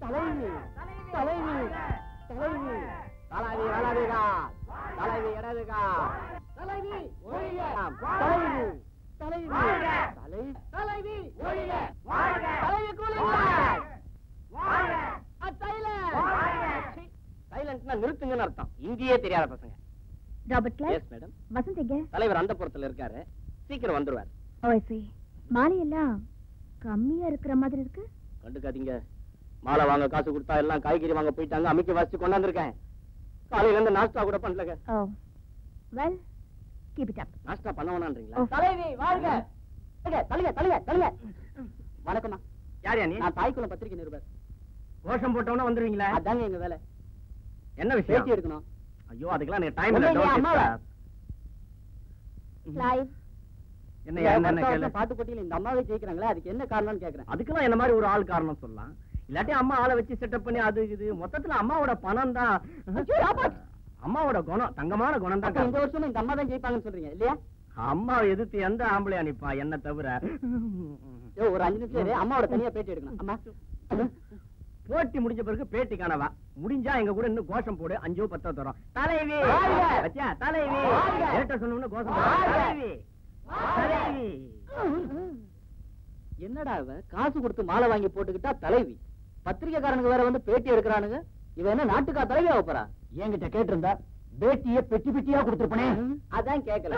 தலைவி தலைவி தலைவி தலைவி வலதுகா தலைவி இடதுகா தலைவி ஒழிய தலைவி தலைவி தலை தலைவி ஒழிய தலைவி சைலண்ட்னா நிறுத்துங்கன்னு அர்த்தம். இங்கேயே தெரியாத பசங்க. Robert class. Yes madam. Vasanth எங்க? தலைவர் அந்த புறத்துல இருக்காரு, சீக்கிரம் வந்துருவார். ஓசி மாலை எல்லாம் கம்மியா இருக்கிற மாதிரி இருக்கு. கண்டுக்காதீங்க. மாலை வாங்க காசு கொடுத்தா எல்லாம் காய்கறி வாங்க போயிட்டாங்க. அமைக்க வச்சு கொண்டாந்துருக்கேன். காலையில இருந்து நாஸ்டா கூட பண்ணலங்க. Oh well keep it up. நாஸ்டா பண்ண வேணான்றீங்களா? தலைவி வாழ்க. தள்ளுங்க தள்ளுங்க தள்ளுங்க. வணக்கம்மா. யார் நீ? நான் தாய்க்குளம் பத்திரிகை நிருபர். கோஷம் போட்டவனா வந்துருவீங்களா? அதாங்க எங்க வேலை. என்ன விஷயம்? பேட்டி எடுக்கணும். ஐயோ அதுக்கெல்லாம் எனக்கு டைம் இல்ல. லைவ் என்ன என்ன கேளு. பாட்டு போட்டியில இந்த அம்மாவை ஜெயிக்கறாங்களே, அதுக்கு என்ன காரணம்னு கேக்குறேன். அதுக்கெல்லாம் என்ன மாதிரி ஒரு ஆள் காரணம் சொல்லலாம். இல்லாட்டி அம்மா ஆளை வச்சு செட்டப் பண்ணி அது இது மொத்தத்துல அம்மாவோட பணம் தான். அம்மாவோட குணம், தங்கமான குணம் தான். இந்த வருஷம் இந்த அம்மா தான் ஜெயிப்பாங்கன்னு சொல்றீங்க இல்லையா? அம்மா எதிர்த்து எந்த ஆம்பளை அனுப்பா என்ன தவிர. ஒரு 5 நிமிஷம் அம்மாவோட தனியா பேட்டி எடுக்கணும். அம்மா போட்டி முடிஞ்ச பிறகு பேட்டி காணவா முடிஞ்சா எங்க கூட இன்னும் கோஷம் போடு. 5 10 தரோம். தலைவி பத்தியா தலைவி ஏட்ட சொன்னோம்னா கோஷம் தலைவி தலைவி. என்னடா இவ காசு கொடுத்து மாலை வாங்கி போட்டுக்கிட்டா தலைவி, பத்திரிகைக்காரனுக்கு வேற வந்து பேட்டி எடுக்கிறானுங்க. இவ என்ன நாட்டுக்கா தலைவி ஆக போறா? என்கிட்ட கேட்டிருந்தா பேட்டிய பெட்டி பெட்டியா கொடுத்துருப்பனே. அதான் கேட்கல.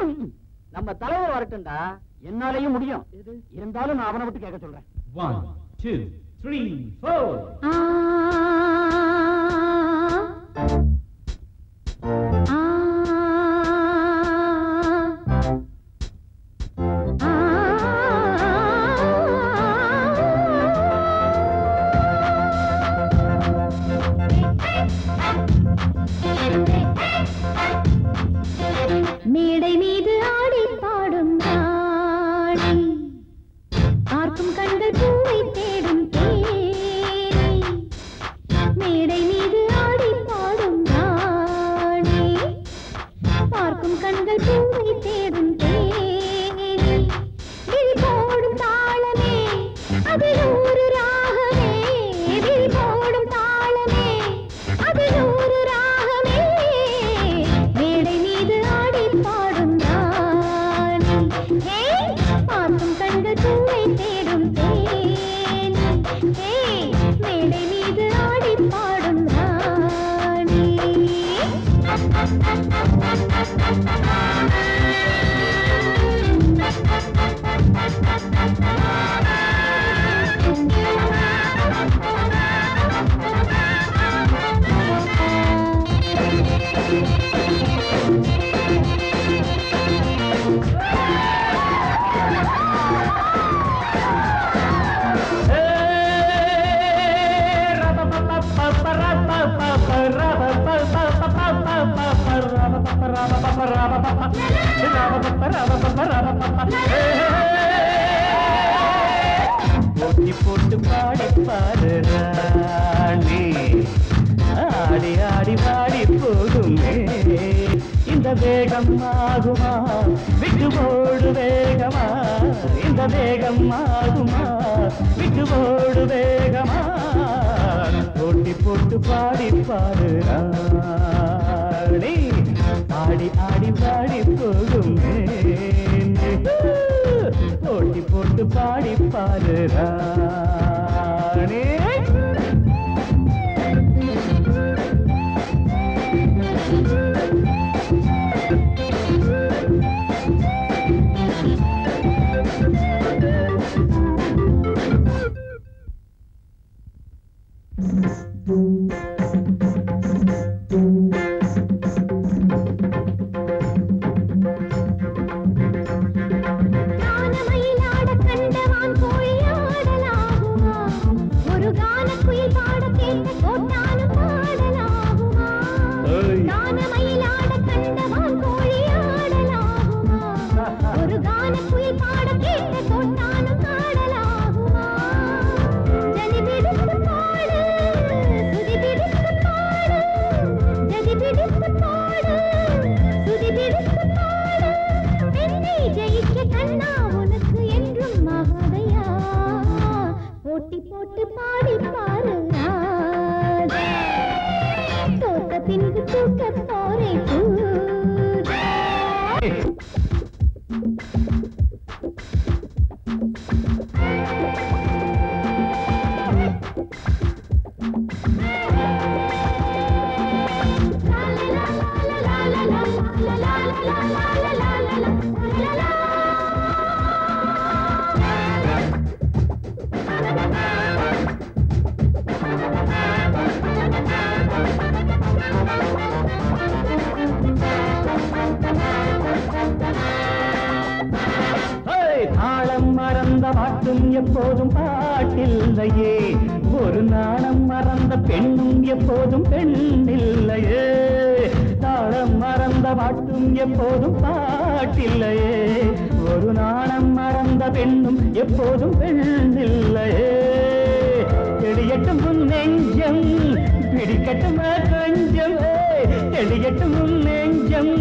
நம்ம தலைவர் வரட்டும்டா. என்னாலையும் முடியும். இருந்தாலும் நான் அவனை விட்டு கேட்க சொல்றேன். 1 2 3 4. மேடை மீது ஆடி பாடும் ராணி, பார்க்கும் கண்கள் பூவை தேடும் தேனி. மேடை மீது ஆடி பாடும் ராணி, பார்க்கும் கண்கள் பூவை தேடும் தேனி. விழி போடும் தாளமே அதில் ஒரு ராகமே, விழி போடும் தாளமே அதில் ஒரு ராகமே. மேடை மீது ஆடி பாடும் ராணி, பார்க்கும் கண்கள் பூவை தேடும் தேனி. மேடை மீது ஆடி பாடும் ராணி. போட்டி போட்டு பாடி பாரு ராணி, ஆடி ஆடி பாடி போகுமே. இந்த வேகம் ஆகுமா விட்டு ஓடு வேகமா, இந்த வேகம் ஆகுமா விட்டு ஓடு வேகமா. போட்டி போட்டு பாடி பாரு ராணி, ஆடி ஆடி பாடி போகுமே. போட்டி போட்டு பாடி பாரு ராணி. கானமயிலாட கண்டவான் கோழி ஆடலாகுமா, ஒரு கானக்குயில் பாட கேட்ட கோட்டானும் பாடலாகுமா. கானமயிலாட கண்டவான் கோழி ஆடலாகுமா, ஒரு கானக்குயில் பாட கேட்ட கோட்டானும் பாடலாகுமா. ஜதி பிடித்து பாடு சுதி பிடித்து பாடு, ஜதி பிடித்து பாடு சுதி பிடித்து பாடு. என்னை ஜெயிக்க கண்ணா உனக்கு என்றும் மகாதையா, போட்டி போட்டு பாடி பாரு தாளம் மறந்த பாட்டும் எப்போதும் பாட்டில்லையே, ஒரு நாணம் மறந்த பெண்ணும் எப்போதும் பெண்ணில்லையே. தாளம் மறந்த பாட்டும் எப்போதும் பாட்டில்லையே, ஒரு நாணம் மறந்த பெண்ணும் எப்போதும் பெண்ணில்லையே. தெளியட்டும் உன் நெஞ்சம் பிடிக்கட்டுமா கொஞ்சம், தெளியட்டும் உன் நெஞ்சம்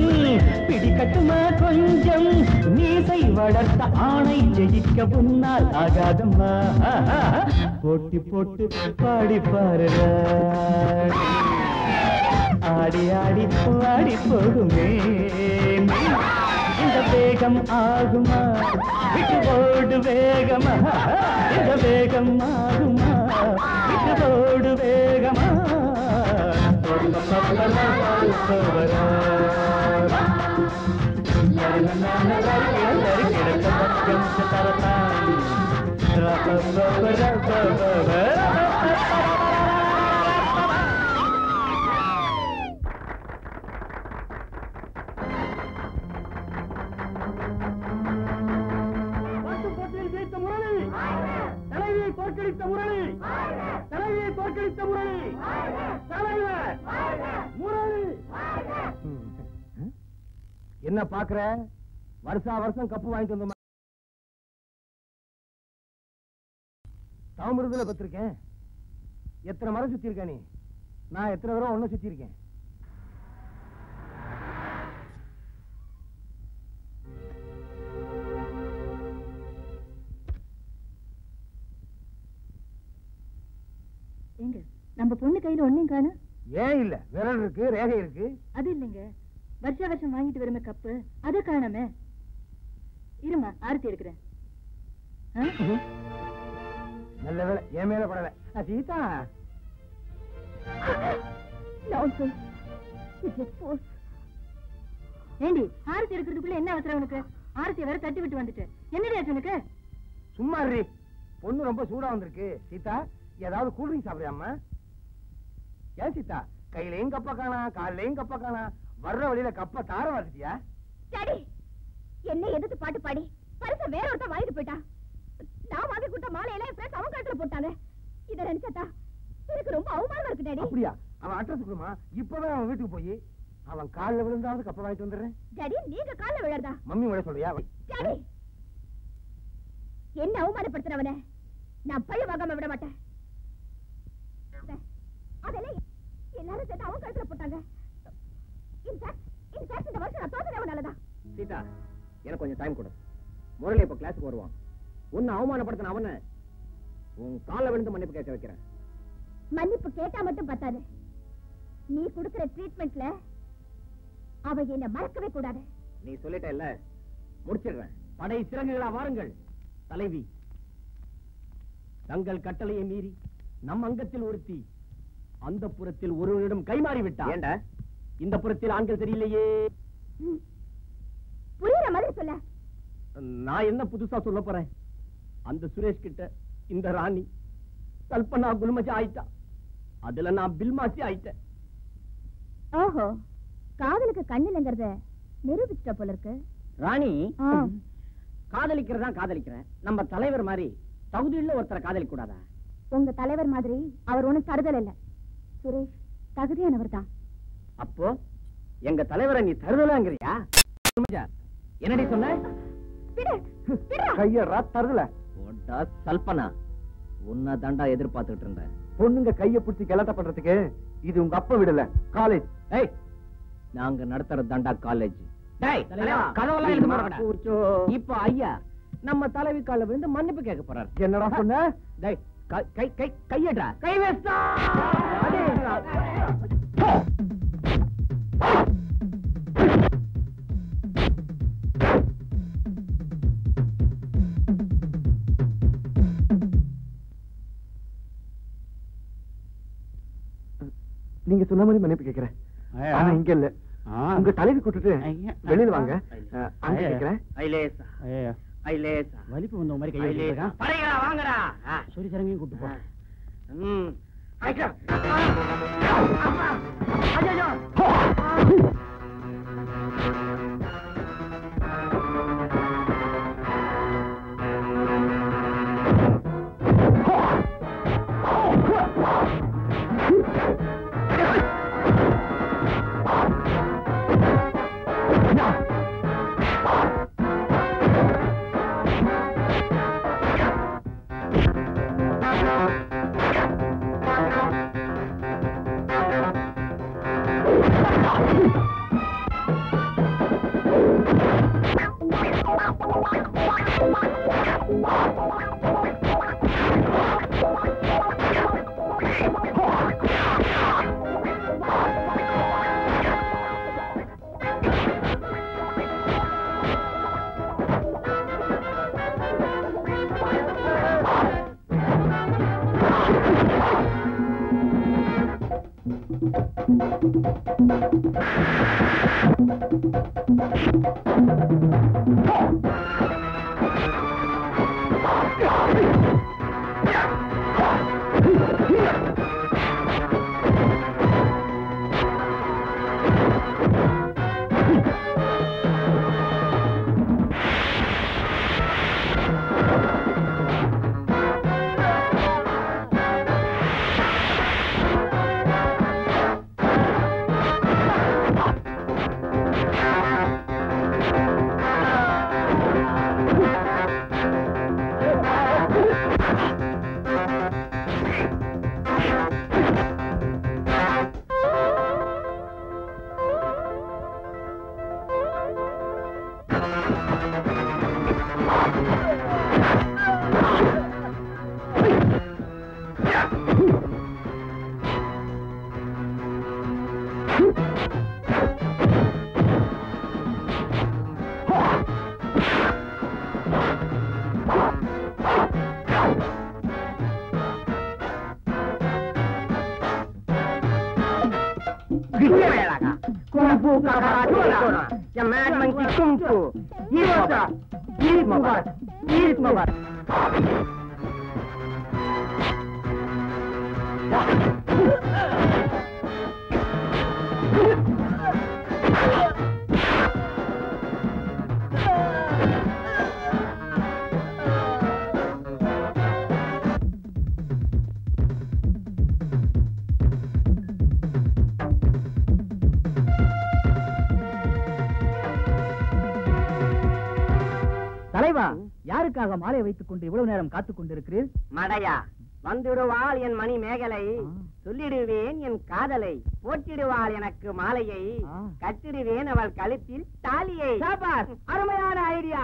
பிடிக்கட்டுமா கொஞ்சம். மீசை வளர்த்த ஆணை ஜெயிக்க உன்னால் ஆகாதம்மா. போட்டி போட்டு பாடி பாரு, ஆடி ஆடி பாடி போகுமே. இந்த வேகம் ஆகுமா, விட்டு ஓடு வேகமா, இந்த வேகம் ஆகுமா, விட்டு ஓடு வேகமா. தலைவியை தோற்கடித்த முரளி, தலைவியை தோற்கடித்த முரளி, தலைவர் முரளி. என்ன பாக்குற? வருஷா வருஷம் கப்பு வாங்கிட்டு வந்த தாமிரதுல பத்திருக்கேன். எத்தனை மரம் சுத்தி இருக்க நீ? நான் எத்தனை தடவை ஒன்னும் சுத்தி இருக்கேன். எங்க நம்ம பொண்ணு கையில ஒண்ணும் காணு. ஏன் இல்ல? விரல் இருக்கு, ரேகை இருக்கு. அது இல்லைங்க, வருஷா வருஷம் வாங்கிட்டு வருமே கப்பு, அதை காணாமே. இருமா, ஆரத்தி எடுக்கிறேன். நல்ல வேலை என் மேல படல. சீதா, ஏண்டி ஆரத்தி எடுக்கிறதுக்குள்ள என்ன அவசரம் உனக்கு? ஆரத்தியை வேற தட்டி விட்டு வந்துட்டு என்னடி ஆச்சு உனக்கு? சும்மா இரு. பொண்ணு ரொம்ப சூடா வந்திருக்கு. சீதா, ஏதாவது கூல்ட்ரிங்க் சாப்பிடுறியாம்மா? ஏன் சீதா, கையிலையும் கப்ப காணா, காலையும் கப்ப காணா, வர்ற வழியில கப்ப தார வாசிட்டியா? டாடி, என்ன எதிர்த்து பாட்டு பாடி பரிச வேற ஒருத்தன் வாங்கிட்டு போயிட்டா. நான் வாங்கி கொடுத்த மாலையில என் ஃப்ரெண்ட்ஸ் அவன் கழுத்துல போட்டாங்க. இத நினைச்சா எனக்கு ரொம்ப அவமானமா இருக்கு டாடி. அப்படியா? அவன் அட்ரஸ் கொடுமா, இப்பவே அவன் வீட்டுக்கு போய் அவன் கால்ல விழுந்தாவது கப்ப வாங்கிட்டு வந்துடுறேன். டாடி, நீங்க கால்ல விழறதா? மம்மி விட சொல்றியா? டாடி, என்ன அவமானப்படுத்துறவன நான் பழி வாங்காம விட மாட்டேன். அதெல்லாம் எல்லாரும் சேர்த்து அவன் கழுத்துல போட்டாங்க. இந்த வருஷம் நான் தோத்துறவனாலதான். சீதா, எனக்கு கொஞ்சம் டைம் கொடு. முரளி இப்ப கிளாஸுக்கு வருவான். உன்னை அவமானப்படுத்தின அவனை உன் கால விழுந்து மன்னிப்பு கேட்க வைக்கிறேன். மன்னிப்பு கேட்டா மட்டும் பத்தாது, நீ கொடுக்கிற ட்ரீட்மெண்ட்ல அவ என்ன மறக்கவே கூடாது. நீ சொல்லிட்ட இல்ல, முடிச்சிடுறேன். படை சிறங்குகளா வாருங்கள். தலைவி, தங்கள் கட்டளையை மீறி நம் அங்கத்தில் ஒருத்தி அந்த புறத்தில் ஒருவரிடம் கைமாறி விட்டா. ஏண்டா இந்த புறத்தில் ஆண்கள் சரியில்லையே? புரியுற மாதிரி சொல்ல. நான் என்ன புதுசா சொல்ல போறேன்? அந்த சுரேஷ் கிட்ட இந்த ராணி கல்பனா குல்மஜா ஆயிட்டா. அதுல நான் பில்மாசி ஆயிட்டேன். ஓஹோ, காதலுக்கு கண்ணிலங்கிறத நிரூபிச்சிட்ட போல இருக்கு. ராணி, காதலிக்கிறதா காதலிக்கிறேன். நம்ம தலைவர் மாதிரி தகுதியுள்ள ஒருத்தரை காதலிக்க கூடாதா? உங்க தலைவர் மாதிரி அவர் ஒண்ணும் தருதல் இல்ல. சுரேஷ் தகுதியானவர் தான். அப்போ எங்க தலைவரை நீ தருதலாங்கிறியா? என்னடி சொன்ன? கையறா தருதல. சல்பனா, உன்னை தாண்டா எதிர்பார்த்துட்டு இருந்தேன். பொண்ணுங்க கைய பிடிச்சி கலாட்ட பண்றதுக்கு இது உங்க அப்பா விடல, காலேஜ். ஏய், நாங்க நடத்துறது தாண்டா காலேஜ். இப்ப ஐயா நம்ம தலைவி கால விழுந்து மன்னிப்பு கேட்க போறாரு. என்னடா சொன்ன? கையடா, கை வேஸ்டா. நீங்க சொன்ன மாதிரி மன்னிப்பு கேட்கிறேன். ஆனா இங்க இல்ல, உங்க தலைவி கூட்டிட்டு வெளியில வாங்க. அங்க கேட்கிறேன். வலிப்பு வந்த மாதிரி கையில வாங்கடா. சொல்லி சரங்கையும் கூட்டு போ. யாருக்காக மாலை வைத்துக் கொண்டு இவ்வளவு நேரம் காத்துக் கொண்டிருக்கிறீர்? மடையா, வந்துடுவாள் என் மணி மேகலை, சொல்லிடுவேன் என் காதலை, போட்டிடுவாள் எனக்கு மாலையை, கட்டிடுவேன் அவள் கழுத்தில் தாலியை. அருமையான ஐடியா.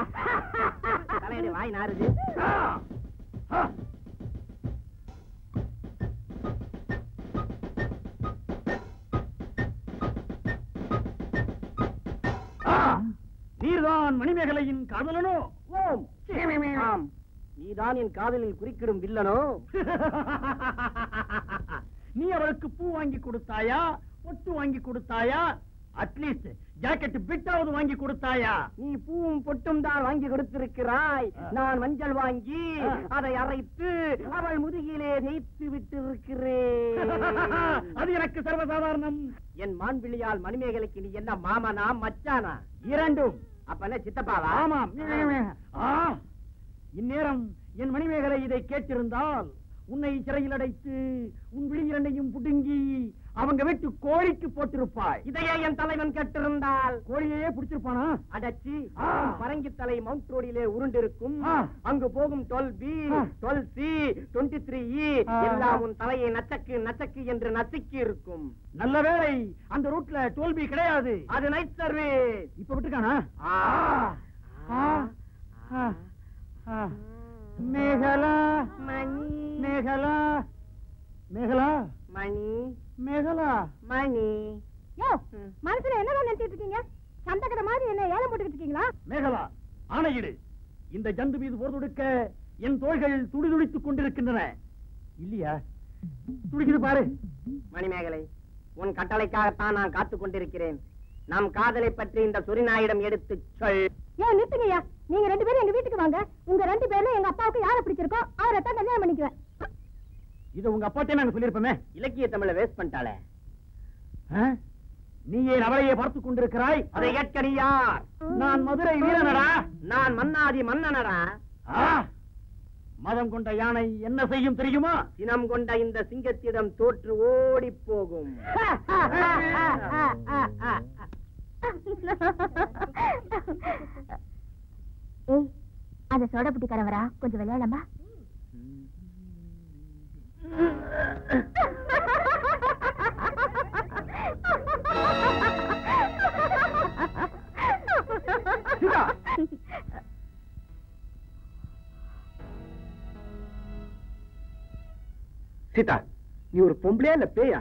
தலையடி வாய் நாறுது. நீர்தான் மணிமேகலையின் காதலனோ? ஆம், நீதான் என் காதலில் குறுக்கிடும் வில்லனோ? நீ அவளுக்கு பூ வாங்கி கொடுத்தாயா, பொட்டு வாங்கி கொடுத்தாயா, அட்லீஸ்ட் ஜாக்கெட் பிட்டாவது வாங்கி கொடுத்தாயா? நீ பூவும் பொட்டும் தான் வாங்கி கொடுத்திருக்கிறாய். நான் மஞ்சள் வாங்கி அதை அரைத்து அவள் முதுகிலே தேய்த்து விட்டு இருக்கிறேன். அது எனக்கு சர்வசாதாரணம். என் மான்பிள்ளையால் மணிமேகலைக்கு நீ என்ன மாமனா மச்சானா? இரண்டும். அப்ப என்ன சித்தப்பாவா? ஆமாம். இந்நேரம் என் மணிமேகலை இதை கேட்டிருந்தால் உன்னை சிறையில் அடைத்து உன் விழி இரண்டையும் புடுங்கி அவங்க வீட்டு கோழிக்கு போட்டிருப்பாய். இதையே என் தலைவன் கேட்டிருந்தால் கோழியே பிடிச்சிருப்பானா? அடச்சி, பரங்கி தலை மவுண்ட் ரோடிலே உருண்டிருக்கும். அங்கு போகும் 12B, 12C, 23E எல்லாம் உன் தலையை நச்சக்கு நச்சக்கு என்று நசுக்கி இருக்கும். நல்ல வேளை அந்த ரூட்ல 12B கிடையாது. அது நைட் சர்வீஸ். இப்ப விட்டுருக்கானா? மேகலா மணி, மேகலா, மேகலா, மணி, மேகலா, மணி. மனசுல என்னதான் நினைச்சிட்டு இருக்கீங்க? சந்தகட மாதிரி என்ன ஏலம் போட்டுக்கிட்டு இருக்கீங்களா? மேகலா, ஆணையிடு. இந்த ஜந்து மீது போர் தொடுக்க என் தோள்கள் துடிதுடித்துக் கொண்டிருக்கின்றன. இல்லையா? துடிக்குது பாரு. மணிமேகலை, உன் கட்டளைக்காகத்தான் நான் காத்துக் கொண்டிருக்கிறேன். நம் காதலை பற்றி இந்த சொரிநாயிடம் எடுத்து சொல். ஏன் நிறுத்துங்கய்யா, நீங்க 2 பேரும் எங்க வீட்டுக்கு வாங்க. உங்க 2 பேர்ல எங்க அப்பாவுக்கு யாரை பிடிச்சிருக்கோ அவரை தான் கல்யாணம் பண்ணிக்குவேன். இது உங்க அப்பாட்டே நாங்க சொல்லிருப்போமே. இலக்கிய தமிழை வேஸ்ட் பண்ணிட்டாளே. நீ ஏன் அவளையே பார்த்துக் கொண்டிருக்கிறாய்? அதை கேட்க நீ யார்? நான் மதுரை வீரனடா. நான் மன்னாதி மன்னனடா. மதம் கொண்ட யானை என்ன செய்யும் தெரியுமா? சினம் கொண்ட இந்த சிங்கத்திடம் தோற்று ஓடி போகும். ஏய், அந்த சோடா புட்டிக்காரவரா, கொஞ்சம் விளையாடலாமா? சீதா, நீ ஒரு பொம்பளையா இல்ல பேயா?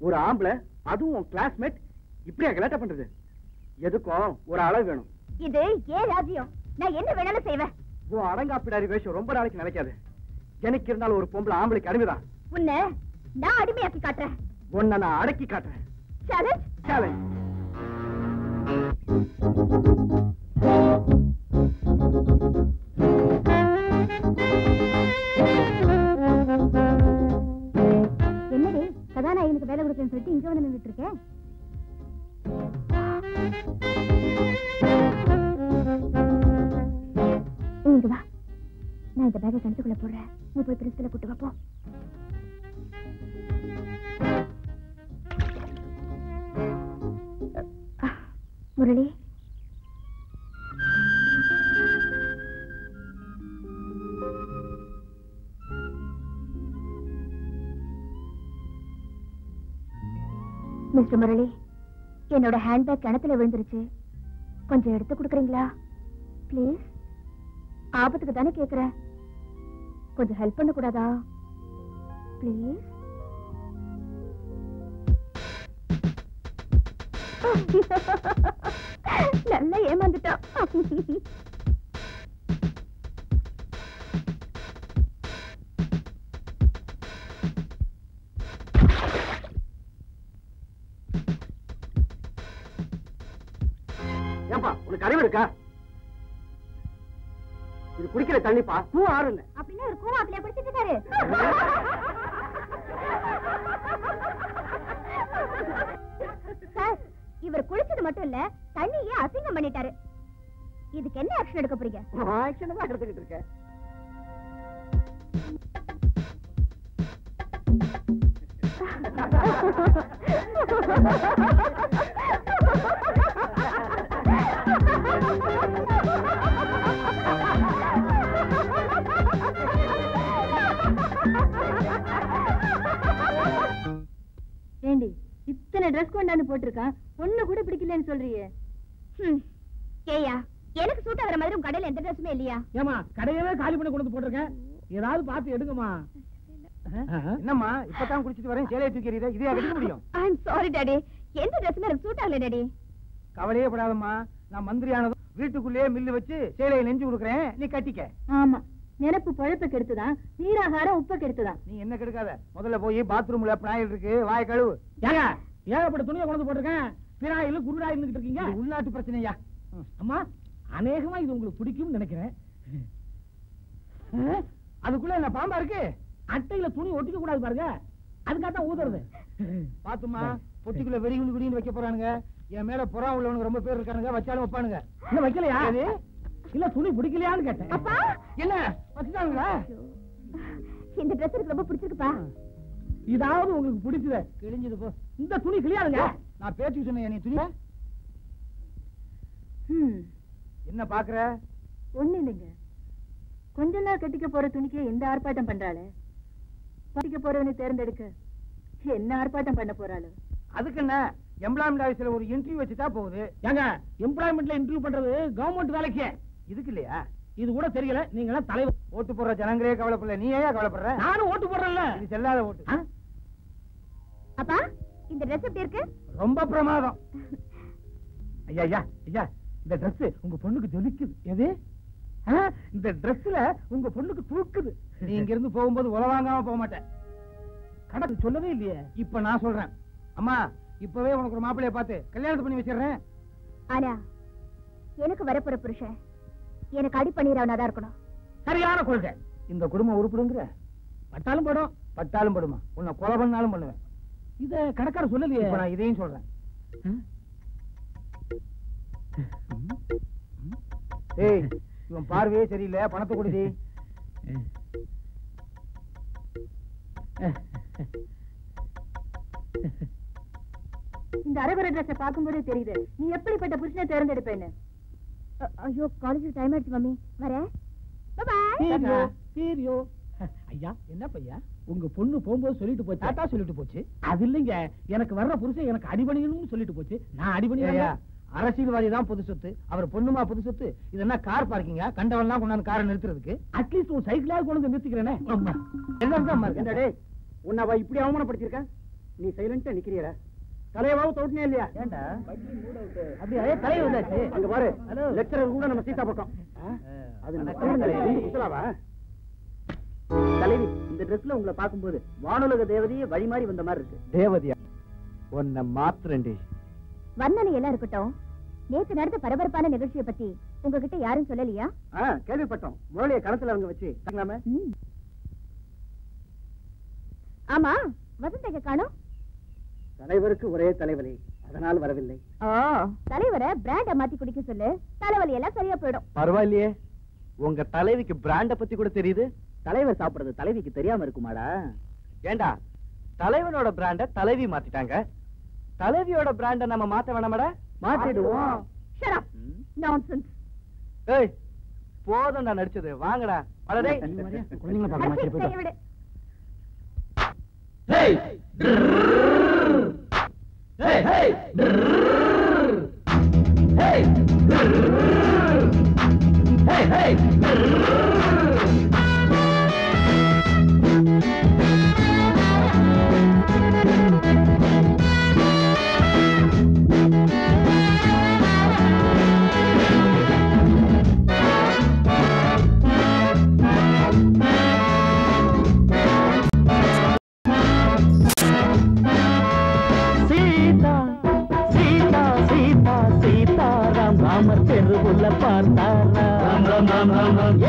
ஒரு ஆம்பளை, அதுவும் கிளாஸ்மேட், இப்படியா கலாட்டா பண்றது? எதுக்கும் ஒரு அளவு வேணும். இது ஏன் ராஜ்யம்? நான் என்ன வேணாலும் செய்வேன். உன் அடங்காப்பிடாரி வேஷம் ரொம்ப நாளைக்கு நினைக்காது. எனக்கு இருந்தாலும் ஒரு பொம்பளை ஆம்பளைக்கு அடிமைதான். உன்னை நான் அடிமையாக்கி காட்டுறேன். உன்னை நான் அடக்கி காட்டுறேன். சேலஞ்ச். சேலஞ்ச். என்னடி கதாநாயகனுக்கு வேலை கொடுக்கணும்னு சொல்லிட்டு இங்க வந்து நின்றுட்டு இருக்கேன். இங்க வா, நான் இந்த பேக்கை கணத்துக்குள்ள போடுறேன். நீ போய் பிரின்ஸ்பலை கூட்டு வாப்போ. முரளி, மிஸ்டர் முரளி, என்னோட ஹேண்ட்பேக் கிணத்துல விழுந்துருச்சு. கொஞ்சம் எடுத்து கொடுக்குறீங்களா ப்ளீஸ்? ஆபத்துக்கு தானே கேக்குறேன். கொஞ்சம் ஹெல்ப் பண்ண கூடாதா ப்ளீஸ்? நல்லா ஏமாந்துட்டா. ஏப்பா, உனக்கு அறிவு இருக்கா? இது குடிக்கிற தண்ணிப்பா, பூ ஆறுங்க. அப்படின்னா ஒரு கூவாப்பிலையா குடிச்சிட்டு இருக்காரு. சார், இவர் குளிச்சது மட்டும் இல்ல, தண்ணியே அசிங்கம் பண்ணிட்டாரு. இதுக்கு என்ன ஆக்ஷன் எடுக்க போறீங்க? ஆக்ஷன் தான் எடுத்துக்கிட்டு இருக்கேன். ஏண்டி, இத்தனை ட்ரெஸ் கொண்டாந்து போட்டிருக்கான், ஒண்ணு கூட பிடிக்கலன்னு சொல்றியே? ஏயா, எனக்கு சூட் ஆகிற மாதிரி உங்க கடையில எந்த ட்ரெஸ்ஸுமே இல்லையா? ஏமா, கடையவே காலி பண்ணி கொண்டு போட்டிருக்கேன். ஏதாவது பார்த்து எடுங்கம்மா. என்னம்மா, இப்பதான் குடிச்சிட்டு வரேன், சேலையை தூக்கிறீங்க, இதையா கட்டிக்க முடியும்? ஐ அம் சாரி டாடி, எந்த ட்ரெஸ்ஸுமே எனக்கு சூட் ஆகல டாடி. கவலையே படாதம்மா, நான் மந்திரி ஆனதும் வீட்டுக்குள்ளேயே மில்லு வச்சு சேலையை நெஞ்சு கொடுக்குறேன், நீ கட்டிக்க. ஆமா, நினைப்பு பழப்ப கெடுத்துதான், நீராகாரம் உப்ப கெடுத்துதான். நீ என்ன கெடுக்காத, முதல்ல போய் பாத்ரூம்ல பினாயில் இருக்கு, வாய கழுவு. ஏங்க, ஏகப்பட்ட துணியை கொண்டு போட்டிருக்கேன். பினாயில் குருடா இருந்துகிட்டு இருக்கீங்க. இது உள்நாட்டு பிரச்சனையா? அம்மா, அநேகமா இது உங்களுக்கு பிடிக்கும்னு நினைக்கிறேன். அதுக்குள்ள என்ன பாம்பா இருக்கு? அட்டையில துணி ஒட்டிக்க கூடாது பாருங்க, அதுக்காகத்தான் ஊதுறது. பாத்துமா, பொட்டிக்குள்ள வெடிகுண்டு குடின்னு வைக்க போறானுங்க. என் மேல புறா உள்ளவனுக்கு ரொம்ப பேர் இருக்கானுங்க, வச்சாலும் வைப்பானுங்க. இன்னும் வைக்கலையா? இல்ல துணி பிடிக்கலையான்னு கேட்டேன். அப்பா, என்ன வச்சுட்டானுங்களா? இந்த ட்ரெஸ் எனக்கு ரொம்ப பிடிச்சிருக்குப்பா. இதாவது உங்களுக்கு பிடிச்சது கிழிஞ்சது போ. இந்த துணி கிளியாதுங்க. நான் பேச்சு சொன்னேன், நீ துணி என்ன பாக்குற? ஒண்ணு இல்லைங்க, கொஞ்ச நாள் கட்டிக்க போற துணிக்கு எந்த ஆர்ப்பாட்டம் பண்றாளே, கட்டிக்க போறவனை தேர்ந்தெடுக்க என்ன ஆர்ப்பாட்டம் பண்ண போறாளோ? அதுக்கு என்ன, எம்ப்ளாய்மெண்ட் ஆபீஸ்ல ஒரு இன்டர்வியூ வச்சுட்டா போகுது. ஏங்க, எம்ப்ளாய்மெண்ட்ல இன்டர்வியூ பண்றது கவர்மெண்ட் வேலைக்கு. இதுக்கு இல்லையா? இது கூட தெரியல. நீங்க எல்லாம் தலைவர். ஓட்டு போடுற ஜனங்களே கவலைப்படல, நீ ஏன் கவலைப்படுற? நானும் ஓட்டு போடுறேன்ல. இது செல்லாத ஓட்டு. அப்பா, இந்த ட்ரெஸ் எப்படி இருக்கு? ரொம்ப பிரமாதம். ஐயா ஐயா ஐயா, இந்த Dress உங்க பொண்ணுக்கு ஜொலிக்குது. எது? இந்த Dressல உங்க பொண்ணுக்கு தூக்குது. நீ இங்க இருந்து போகும்போது உலவாங்காம போக மாட்டேன். கணக்கு சொல்லவே இல்லையே. இப்ப நான் சொல்றேன், அம்மா இப்பவே உனக்கு ஒரு மாப்பிள்ளைய பார்த்து கல்யாணத்தை பண்ணி வச்சிடுறேன். ஆனா எனக்கு வரப்போற புருஷன் எனக்கு அடி பண்ணிடுறவனாதான் இருக்கணும். சரியான கொள்கை. இந்த குடும்பம் உருப்பிடுங்கிற பட்டாலும் படும், பட்டாலும் படுமா, உன்னை கொலை பண்ணாலும் பண்ணுவேன். இத கணக்கார சொல்லலையே, நான் இதையும் சொல்றேன். ஏய், இவன் பார்வையே சரியில்லை, பணத்தை கொடுதி. இந்த அரகுர ட்ரெஸ்ஸை பார்க்கும்போதே தெரியுது நீ எப்படிப்பட்ட புருஷனை தேர்ந்தெடுப்பேன்னு. ஐயோ காலேஜ் டைம் ஆயிடுச்சு மம்மி, வரேன். ஐயா என்ன பையா, உங்க பொண்ணு போகும்போது சொல்லிட்டு போச்சு, டாட்டா சொல்லிட்டு போச்சு. அது இல்லைங்க, எனக்கு வர்ற புருஷன் எனக்கு அடிபணியணும்னு சொல்லிட்டு போச்சு. நான் அடிபணியா? அரசியல்வாதி தான் பொது சொத்து, அவர் பொண்ணுமா பொது சொத்து. இது என்ன கார் பார்க்கிங்க? கண்டவன்லாம் கொண்டாந்து காரை நிறுத்துறதுக்கு அட்லீஸ்ட் ஒரு சைக்கிளாக கொண்டு வந்து நிறுத்திக்கிறேனே. என்னடா உன்னை அவ இப்படி அவமானப்படுத்திருக்க? நீ சைலண்டா நிக்கிறியடா. தலையவாவும் தோட்டினே இல்லையா? ஏண்டா அப்படியே தலைய வந்தாச்சு. அங்க பாரு, லெக்சரர் கூட நம்ம சீதா பக்கம். தலைவி, இந்த ட்ரெஸ்ல உங்களை பார்க்கும்போது வானுலக தேவதையே வழி மாறி வந்த மாதிரி இருக்கு. தேவதையா? உன்னை மாத்திரண்டி. வர்ணனை எல்லாம் இருக்கட்டும், நேத்து நடந்த பரபரப்பான நிகழ்ச்சியை பத்தி உங்ககிட்ட யாரும் சொல்லலையா? கேள்விப்பட்டோம். முரளிய களத்துல அவங்க வச்சு ஆமா, வசந்தக காணோம். தலைவருக்கு ஒரே தலைவலி, அதனால் வரவில்லை. தலைவரை பிராண்ட மாத்தி குடிக்க சொல்லு, தலைவலி எல்லாம் சரியா போயிடும். பரவாயில்லையே, உங்க தலைவிக்கு பிராண்ட பத்தி கூட தெரியுது. தலைவர் சாப்பிடுறது தலைவிக்கு தெரியாம இருக்குமாடா? ஏண்டா, தலைவனோட பிராண்ட தலைவி மாத்திட்டாங்க, தலைவியோட பிராண்ட நம்ம மாத்த வேணாமடா? மாத்திடுவோம். Shut up. Nonsense. ஏய், போதும்டா நடிச்சது, வாங்கடா. அடடே, குழந்தைகளை பார்க்க மாட்டேன் போய்டா. Hey! Hey! Hey! Hey! Hey! Hey!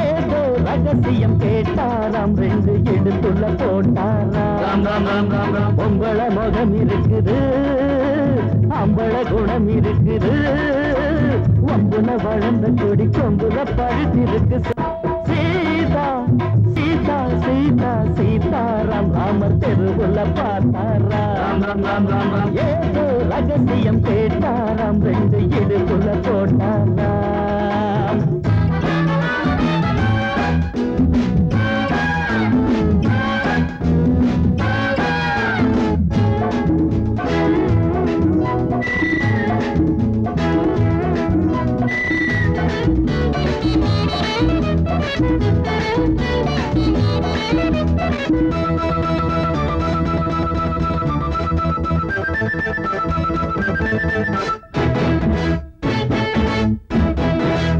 ஏதோ ரகசியம் கேட்டாராம், ரெண்டு எடுத்துள்ள போட்டாராம். பொம்பள முகம் இருக்குது, அம்பள குணம் இருக்குது, ஒம்புல வளர்ந்த கொடி கொம்புல பழுத்திருக்கு. சீதா சீதா சீதா சீதாராம், ராமர் தெருவுல பார்த்தாராம். ஏதோ ரகசியம் கேட்டாராம், ரெண்டு எடுத்துள்ள போட்டாராம்.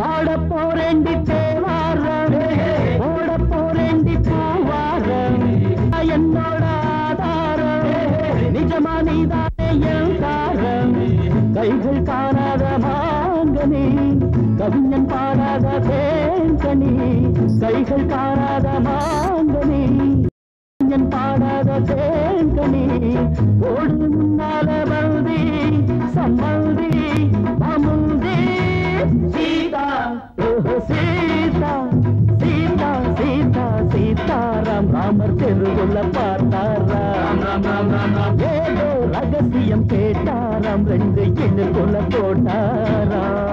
பாடப்போரேண்டி தேவாரம், ஓடப்போரேண்டி பூவாரம், என்னோட ஆதாரம் நிஜமா நீதானே என் தாரம். கைகள் காணாத மாங்கனி, கவிஞன் பாடாத தேன்கனி. கைகள் காணாத மாங்கனி, கவிஞன் பாடாத தேன்கனி. ஓடு முன்னால பல்தி சம்மல்தி அமுல்தி. சீதா சீதா சீதா சீதா சீதாராம், ராமர் தெருவுல பார்த்தாராம். ஏதோ ரகசியம் கேட்டாராம், ரெண்டு எண்ணுக்குள்ள போட்டாராம்.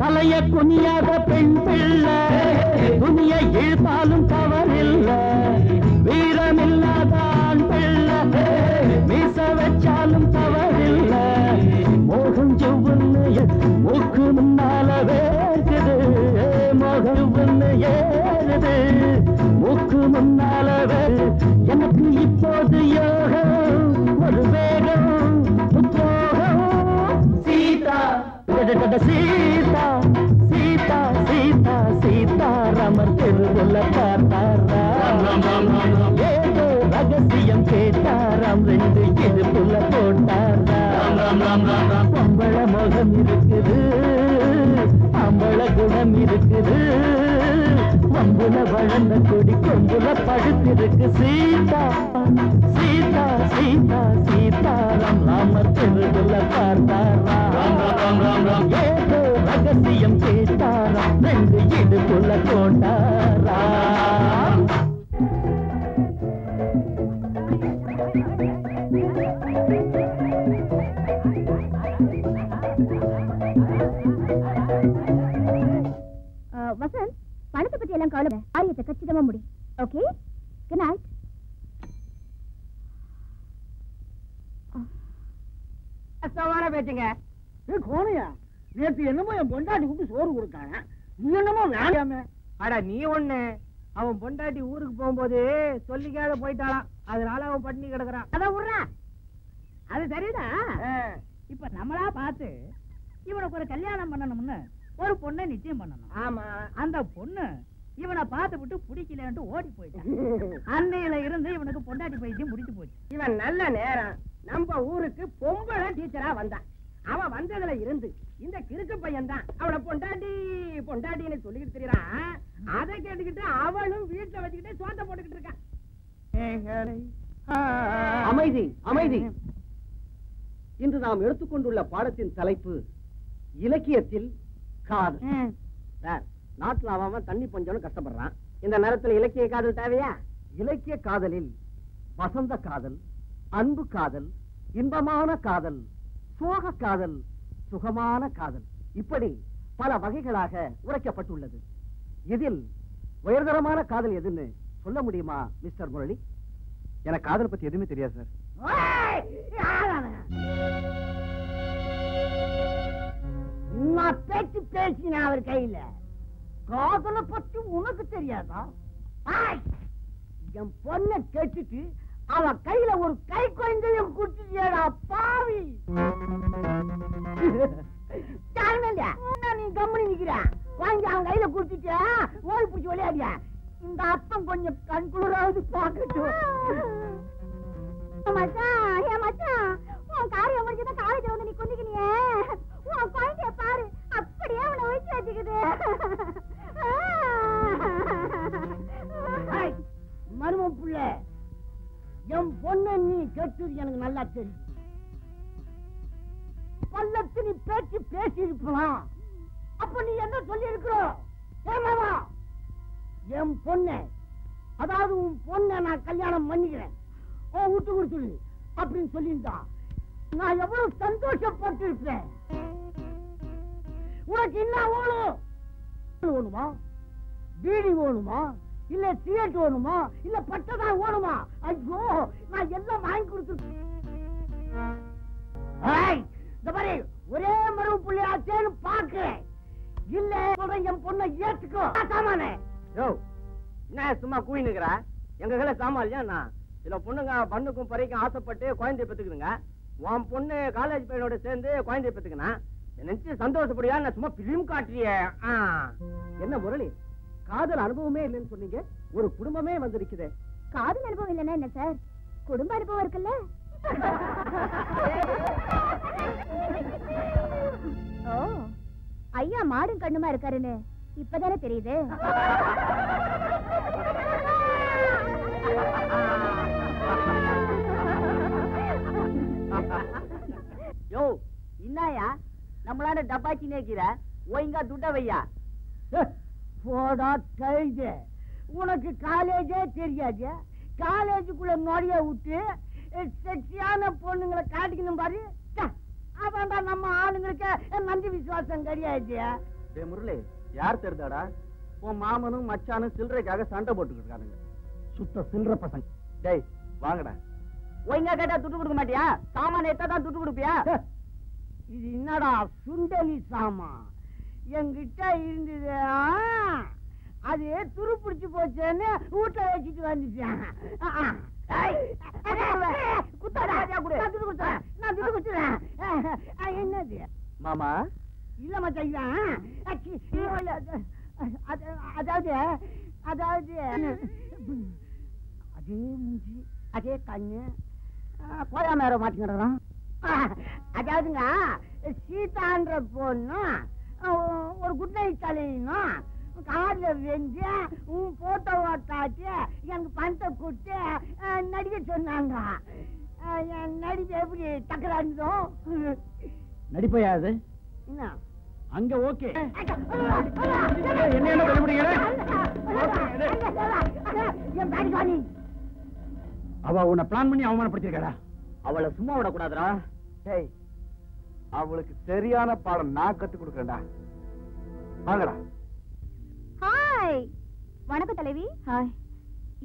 தலைய குனியாத பெண் பிள்ளை, துணிய இழுத்தாலும் தவறில்லை. வீரமில்லாத ஆண் பிள்ளை, மீச வச்சாலும் தவறில்லை. மோகம் ஜெவ்வுன்னு அடடட சீதா சீதா சீதா சீதாராமர் தெருவுல பார்த்தாரா ஏதோ ரகசியம் கேட்டாராம் ரெண்டு இடுப்புல போட்டாரா பொம்பள முகம் இருக்குது அம்பள குணம் இருக்குது மம்புல வளர்ந்த கொடி கொம்புல படுத்திருக்கு சீதா சீதா சீதா சீதாராம் ராமர் தெருவுல பார்த்தாரா ஏதோ ரகசியம் கேட்டாராம் ரெண்டு இடுப்புல போட்டாரா வசந்த் பணத்தை பத்தி எல்லாம் கவலை காரியத்தை கச்சிதமா முடி. Okay, good night. பேச்சுங்க கோணையா நேற்று என்னமோ என் பொண்டாட்டி கூப்பிட்டு சோறு கொடுத்தாங்க, நீ என்னமோ வேலையாம. அட நீ ஒண்ணு, அவன் பொண்டாட்டி ஊருக்கு போகும்போது சொல்லிக்காத போயிட்டாளாம், அதனால அவன் பட்டினி கிடக்குறான். அதான் விடுறா, அது சரிதான். இப்ப நம்மளா பார்த்து இவனுக்கு ஒரு கல்யாணம் பண்ணணும்னு ஒரு பொண்ணை நிச்சயம் பண்ணணும். ஆமா, அந்த பொண்ணு இவனை பார்த்து விட்டு பிடிக்கலன்ட்டு ஓடி போயிட்டான். அன்னையில இருந்து இவனுக்கு பொண்டாட்டி பைத்தியம் முடிச்சு போச்சு. இவன் நல்ல நேரம் நம்ம ஊருக்கு பொம்பளை டீச்சரா வந்தான். அவன் வந்ததுல இருந்து இந்த கிறுக்கு பையன் தான் அவளை பொண்டாட்டி பொண்டாட்டின்னு சொல்லிக்கிட்டு தெரியறான். அதை கேட்டுக்கிட்டு அவளும் வீட்டுல வச்சுக்கிட்டு சோத்த போட்டுக்கிட்டு இருக்கான். அமைதி அமைதி. இன்று நாம் எடுத்துக்கொண்டுள்ள பாடத்தின் தலைப்பு இலக்கியத்தில் காதல். சார், நாட்டுல அவன் தண்ணி பஞ்சம்னு கஷ்டப்படுறான். இந்த நேரத்தில் இலக்கிய காதல் தேவையா? இலக்கிய காதலில் வசந்த காதல், அன்பு காதல், இன்பமான காதல், சோக காதல், சுகமான காதல், இப்படி பல வகைகளாக உரைக்கப்பட்டுள்ளது. இதில் உயர்தரமான காதல் எதுன்னு சொல்ல முடியுமா மிஸ்டர் முரளி? எனக்கு காதல் பத்தி எதுவுமே தெரியாது சார். பேச்சு பேசின அவர் கையில காதலை பற்றி உனக்கு தெரியாதா? என் பொண்ணை கேட்டுட்டு அவ கையில ஒரு கை குழந்தையும் குடுத்துட்டியடா பாவி. நீ கம்பெனி நிக்கிற வாங்கி அவன் கையில குடுத்துட்ட ஓடி பிடிச்சி விளையாடியா? இந்த அப்பம் கொஞ்சம் கண்குளிராவது பாக்கட்டும். உன் காரியம் முடிஞ்சதான் காலேஜ் வந்து நீ குந்திக்கினியே, உன் குழந்தைய பாரு அப்படியே அவனை ஒழிச்சு வச்சுக்குது. மரும புள்ள, என் பொண்ணு நீ கேட்டது எனக்கு நல்லா தெரியும். பல்லத்து நீ பேச்சு பேசி இருக்கலாம், அப்ப நீ என்ன சொல்லி இருக்கிறோம்? ஏமாவா என் பொண்ணு, அதாவது உன் பொண்ணை நான் கல்யாணம் பண்ணிக்கிறேன், உன் விட்டு கொடுத்துடு அப்படின்னு சொல்லியிருந்தா நான் எவ்வளவு சந்தோஷப்பட்டு இருப்பேன். உனக்கு என்ன வேணும்? வேணுமா, பீடி வேணுமா, இல்ல சிகரெட் வேணுமா, இல்ல பட்டதா வேணுமா? ஐயோ, நான் எல்லாம் வாங்கி கொடுத்துருக்கேன். ஒரே மரபு புள்ளியாச்சேன்னு பாக்குறேன். இல்ல என் பொண்ணை ஏத்துக்கோ. சாமானே என்ன சும்மா கூய் நிக்கிற? எங்க கையில சாமான்யா நான் சில பொண்ணுங்க பண்ணுக்கும் பறைக்கும் ஆசைப்பட்டு குழந்தைய பெத்துக்குதுங்க. உன் பொண்ணு காலேஜ் பையனோட சேர்ந்து குழந்தைய பெத்துக்குனா நினைச்சு சந்தோஷப்படியா? நான் சும்மா பிலிம் காட்டுறிய. என்ன முரளி, காதல் அனுபவமே இல்லைன்னு சொன்னீங்க, ஒரு குடும்பமே வந்திருக்குது. காதல் அனுபவம் இல்லைன்னா என்ன சார், குடும்ப அனுபவம் இருக்குல்ல. ஓ, ஐயா மாடும் கண்ணுமா இருக்காருன்னு இப்பதானே தெரியுது. யோ, இன்னாயா நம்மளால டப்பாச்சி நேக்கிற ஒழுங்கா துட்ட வையா. போடா கழுது, உனக்கு காலேஜே தெரியாது. காலேஜுக்குள்ள நுழைய விட்டு செக்ஸியான பொண்ணுங்களை காட்டிக்கணும் பாரு. அதான்டா நம்ம ஆளுங்களுக்கு நன்றி விசுவாசம் கிடையாது. முரளி, யார் தெரிந்தாடா? உன் மாமனும் மச்சானும் சில்லறைக்காக சண்டை போட்டுக்கிட்டு இருக்கானுங்க. சுத்த சில்லற பசங்க. டேய் வாங்கடா. ஒழுங்கா கேட்டா துட்டு கொடுக்க மாட்டியா? சாமான எத்தான் துட்டு கொடுப்பியா? இது என்னடா சுண்டலி சாமா என்கிட்ட இருந்தது, அது துரு பிடிச்சு போச்சேன்னு வீட்டுல வச்சுட்டு வந்துட்டேன். என்னது மாமா, இல்ல மச்சான் அதாவது அதாவது அதே மூஞ்சி அதே கண்ணு போயா மேல மாட்டிக்கிறான். அதாவதுங்க சீதான்ற பொண்ணு ஒரு குட் நைட் தலையணும் கார்ல வெஞ்சு உன் போட்டோவை காட்டி எனக்கு பணத்தை கொடுத்து நடிக்க சொன்னாங்க. என் நடிப்பு எப்படி டக்கராந்தோ நடிப்பையா அது என்ன அங்க ஓகே என் பேடிகாணி அவ உன்னை பிளான் பண்ணி அவமானப்படுத்திருக்கா. அவளை சும்மா விடக்கூடாதுடா. டேய் அவளுக்கு சரியான பாடம் நான் கத்து கொடுக்கறேன்டா. வாங்கடா. ஹாய் வணக்கம் தலைவி. ஹாய்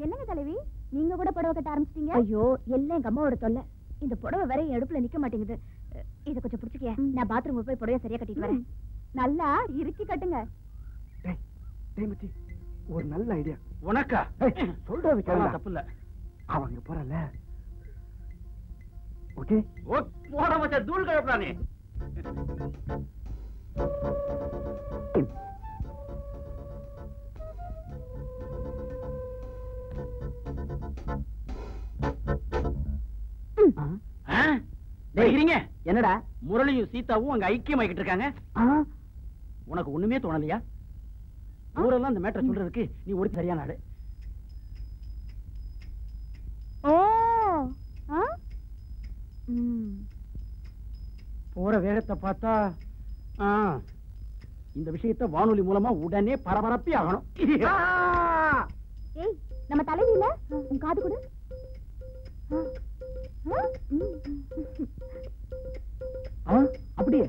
என்னங்க தலைவி நீங்க கூட புடவை கட்ட ஆரம்பிச்சிட்டீங்க? ஐயோ எல்லாம் எங்க அம்மாவோட தொல்லை. இந்த புடவை வேற என் எடுப்புல நிக்க மாட்டேங்குது. இத கொஞ்சம் பிடிச்சிக்க. நான் பாத்ரூம் போய் புடவை சரியா கட்டிட்டு வரேன். நல்லா இறுக்கி கட்டுங்க. டேய் டேய் மச்சி ஒரு நல்ல ஐடியா. உனக்கா சொல்றது கேளு. தப்பு இல்ல. அவங்க போறல. ஓகே போட மச்ச தூள் கழப்பறானே. என்னடா முரளியும் சீதாவும் அங்க ஐக்கியமாக்கிட்டு இருக்காங்க. உனக்கு ஒண்ணுமே தோணலையா? ஊரெல்லாம் அந்த மேட்டரை சொல்றதுக்கு நீ ஒரு சரியான ஆளு. போற வேகத்தை பார்த்தா இந்த விஷயத்தை வானொலி மூலமா உடனே பரபரப்பி ஆகணும். ஏய் நம்ம தலைவியில உன் காது கொடு. அப்படியே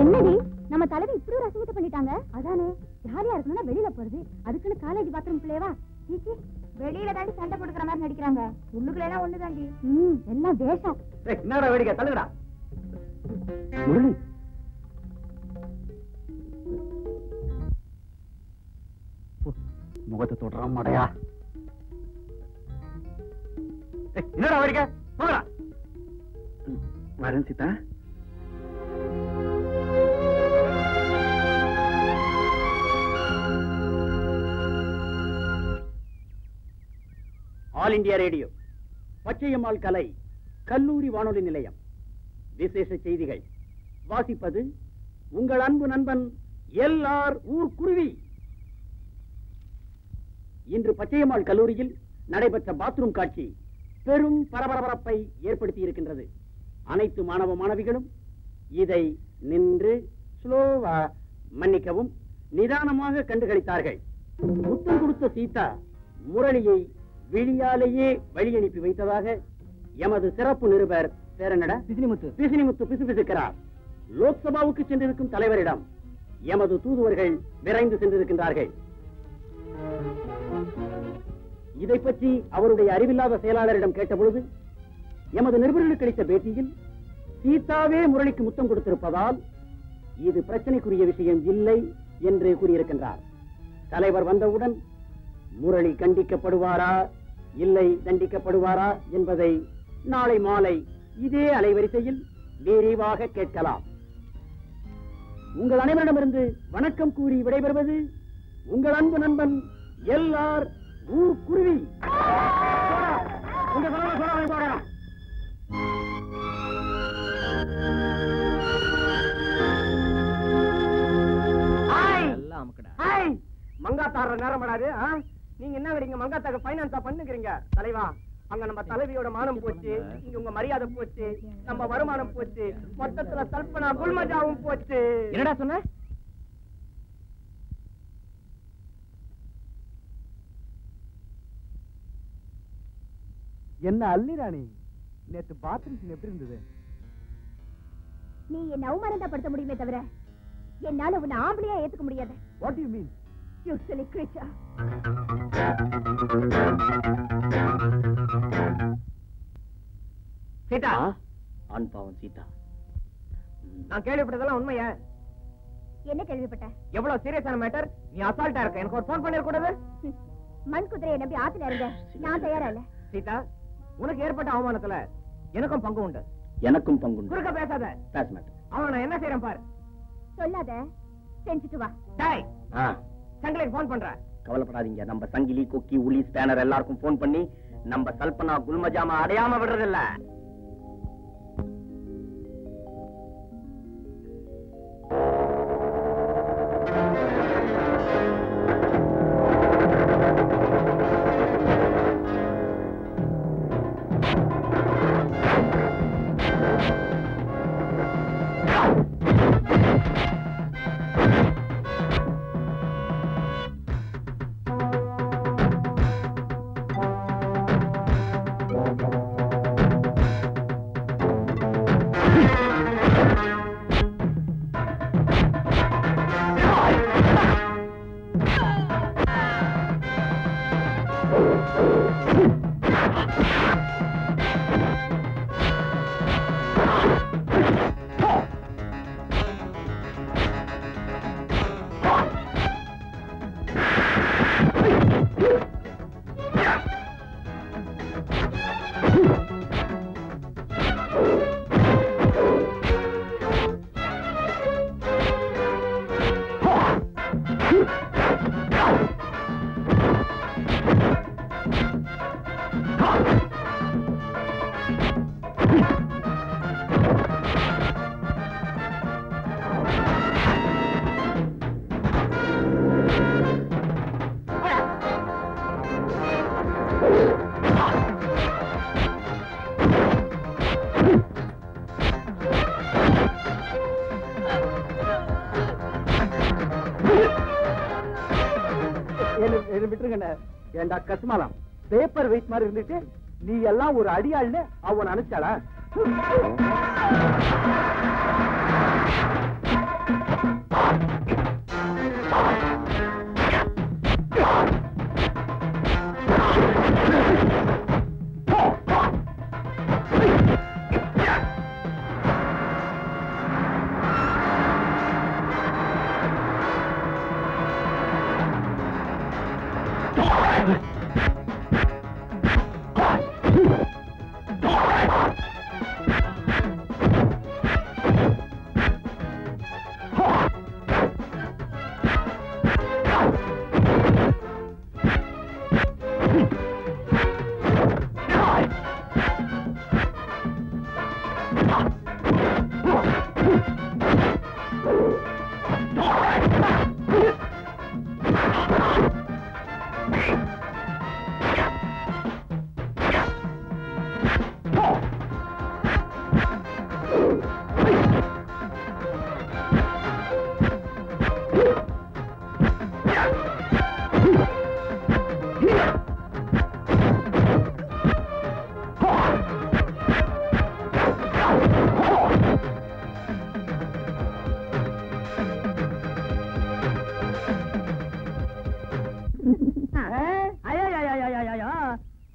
என்னடி நம்ம தலைவி இப்படி ஒரு அசிங்கத்தை பண்ணிட்டாங்க. அதானே ஜாலியா இருக்கணும்னா வெளியில போறது. அதுக்குன்னு காலேஜ் பாத்ரூம் பிள்ளையவா? சீச்சி வெளியில தாண்டி சண்டை போடுக்கிற மாதிரி நடிக்கிறாங்க. உள்ளுக்குள்ள எல்லாம் ஒண்ணு தாண்டி. எல்லாம் வேஷம். என்னடா வேடிக்கை தள்ளுடா. முரளி முகத்தை தொடுறான் மடையா. என்னடா வேடிக்கை போடா. வரேன் Sita. All India Radio Pachaiyammal கலை கல்லூரி வானொலி நிலையம் விசேஷ செய்திகள் வாசிப்பது உங்கள் அன்பு நண்பன் எல்ஆர் ஊர்க்குருவி. இன்று பச்சையம்மாள் கல்லூரியில் நடைபெற்ற பாத்ரூம் காட்சி பெரும் பரபரப்பை ஏற்படுத்தி இருக்கின்றது. அனைத்து மாணவ மாணவிகளும் இதை நின்று ஸ்லோவா மன்னிக்கவும் நிதானமாக கண்டுகளித்தார்கள். முத்தம் கொடுத்த சீதா முரளியை விழியாலேயே வழி அனுப்பி வைத்ததாக எமது சிறப்பு நிருபர் பேரனடா பிசினிமுத்து பிசுபிசுக்கிறார். லோக்சபாவுக்கு சென்றிருக்கும் தலைவரிடம் எமது தூதுவர்கள் விரைந்து சென்றிருக்கின்றார்கள். இதை பற்றி அவருடைய அறிவில்லாத செயலாளரிடம் கேட்டபொழுது எமது நிருபர்களுக்கு அளித்த பேட்டியில் சீதாவே முரளிக்கு முத்தம் கொடுத்திருப்பதால் இது பிரச்சனைக்குரிய விஷயம் இல்லை என்று கூறியிருக்கின்றார். தலைவர் வந்தவுடன் முரளி கண்டிக்கப்படுவாரா இல்லை தண்டிக்கப்படுவாரா என்பதை நாளை மாலை இதே அலைவரிசையில் விரிவாக கேட்கலாம். உங்கள் அனைவரிடமிருந்து வணக்கம் கூறி விடைபெறுவது உங்கள் அன்பு நண்பன் எல்ஆர் ஊர்க்குருவி. மங்காத்தாடுற நேரம் படாது. நீங்க என்ன வரீங்க? மங்காத்தாக்கு பைனான்ஸா பண்ணுகிறீங்க தலைவா. அங்க நம்ம தலைவியோட மானம் போச்சு, இங்க உங்க மரியாதை போச்சு, நம்ம வருமானம் போச்சு, மொத்தத்துல கல்பனா குல்மஜாவும் போச்சு. என்னடா சொன்ன? என்ன அல்லி ராணி, நேத்து பாத்ரூம் சீன் எப்படி இருந்தது? நீ என்ன அவமானப்படுத்த முடியுமே தவிர என்னால உன்னை ஆம்பளையா ஏத்துக்க முடியாது. What do you mean? You silly creature. Sita, ஆண் பாவம் சீதா. நான் கேள்விப்பட்டதெல்லாம் உண்மையா? என்ன கேள்விப்பட்ட? எவ்வளவு சீரியஸான மேட்டர். நீ அசால்ட்டா இருக்க. எனக்கு ஒரு போன் பண்ணிர கூடாது? மண் குதிரையை நம்பி ஆத்துல இருங்க. நான் தயாரா இல்ல. சீதா, உனக்கு ஏற்பட்ட அவமானத்துல எனக்கும் பங்கு உண்டு. எனக்கும் பங்குண்டு. குறுக்க பேசாத. பேச மாட்டேன். அவன் நான் என்ன செய்யறேன் பாரு. சொல்லாத, செஞ்சுட்டு வா. டாய், ஆ, சங்கிலிக்கு போன் பண்ற. கவலைப்படாதீங்க. நம்ம சங்கிலி, கொக்கி, உளி, ஸ்பேனர் எல்லாருக்கும் போன் பண்ணி நம்ம சல்பனா குல்மஜாமா அடையாம விடுறதில்ல. ஏண்டா கஸ்மாலாம், பேப்பர் வெயிட் மாதிரி இருந்துட்டு நீ எல்லாம் ஒரு அடியாள்னு அவன் நினைச்சாளா?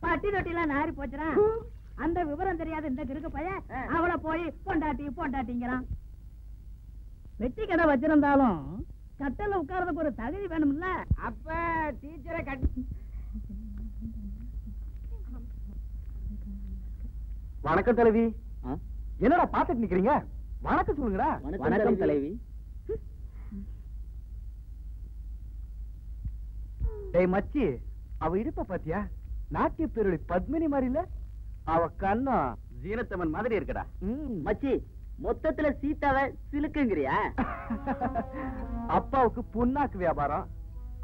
பட்டி தொட்டிலாம் நாரி போச்சுறான். அந்த விவரம் தெரியாத இந்த கிறுக்கு பையன் அவளை போய் பொண்டாட்டி பொண்டாட்டிங்கிறான். வெட்டி கடை வச்சிருந்தாலும் கட்டல உட்கார்றதுக்கு ஒரு தகுதி வேணும்ல. அப்ப டீச்சரை வணக்கம் தலைவி. என்னடா பாத்துட்டு நிக்கிறீங்க? வணக்கம் சொல்லுங்கடா. வணக்கம் தலைவி. டேய் மச்சி, அவ இடுப்ப பாத்தியா? நாட்டிய பேருடைய பத்மினி மாதிரி இல்ல? அவ கண்ணா ஜீனத்தமன் மாதிரி இருக்கடா. மச்சி, மொத்தத்துல சீதாவை சிலுக்குங்கிறியா? அப்பாவுக்கு புண்ணாக்கு வியாபாரம்,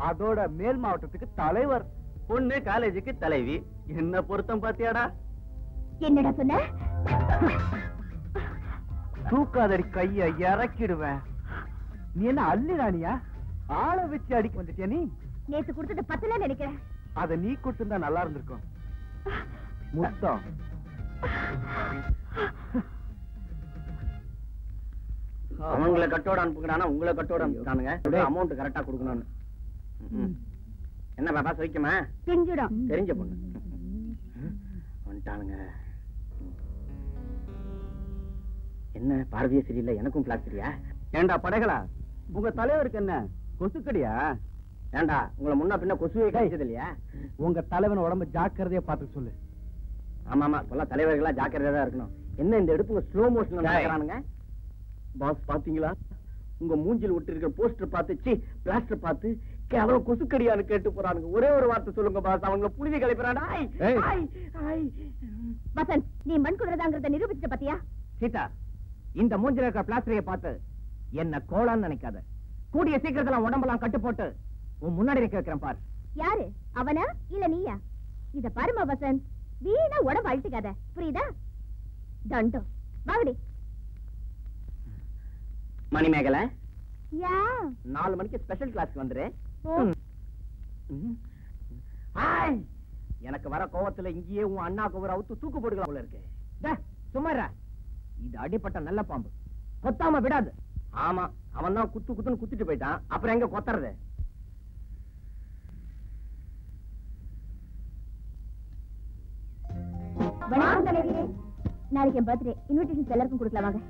அதோட மேல் மாவட்டத்துக்கு தலைவர். பொண்ணு காலேஜுக்கு தலைவி. என்ன பொருத்தம் பாத்தியாடா? என்னடா சொன்ன? தூக்காதடி கைய இறக்கிடுவேன். நீ என்ன அள்ளி ராணியா? ஆளை வச்சு அடிக்க வந்துட்டியா நீ? நேத்து கொடுத்தது பத்தல நினைக்கிறேன். அத நீ கொடுத்திருந்தா நல்லா இருந்திருக்கும். முத்தம். எங்களை கட்டோட அனுப்புகிறானா உங்களை கட்டோட அனுப்புறானுங்க. அமௌண்ட் கரெக்டா கொடுக்கணும்னு. என்ன பாப்பா சொல்லிக்கமா? தெரிஞ்சிடும். தெரிஞ்ச பொண்ணு வந்துட்டானுங்க. என்ன பார்வையே சரியில்லை, எனக்கும் பிளாக் சரியா? ஏண்டா படைகளா, உங்க தலைவருக்கு என்ன கொசுக்கடியா? ஏண்டா உங்களை முன்ன பின்ன கொசுவே கிடைச்சது இல்லையா? உங்க தலைவன் உடம்பு ஜாக்கிரதையா பார்த்து சொல்லு. ஆமா ஆமா, சொல்ல தலைவர்களா ஜாக்கிரதையா தான் இருக்கணும். என்ன இந்த எடுப்புங்க ஸ்லோ மோஷன் நடக்கிறானுங்க? பாஸ் பாத்தீங்களா, உங்க மூஞ்சில் விட்டு இருக்கிற போஸ்டர் பார்த்து பிளாஸ்டர் பார்த்து கேவலம் கொசுக்கடியான்னு கேட்டு போறானுங்க. ஒரே ஒரு வார்த்தை சொல்லுங்க பாஸ், அவங்கள புழுதி கலைப்பறாடா. வசந்த், நீ மண் குதிரதாங்கிறத நிரூபிச்சிட்ட பாத்தியா? சீதா, இந்த மூஞ்சில இருக்கிற பிளாஸ்டரைய பார்த்து என்ன கோளான்னு நினைக்காத. கூடிய சீக்கிரத்துல உடம்பெல்லாம் கட்டு போட்டு உன் முன்னாடி நிக்க வைக்கிறேன் பார். யாரு, அவனா இல்ல நீயா? இத பாருமா வசந்த், வீணா உடம்பு அழுத்திக்காத, புரியுதா? தண்டம் வாங்கடி. மணிமேகலை, யா 4 மணிக்கு ஸ்பெஷல் கிளாஸ்க்கு வந்துரு. எனக்கு வர கோவத்துல இங்கேயே உன் அண்ணாக்கு ஒரு அவுத்து தூக்கு போடுக்கலாம் போல இருக்கு. சும்மாரா, இது அடிப்பட்ட நல்ல பாம்பு, கொத்தாம விடாது. ஆமா, அவன் தான் குத்து குத்துன்னு குத்திட்டு போயிட்டான், அப்புறம் எங்க கொத்துறது? வணக்கம் தலைவியே. நாளைக்கு என் பர்த்டே, இன்விடேஷன் எல்லாருக்கும் கொடுக்கலாம் வாங்க.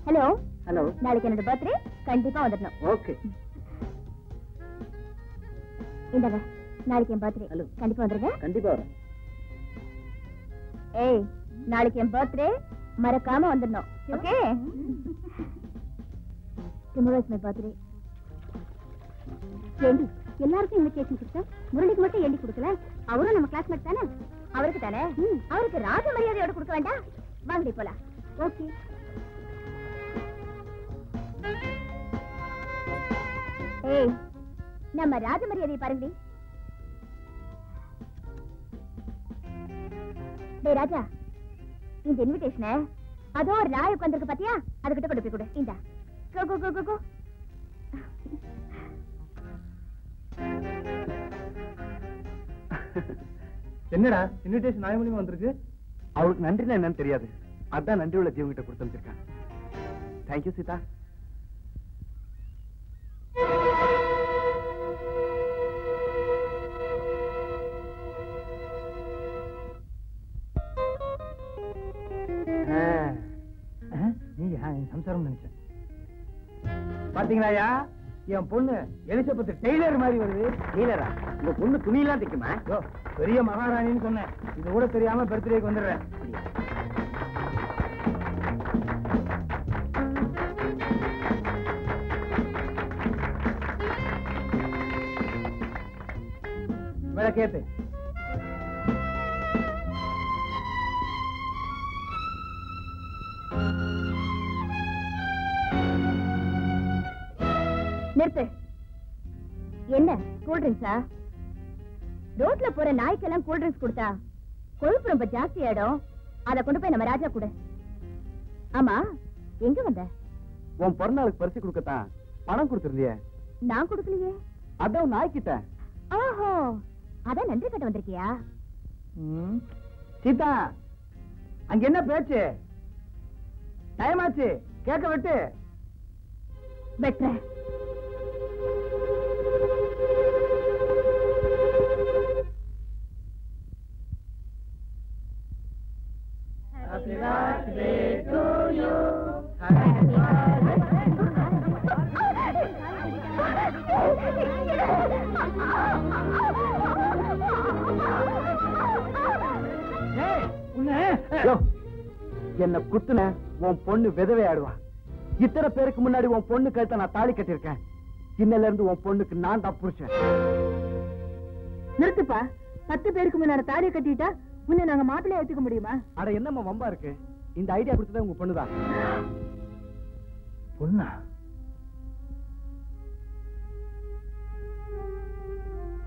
ஹலோ ஹலோ, நாளைக்கு என்னோட பர்த்டே, கண்டிப்பா வந்துடணும். ஓகே. இந்தாங்க, நாளைக்கு என் பர்த்டே. Hello. கண்டிப்பா வந்துருங்க. கண்டிப்பா வரேன். ஏய், நாளைக்கு என் பர்த்டே, மறக்காம வந்துடணும். Okay? Tomorrow is my birthday. ஏண்டி, எல்லாருக்கும் இன்விடேஷன் கொடுத்தா முரளிக்கு மட்டும் ஏண்டி கொடுக்கல? அவரும் நம்ம கிளாஸ்மேட் தானே? அவருக்கு தானே? அவருக்கு ராஜ மரியாதையோட கொடுக்க வேண்டாம்? வாங்கடி போலாம். ஓகே. ஏய், நம்ம ராஜ மரியாதையை பாருங்கடி. டேய் ராஜா, இந்த இன்விடேஷனை அதோ ஒரு நாய் உட்கார்ந்திருக்கு பாத்தியா, அதுகிட்ட கொண்டு போய் கொடு. இந்தா, கோ கோ கோ கோ கோ. என்னடா இன்விடேஷன் நாய் மூலியமா வந்திருக்கு? அவளுக்கு நன்றினா என்னன்னு தெரியாது, அதான் நன்றி உள்ள ஜீவன் கிட்ட கொடுத்து வச்சிருக்கான். தேங்க்யூ சீதா. நீங்க என் சம்சாரம் நினைச்சேன். பாத்தீங்களா, என் பொண்ணு எலிசபெத் டெய்லர் மாதிரி வருது. டெய்லரா? உங்க பொண்ணு துணியெல்லாம் தைக்குமா? பெரிய மகாராணின்னு சொன்னேன், இது கூட தெரியாம பர்த்டேக்கு வந்துடுறேன். விளக்கேத்து. நிறுத்து. என்ன கூல் ட்ரிங்க்ஸா? ரோட்ல போற நாய்க்கெல்லாம் கூல் ட்ரிங்க்ஸ் கொடுத்தா கொழுப்பு ரொம்ப ஜாஸ்தி ஆயிடும். அத கொண்டு போய் நம்ம ராஜா கூட. ஆமா, எங்க வந்த? உன் பிறநாளுக்கு பரிசு கொடுக்கத்தான் பணம் கொடுத்திருந்தியே. நான் கொடுக்கலையே. அதான் நாய்க்கிட்ட. ஓஹோ, அதான் நன்றி கட்ட வந்திருக்கியா? சீதா, அங்க என்ன பேச்சு? டைம் ஆச்சு, கேட்க விட்டு. பெட்ர Happy birthday to you. என்ன குத்துன உன் பொண்ணு விதவை ஆடுவா. இத்தனை பேருக்கு முன்னாடி உன் பொண்ணு கழுத்த நான் தாலி கட்டிருக்கேன். இன்னையில இருந்து உன் பொண்ணுக்கு நான் தான் புருஷன். நிறுத்துப்பா. 10 பேருக்கு முன்னாடி தாலியை கட்டிட்டா உன்னை நாங்க மாப்பிள்ளைய ஏத்துக்க முடியுமா? அட என்னம்மா வம்பா இருக்கு? இந்த ஐடியா கொடுத்ததே உங்க பொண்ணுதான். பொண்ணா?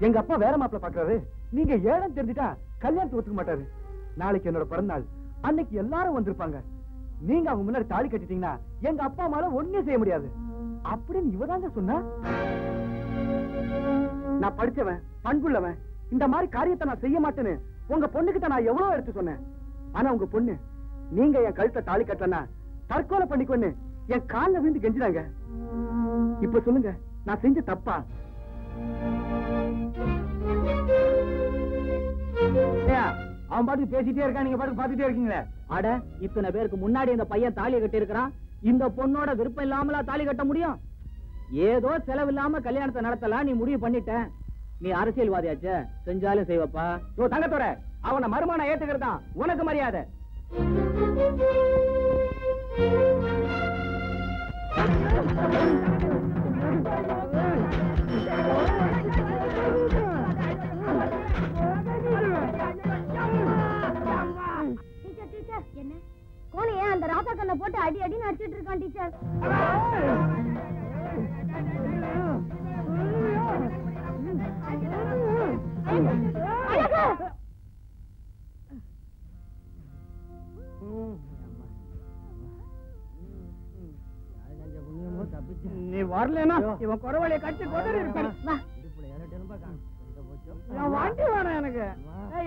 எங்க அப்பா வேற மாப்பிள்ள பாக்குறாரு. நீங்க ஏழம் தெரிஞ்சுட்டா கல்யாணத்துக்கு ஒத்துக்க மாட்டாரு. நாளைக்கு என்னோட பிறந்தநாள், அன்னைக்கு எல்லாரும் வந்திருப்பாங்க. நீங்க அவங்க முன்னாடி தாலி கட்டிட்டீங்கன்னா எங்க அப்பா அம்மால ஒண்ணே செய்ய முடியாது அப்படின்னு இவதாங்க சொன்னா. நான் படிச்சவன், பண்புள்ளவன், இந்த மாதிரி காரியத்தை நான் செய்ய மாட்டேன்னு உங்க பொண்ணுகிட்ட நான் எவ்வளவு எடுத்து சொன்னேன். ஆனா உங்க பொண்ணு, நீங்க என் கழுத்தை தாலி கட்டலன்னா தற்கொலை பண்ணிக்கொன்னு என் கால்ல விழுந்து கெஞ்சினாங்க. இப்ப சொல்லுங்க, நான் செஞ்ச தப்பா? அவன் பாட்டுக்கு பேசிட்டே இருக்கான், நீங்க பாட்டுக்கு பாத்துட்டே இருக்கீங்களே. அட, இத்தனை பேருக்கு முன்னாடி இந்த பையன் தாலி கட்டி இருக்கிறான். இந்த பொண்ணோட விருப்பம் இல்லாமலா தாலி கட்ட முடியும்? ஏதோ செலவு இல்லாம கல்யாணத்தை நடத்தலாம் நீ முடிவு பண்ணிட்ட. நீ அரசியல்வாதியாச்சே, செஞ்சாலும் செய்வப்பா. தங்கத்தோட அவனை மருமான ஏத்துக்கிறதா உனக்கு மரியாதை. என்ன கோழிய அந்த ராசா கண்ணை போட்டு அடி அடின்னு அடிச்சிட்டு இருக்கான் டீச்சர். நீ வரலனா இவன் குறவழியை கட்டி கொதறி இருப்பான். வண்டி வேணும் எனக்கு.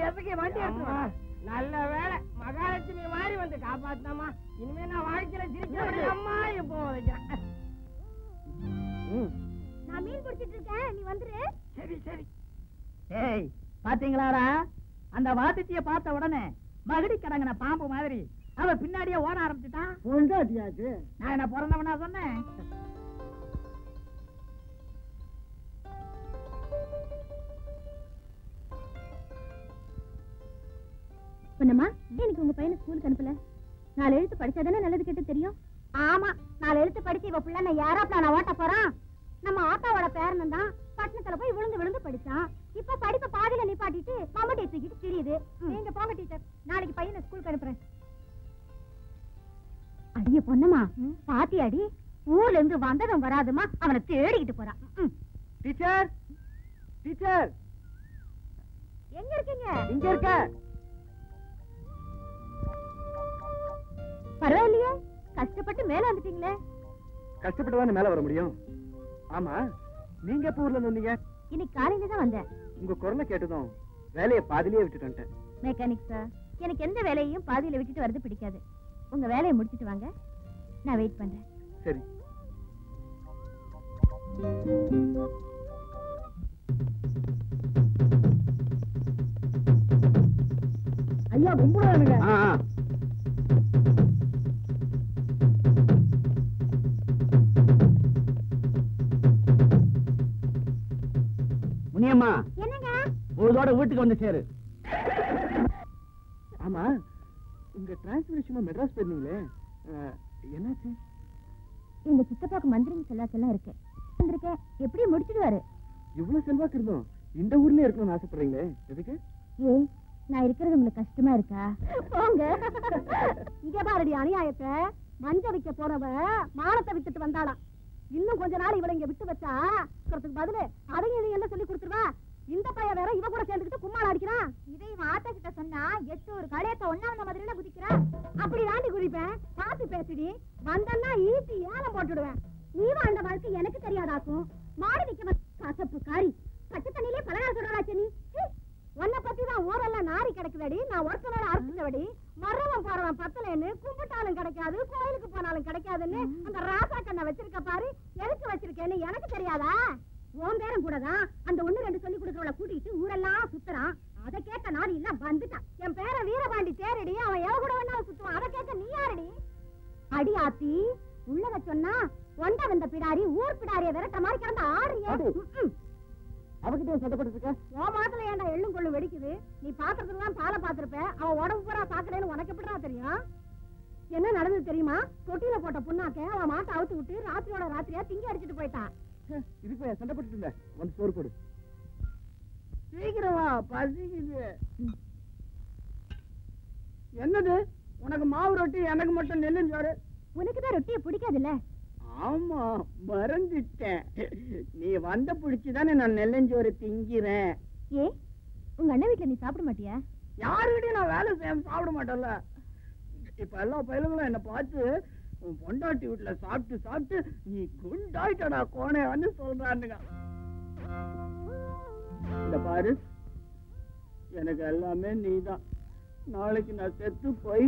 எதுக்கு வண்டி எடுத்துருவான்? நல்ல வேலை மகாலட்சுமி மாதிரி வந்து காப்பாத்தாமா. இனிமே நான் வாழ்க்கையில சிரிக்க அம்மா இப்போ வைக்கிறேன். நான் மீன் பிடிச்சிட்டு இருக்கேன், நீ வந்துரு. சரி சரி. ஏய், பாத்தீங்களாடா, அந்த வாத்திய பார்த்த உடனே மகடி கடங்கின பாம்பு மாதிரி அவ பின்னாடியே ஓட ஆரம்பிச்சுட்டான். நான் என்ன பிறந்தவனா சொன்னேன்? பொன்னம்மா, எனக்கு உங்க பையனை ஸ்கூலுக்கு அனுப்பல. 4 எழுத்து படிச்சாதானே நல்லது கெட்டு தெரியும். ஆமா, 4 எழுத்து படிச்சு இவ பிள்ளை யாராப்ல நான் ஓட்ட போறான். நம்ம ஆத்தாவோட பேரனும் தான் பட்டணத்துல போய் விழுந்து விழுந்து படிச்சான். இப்ப படிப்பை பாதியில நிப்பாட்டிட்டு மம்மடி தூக்கிட்டு தெரியுது. நீங்க போங்க டீச்சர், நாளைக்கு பையனை ஸ்கூலுக்கு அனுப்புறேன். அடிய பொன்னம்மா, பாத்தி அடி ஊர்ல இருந்து வந்ததும் வராதுமா அவனை தேடிக்கிட்டு போறான். டீச்சர், டீச்சர், எங்க இருக்கீங்க? இங்க இருக்க. பரவாயில்லையே, கஷ்டப்பட்டு மேல வந்துட்டீங்களே. கஷ்டப்பட்டு மேல வர முடியும். ஆமா, நீங்க எப்ப ஊர்ல இருந்து வந்தீங்க? இன்னைக்கு காலையில தான் வந்தேன். உங்க குரலை கேட்டதும் வேலையை பாதியிலேயே விட்டுட்டு வந்துட்டேன். மெக்கானிக் சார், எனக்கு எந்த வேலையையும் பாதியில விட்டுட்டு வரது பிடிக்காது. உங்க வேலையை முடிச்சிட்டு வாங்க, நான் வெயிட் பண்றேன். சரி. ஐயா கும்பிடுவானுங்க. முனியம்மா, என்னங்க? பொழுதோட வீட்டுக்கு வந்து சேரு. ஆமா, உங்க டிரான்ஸ்பர் விஷயமா மெட்ராஸ் போயிருந்தீங்களே, என்னாச்சு? இந்த சித்தப்பாக்கு மந்திரிங்க செல்லாச்செல்லாம் இருக்கு. வந்திருக்கேன், எப்படி முடிச்சிடுவாரு? இவ்வளவு செல்வாக்கு இருந்தோம் இந்த ஊர்லயே இருக்கணும்னு ஆசைப்படுறீங்களே, எதுக்கு? ஏய், நான் இருக்கிறது உங்களுக்கு கஷ்டமா இருக்கா? போங்க. இங்க பாருடி அநியாயத்தை. மஞ்ச வைக்க போறவ மானத்தை விட்டுட்டு வந்தாளாம். இன்னும் கொஞ்ச நாள் இவளை இங்க விட்டு வச்சா பதிலு அதையும் நீ என்ன சொல்லி கொடுத்துருவா? இந்த பையன் வேற இவ கூட சேர்ந்துக்கிட்டு கும்மாள் அடிக்கிறான். இதை இவன் ஆட்ட கிட்ட சொன்னா 8 ஒரு கடையத்தை ஒண்ணா வந்த மாதிரில குதிக்கிறான். அப்படி தாண்டி குதிப்பேன். பார்த்து பேசிடி. வந்தன்னா ஈட்டி ஏலம் போட்டுடுவேன். நீ வாழ்ந்த வாழ்க்கை எனக்கு தெரியாதாக்கும். மாடு நிக்க கசப்பு காரி பச்சை தண்ணியிலே பலகார சொல்றாச்சு. நீ உன்னை பத்தி தான் ஊரெல்லாம் நாரி கிடக்குதடி. நான் ஒருத்தனோட அறுத்தவடி. மரவன் பாரவன் பத்தலைன்னு கும்பிட்டாலும் கிடைக்காது, கோயிலுக்கு போனாலும் கிடைக்காதுன்னு அந்த ராசா கண்ணை வச்சிருக்க பாரு. எதுக்கு வச்சிருக்கேன்னு எனக்கு தெரியாதா? உன் பேரும் கூட தான் அந்த 1-2 சொல்லி கொடுக்கறவளை கூட்டிட்டு ஊரெல்லாம் சுத்துறான். அதை கேட்க நாடு இல்ல வந்துட்டான். என் பேரை வீரபாண்டி தேரடி. அவன் எவ கூட வேணாலும் சுத்துவான். அதை கேட்க நீ யாரடி? அடி ஆத்தி, உள்ளத சொன்னா ஒண்ட வந்த பிடாரி ஊர் பிடாரிய விரட்ட மாதிரி கிடந்த ஆடுறிய. அவகிட்ட சட்டப்பட்டு இருக்க. உன் மாத்துல ஏன்டா எள்ளும் கொள்ளும் வெடிக்குது? நீ பாக்குறதுதான் பாலை பாத்திருப்ப. அவன் உடம்பு பூரா பாக்குறேன்னு உனக்கு எப்படிடா தெரியும்? என்ன நடந்தது தெரியுமா? தொட்டியில போட்ட புண்ணாக்க அவன் மாட்டை அவுத்து விட்டு ராத்திரியோட ராத்திரியா திங்கி அடிச்சுட்டு போயிட்டான். இதுக்கு சண்டைப்பட்டு இருந்த வந்து சோறு போடு. சீக்கிரமா பசிக்குது. என்னது உனக்கு மாவு ரொட்டி, எனக்கு மட்டும் நெல்லுஞ்சோறு? உனக்குதான் ரொட்டியை பிடிக்காதுல்ல? ஆமா, மறந்துட்டேன். நீ வந்த பிடிச்சுதானே நான் நெல்லஞ்சோறு திங்கிறேன். ஏ, உங்க அண்ணன் வீட்டுல நீ சாப்பிட மாட்டியா? யாருக்கிட்டையும் நான் வேலை செய்ய சாப்பிட மாட்டேன்ல. இப்ப எல்லா பயிலுங்களும் என்ன பார்த்து உன் பொண்டாட்டி வீட்டுல சாப்பிட்டு சாப்பிட்டு நீ குண்டாயிட்டடா கோனே வந்து சொல்றானுங்க. இந்த பாரு, எனக்கு எல்லாமே நீதான். நாளைக்கு நான் செத்து போய்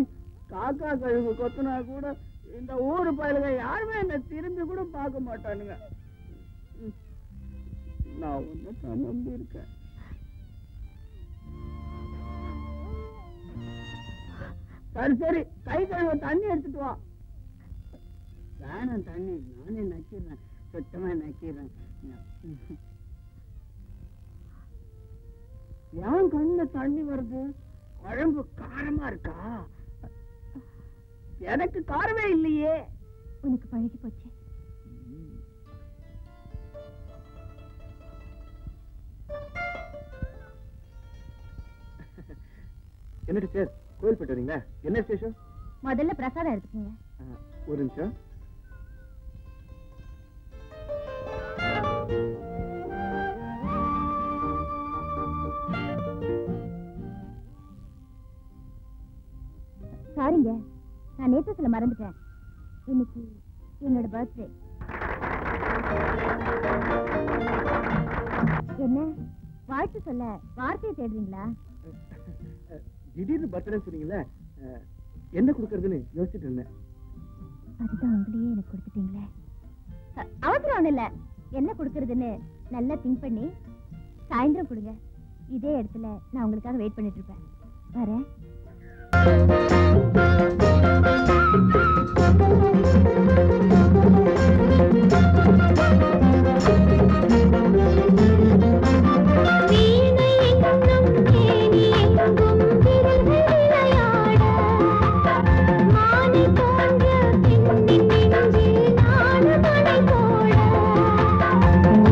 காக்கா கழுவு கொத்துனா கூட இந்த ஊரு பயலுங்க யாருமே என்ன திரும்பி கூட பார்க்க மாட்டானுங்க. நான் ஒன்னும் நம்பி இருக்கேன். சரி சரி, கை கழுவ தண்ணி எடுத்துட்டு வா. வேணாம் தண்ணி, நானே நக்கிறேன், சுத்தமா நக்கிறேன். ஏன் கண்ணுல தண்ணி வருது? குழம்பு காரமா இருக்கா? எனக்கு காரமே இல்லையே. உனக்கு பழகி போச்சு. என்ன டீச்சர், கோயில் போயிட்டு வரீங்களா? என்ன விசேஷம்? முதல்ல பிரசாதம் எடுத்துக்கோங்க. ஒரு நிமிஷம். சாரிங்க, நான் நேத்து சொல்ல மறந்துட்டேன். இன்னைக்கு என்னோட பர்த்டே. என்ன வாழ்த்து சொல்ல வார்த்தையை தேடுறீங்களா? திடீர்னு பர்த்டே சொன்னீங்களே, என்ன கொடுக்கறதுன்னு யோசிச்சுட்டு இருந்தேன். அதுதான் உங்களையே எனக்கு கொடுத்துட்டீங்களே. அவசரம் ஒண்ணு இல்ல, என்ன கொடுக்கறதுன்னு நல்லா திங்க் பண்ணி சாயந்தரம் கொடுங்க. இதே இடத்துல நான் உங்களுக்காக வெயிட் பண்ணிட்டு இருப்பேன். வரேன்.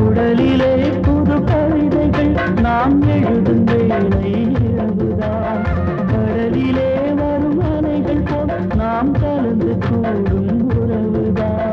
உடலிலே புது கவிதைகள் நாம் எழுதும் வேளை இரவுதான். கடலிலே வரும் அலைகள் போல் நாம் கலந்து கூடும் உறவுதான்.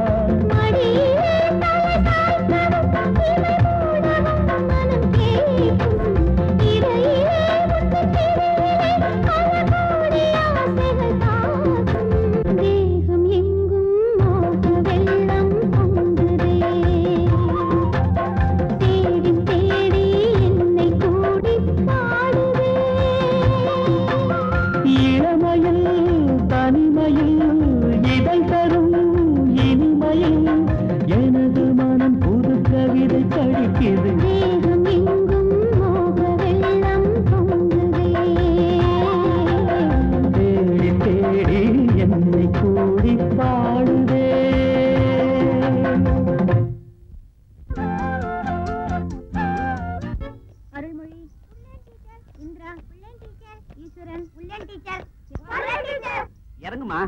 இறங்குமா.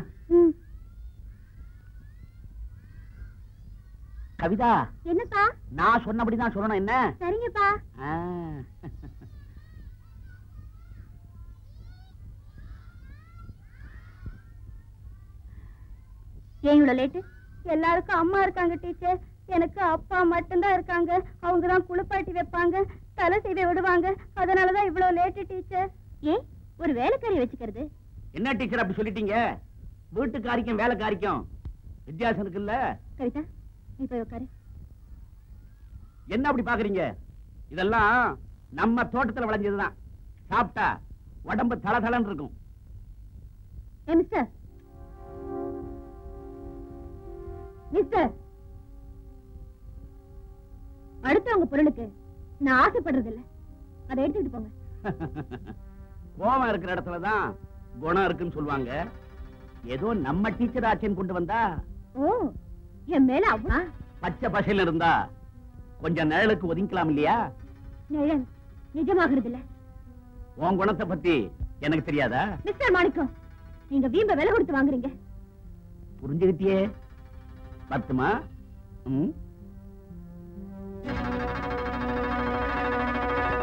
கவிதா, என்னப்பா? நான் சொன்னபடிதான் சொல்லணும். என்ன? சரிங்கப்பா. ஏன் இவ்வளவு லேட்டு? எல்லாருக்கும் அம்மா இருக்காங்க டீச்சர், எனக்கு அப்பா மட்டும்தான் இருக்காங்க. அவங்க தான் குளிப்பாட்டி வைப்பாங்க, தலை செய்ய விடுவாங்க. அதனாலதான் இவ்வளவு லேட்டு டீச்சர். ஏன் ஒரு வேலைக்காரி வச்சுக்கிறது? என்ன டீச்சர் அப்படி சொல்லிட்டீங்க? வீட்டுக்காரிக்கும் வேலைக்காரிக்கும் வித்தியாசம் இருக்குல்ல? கவிதா, நீ போய் உட்காரு. என்ன அப்படி பாக்குறீங்க? இதெல்லாம் நம்ம தோட்டத்துல விளைஞ்சதுதான். சாப்பிட்டா உடம்பு தளதளன்னு இருக்கும். மிஸ்டர் மிஸ்டர், அடுத்தவங்க பொருளுக்கு நான் ஆசைப்படுறது இல்ல. அதை எடுத்துக்கிட்டு போங்க. கோவம் இருக்கிற இடத்துலதான் குணம் இருக்குன்னு சொல்லுவாங்க. ஏதோ நம்ம டீச்சர் ஆச்சேன்னு கொண்டு வந்தா. ஓ, என் மேல அவ்வா பச்சை பசையில இருந்தா கொஞ்சம் நிழலுக்கு ஒதுக்கலாம் இல்லையா? நிழல் நிஜமாகிறது இல்ல. உன் குணத்தை பத்தி எனக்கு தெரியாதா? மிஸ்டர் மாணிக்கம், நீங்க வீம்ப விலை கொடுத்து வாங்குறீங்க. புரிஞ்சுக்கிட்டியே பத்துமா?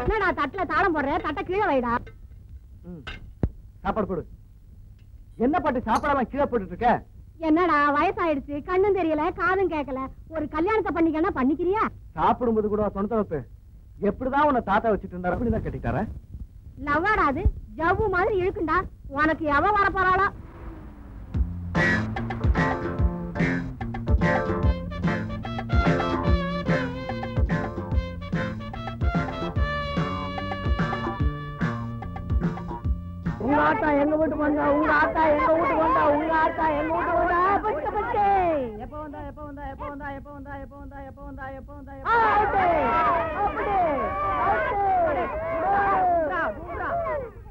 என்னடா தட்டுல தாளம் போடுற? தட்டை கீழே வைடா. சாப்பாடு போடு. என்ன பாட்டு சாப்பாடெல்லாம் கீழே போட்டுட்டு இருக்க? என்னடா வயசாயிடுச்சு, கண்ணும் தெரியல காதும் கேட்கல. ஒரு கல்யாணத்தை பண்ணிக்கன்னா பண்ணிக்கிறியா? சாப்பிடும்போது கூட சொந்த வைப்பு. எப்படிதான் உன்னை தாத்தா வச்சுட்டு இருந்தாரு அப்படிதான் கட்டிட்டார. லவ்வாடா அது, ஜவ்வு மாதிரி இழுக்குண்டா. உனக்கு எவ வர போறாளோ? உங்க ஆத்தா எங்க வீட்டுக்கு வந்தா, உங்க ஆத்தா எங்க வீட்டுக்கு வந்தா, உங்க ஆத்தா எங்க வீட்டுக்கு வந்தா.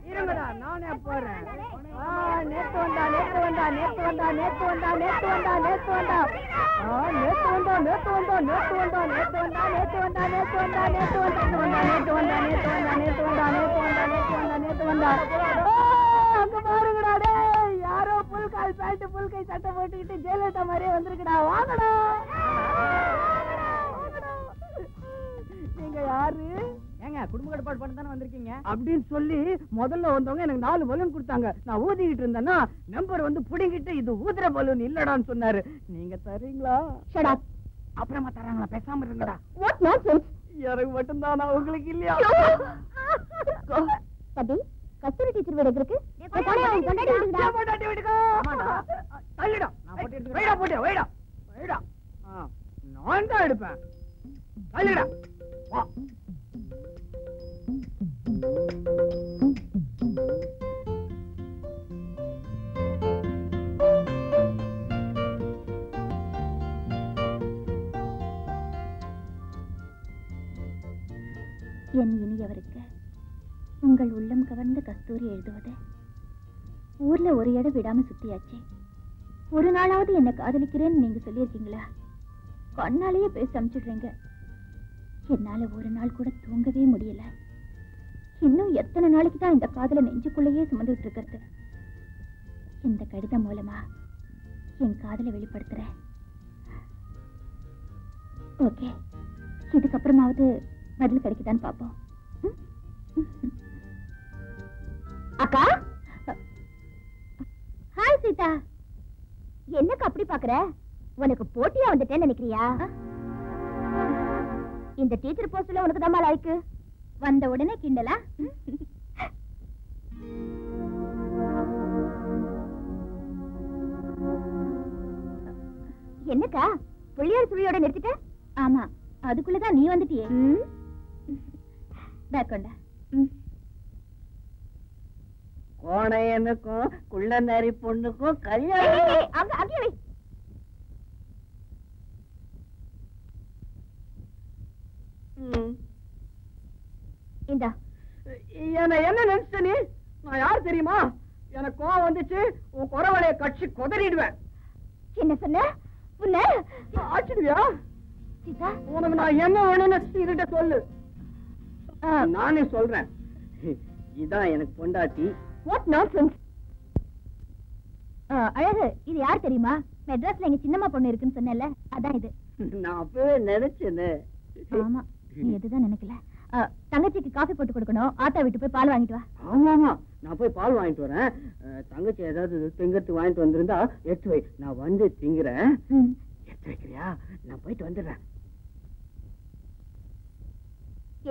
இருங்கடா நானே போறேன். நேத்து வந்தா அங்க பாருங்கடா, டேய் யாரோ புல் கால் பேண்ட் புல் கை சட்டை போட்டுக்கிட்டு ஜெயலலிதா மாதிரியே வந்திருக்குடா. வாங்கடா நீங்க யாரு? ஏங்க குடும்ப கட்டுப்பாடு பண்ண தானே வந்திருக்கீங்க அப்படின்னு சொல்லி முதல்ல வந்தவங்க எனக்கு 4 பலூன் கொடுத்தாங்க. நான் ஊதிக்கிட்டு இருந்தேன்னா நம்பர் வந்து புடிங்கிட்டு இது ஊதுற பலூன் இல்லடான்னு சொன்னாரு. நீங்க தரீங்களா? அப்புறமா தராங்களா? பேசாம இருங்கடா. எனக்கு மட்டும்தானா, உங்களுக்கு இல்லையா? கஸ்தூரி டீச்சர் வீடு இருக்கு. நான் தான் எடுப்பேன். என் இனியவருக்கு உங்கள் உள்ளம் கவர்ந்த கஸ்தூரி எழுதுவது. ஊர்ல ஒரு இடம் விடாம சுத்தியாச்சு. ஒரு நாளாவது என்ன காதலிக்கிறேன்னு நீங்க சொல்லியிருக்கீங்களா? கண்ணாலேயே பேச அனுப்பிச்சுடுறீங்க. என்னால ஒரு நாள் கூட தூங்கவே முடியல. இன்னும் எத்தனை நாளைக்கு தான் இந்த காதலை நெஞ்சுக்குள்ளேயே சுமந்துட்டு இருக்கிறது? இந்த கடிதம் மூலமா என் காதலை வெளிப்படுத்துறேன். ஓகே, இதுக்கப்புறமாவது பதில் கிடைக்குதான்னு பாப்போம். அக்கா, ஹாய் சீதா. என்னக்கு அப்படி பாக்குற? உனக்கு போட்டியா வந்துட்டேன்னு நினைக்கிறியா? இந்த டீச்சர் போஸ்ட்ல உனக்கு தான் லாய்க்கு. வந்த உடனே கிண்டலா? என்னக்கா புள்ளியார் சுழியோட நிறுத்திட்ட? ஆமா, அதுக்குள்ளதான் நீ வந்துட்டியே. பேக்கொண்டா. கோணையனுக்கும் குள்ளநரி பொண்ணுக்கும் கல்யாணம். அங்கே வை. இந்தா. என்ன நினைச்ச நீ? நான் யார் தெரியுமா? எனக்கு கோவம் வந்துச்சு, உன் குறவளைய கட்சி கொதறிடுவேன். என்ன சொன்ன? உன்னை ஆச்சிடுவியா? சீதா, உனக்கு நான் என்ன வேணும்னு இதுகிட்ட சொல்லு. நானே சொல்றேன். இதான் எனக்கு பொண்டாட்டி. What nonsense. அழகு, இது யார் தெரியுமா? மெட்ராஸ்ல எங்க சின்னம்மா பொண்ணு இருக்குன்னு சொன்னேன்ல, அதான் இது. நான் அப்பவே நினைச்சேன்னு. ஆமா, நீ எதுதான் நினைக்கல. தங்கச்சிக்கு காஃபி போட்டு கொடுக்கணும். ஆட்டா விட்டு போய் பால் வாங்கிட்டு வா. ஆமா, நான் போய் பால் வாங்கிட்டு வரேன். தங்கச்சி ஏதாவது திங்கத்து வாங்கிட்டு வந்திருந்தா எடுத்து வை, நான் வந்து திங்குறேன். எடுத்து வைக்கிறியா? நான் போயிட்டு வந்துடுறேன்.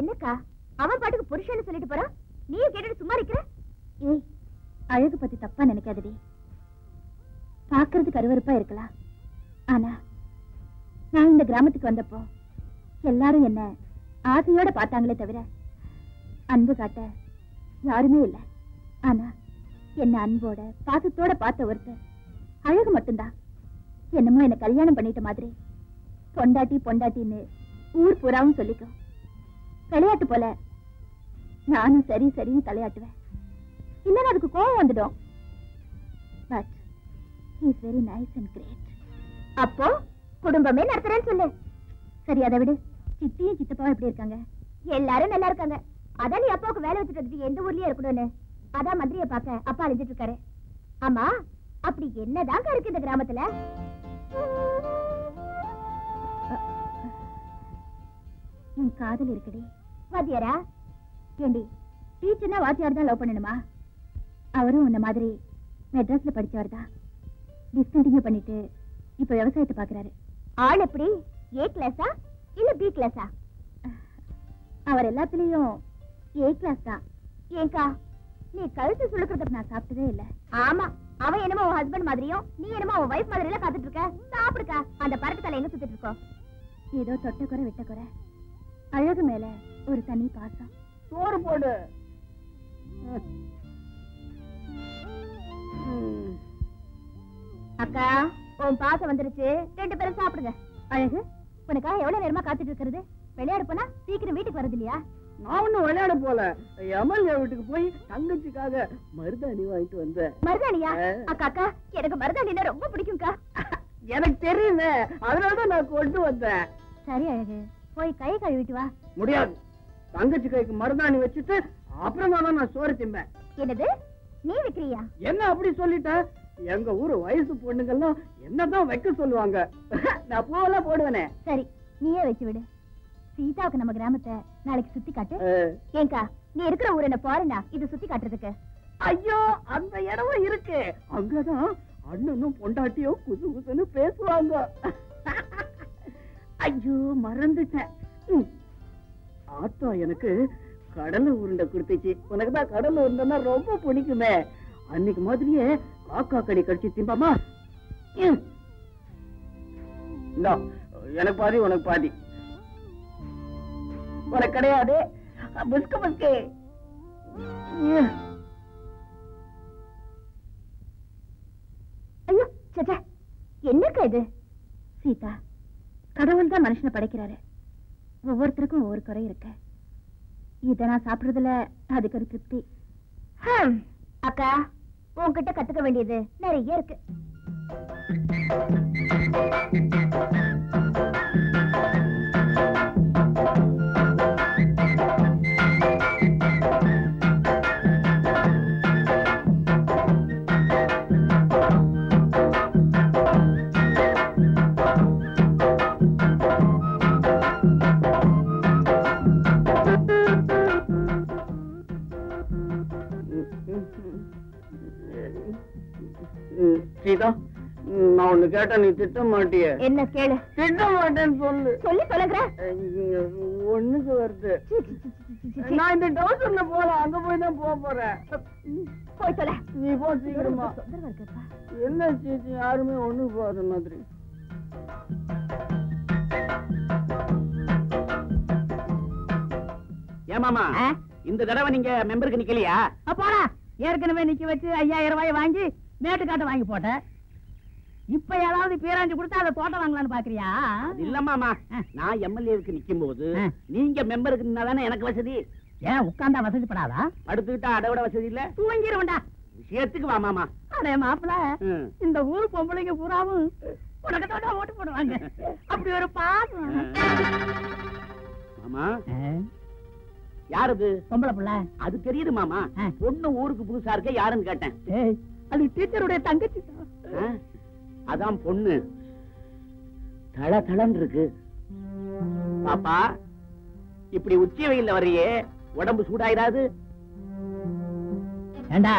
என்னக்கா அவன் பாட்டுக்கு புருஷன்னு சொல்லிட்டு போறான், நீயும் கேட்டுட்டு சும்மா இருக்கிற? ஏய், அழகு பத்தி தப்பா நினைக்காதடி. பாக்குறதுக்கு அருவருப்பா இருக்கலாம், ஆனா நான் இந்த கிராமத்துக்கு வந்தப்போ எல்லாரும் என்ன ஆசையோட பார்த்தாங்களே தவிர அன்பு காட்ட யாருமே இல்லை. ஆனா என்ன அன்போட பாசத்தோட பார்த்த ஒருத்தர் அழகு மட்டும்தான். என்னமோ என்ன கல்யாணம் பண்ணிட்ட மாதிரி பொண்டாட்டி பொண்டாட்டின்னு ஊர் புறாவும் சொல்லிக்கும். விளையாட்டு போல நானும் சரி சரின்னு தலையாட்டுவேன். இல்லன்னா அதுக்கு கோவம் வந்துடும். But he is very nice and great. அப்போ குடும்பமே நடத்துறேன்னு சொல்லு. சரி, அதை விடு. சித்தியும் சித்தப்பாவும் எப்படி இருக்காங்க? எல்லாரும் நல்லா இருக்காங்க. அதான் நீ அப்பாவுக்கு வேலை வச்சுட்டு வந்துட்டு எந்த ஊர்லயே இருக்கணும்னு அதான் மந்திரியை பார்க்க அப்பா அழிஞ்சிட்டு இருக்காரு. ஆமா, அப்படி என்னதாங்க இருக்கு இந்த கிராமத்துல? என் காதல் இருக்குடி. வாத்தியாரா? ஏண்டி, டீச்சர்னா வாத்தியார் தான் லவ் பண்ணணுமா? அவரும் உன்ன மாதிரி மெட்ராஸ்ல படிச்சவர் தான். டிஸ்கண்டினியூ பண்ணிட்டு இப்ப விவசாயத்தை பாக்குறாரு. ஆள் எப்படி? ஏ கிளாஸா இல்ல பி கிளாஸா? அவர் எல்லாத்துலயும் ஏ கிளாஸ் தான். ஏங்கா, நீ கழுத்து சுழுக்கிறத நான் சாப்பிட்டதே இல்ல. ஆமா, அவன் என்னமோ உன் ஹஸ்பண்ட் மாதிரியும் நீ என்னமோ உன் வைஃப் மாதிரி எல்லாம் காத்துட்டு இருக்க. சாப்பிடுக்கா. அந்த பறக்கு தலை எங்க சுத்திட்டு இருக்கோம்? ஏதோ தொட்ட குறை விட்ட குறை. அழகு மேல ஒரு தனி பாசம். சோறு போடு. அக்கா, உன் பாசம் வந்துருச்சு, 2 பேரும் சாப்பிடுங்க. அழகு, உனக்காக எவ்வளவு நேரமா காத்துட்டு இருக்கிறது? விளையாடு போனா சீக்கிரம் வீட்டுக்கு வரது இல்லையா? நான் ஒண்ணும் விளையாட போல, எம்எல்ஏ வீட்டுக்கு போய் தங்கச்சிக்காக மருதாணி வாங்கிட்டு வந்தேன். மருதாணியா? அக்கா அக்கா, எனக்கு மருதாணினா ரொம்ப பிடிக்கும்க்கா. எனக்கு தெரியுமே, அதனாலதான் நான் கொண்டு வந்தேன். சரி அழகு, போய் கை கழுவிட்டு வா. முடியாது, தங்கச்சி கைக்கு மருதாணி வச்சுட்டு அப்புறமா தான் நான் சோறு திம்பேன். என்னது, நீ வைக்கிறியா? என்ன அப்படி சொல்லிட்ட? எங்க ஊரு வயசு பொண்ணுங்கெல்லாம் என்னதான் வைக்க சொல்லுவாங்க. நான் பூவெல்லாம் போடுவேனே. சரி, நீயே வச்சு விடு. சீதாவுக்கு நம்ம கிராமத்தை நாளைக்கு சுத்தி காட்டு. ஏங்கா, நீ இருக்கிற ஊர் என்ன பாருண்டா, இது சுத்தி காட்டுறதுக்கு. ஐயோ, அந்த இடமும் இருக்கு. அங்கதான் அண்ணனும் பொண்டாட்டியும் குசு குசுன்னு பேசுவாங்க. ஐயோ, மறந்துட்டேன். ஆத்தா எனக்கு கடலை உருண்டை கொடுத்துச்சு. உனக்குதான் கடலை உருண்டைன்னா ரொம்ப பிடிக்குமே. அன்னைக்கு மாதிரியே காக்கா கடி கடிச்சு திம்பாமா. எனக்கு பாதி, உனக்கு பாதி. உனக்கு கிடையாது. புஸ்கு புஸ்கு. ஐயோ சச்சா, என்னக்கா இது? சீதா, கடவுள் தான் மனுஷனை படைக்கிறாரு. ஒவ்வொருத்தருக்கும் ஒவ்வொரு குறை இருக்கு. இத நான் சாப்பிடுறதுல அதுக்கு ஒரு திருப்தி. அக்கா, உன்கிட்ட கத்துக்க வேண்டியது நிறைய இருக்கு. சீதா, நான் ஒண்ணு கேட்டா நீ திட்ட மாட்டிய. என்ன கேளு. திட்ட மாட்டேன்னு சொல்லு. சொல்லி தொலைங்கிற. ஒண்ணுக்கு வருது. நான் இந்த டவுசர்ல போல, அங்க போய் தான் போறேன். போய் தொலை. நீ போ சீக்கிரமா. என்ன சீச்சி, யாருமே ஒண்ணுக்கு போற மாதிரி. ஏமாமா, இந்த தடவை நீங்க மெம்பருக்கு நிக்கலையா? போடா, ஏற்கனவே நிக்க வச்சு 5000 ரூபாய் வாங்கி மேட்டுக்காட்ட வாங்கி போட்டேன். இப்ப ஏதாவது பேராஞ்சு கொடுத்தா அதை தோட்டம் வாங்கலான்னு பாக்குறியா? இல்லம்மாமா, நான் எம்எல்ஏவுக்கு நிக்கும் போது நீங்க மெம்பருக்கு நின்னாதானே எனக்கு வசதி. ஏன் உட்கார்ந்தா வசதிப்படாதா? படுத்துக்கிட்டா அடவிட வசதி இல்ல. தூங்கிடுவேண்டா. விஷயத்துக்கு வா மாமா. அடே மாப்பிள்ள, இந்த ஊர் பொம்பளைங்க பூராவும் உனக்கு தோட்டம் ஓட்டு போடுவாங்க. அப்படி ஒரு பாசம். மாமா, யாரது? பொம்பளை புள்ள. அது தெரியுது மாமா. பொண்ணு ஊருக்கு புதுசா இருக்க, யாருன்னு கேட்டேன். அது டீச்சருடைய தங்கச்சி. அதான் பொண்ணு தள தளன்னு இருக்கு. பாப்பா, இப்படி உச்சி வெயில்ல வரையே உடம்பு சூடாயிராது? ஏண்டா,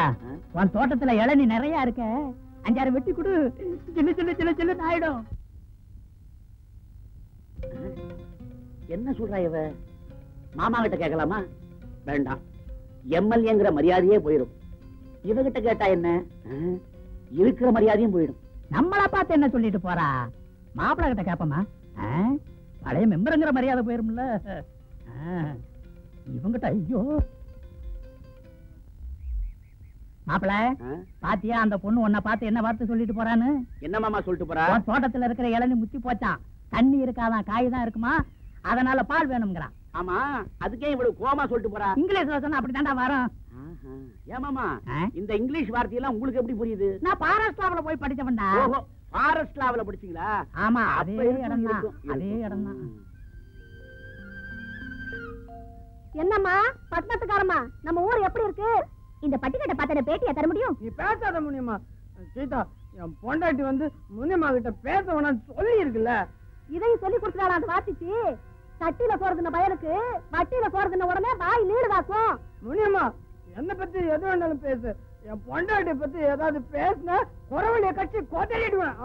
உன் தோட்டத்துல இளநீ நிறைய இருக்க, 5-6 வெட்டி கொடு. சின்ன சின்ன சின்ன சின்ன ஆயிடும். என்ன சொல்றா இவ? மாமா கிட்ட கேட்கலாமா? வேண்டாம், எம்எல்ஏங்கிற மரியாதையே போயிடும். இவகிட்ட கேட்டா என்ன, இருக்கிற மரியாதையும் போயிடும். நம்மள பார்த்து என்ன சொல்லிட்டு போறா? மாப்பிள்ள கிட்ட கேப்பமா? பழைய மெம்பருங்கிற மரியாதை போயிரும்ல. இவங்கிட்ட ஐயோ. மாப்பிள்ள, பாத்தியா அந்த பொண்ணு உன்னை பார்த்து என்ன வார்த்தை சொல்லிட்டு போறான்னு? என்ன மாமா சொல்லிட்டு போறா? தோட்டத்துல இருக்கிற இளநீ முத்தி போச்சான், தண்ணி இருக்காதான், காய் தான் இருக்குமா, அதனால பால் வேணும்ங்கிறான். ஆமா, அதுக்கே இவ்வளவு கோமா சொல்லிட்டு போறா? இங்கிலீஷ்ல சொன்னா அப்படித்தான்டா வரும். ஏமாமா, இந்த இங்கிலீஷ் வார்த்தையெல்லாம் உங்களுக்கு எப்படி புரியுது? நான் பாராஸ்ட்ராவில போய் படிச்சவன்டா. ஓஹோ, ஃபாரஸ்ட் லாவில படிச்சீங்களா? ஆமா, அதே இடம் தான், அதே இடம் தான். என்னம்மா பட்டணத்துக்காரமா, நம்ம ஊர் எப்படி இருக்கு? இந்த பட்டிக்கட்டை பார்த்த பேட்டியா தர முடியும்? நீ பேசாத முடியுமா? சீதா, என் பொண்டாட்டி வந்து முனியம்மா கிட்ட பேச வேணாம்னு சொல்லி இருக்குல்ல. இதையும் சொல்லி கொடுத்துட்டாளா அந்த வாத்திச்சு? சட்டியில போறதுன பயலுக்கு வட்டியில போறதுன உடனே வாய் நீடுதாக்கும். முனியம்மா, என்ன பத்தி எது வேணாலும் பேசு. என் பொண்டாட்டி பத்தி ஏதாவது பேசுன குறவழிய கட்சி கொதறிடுவேன்.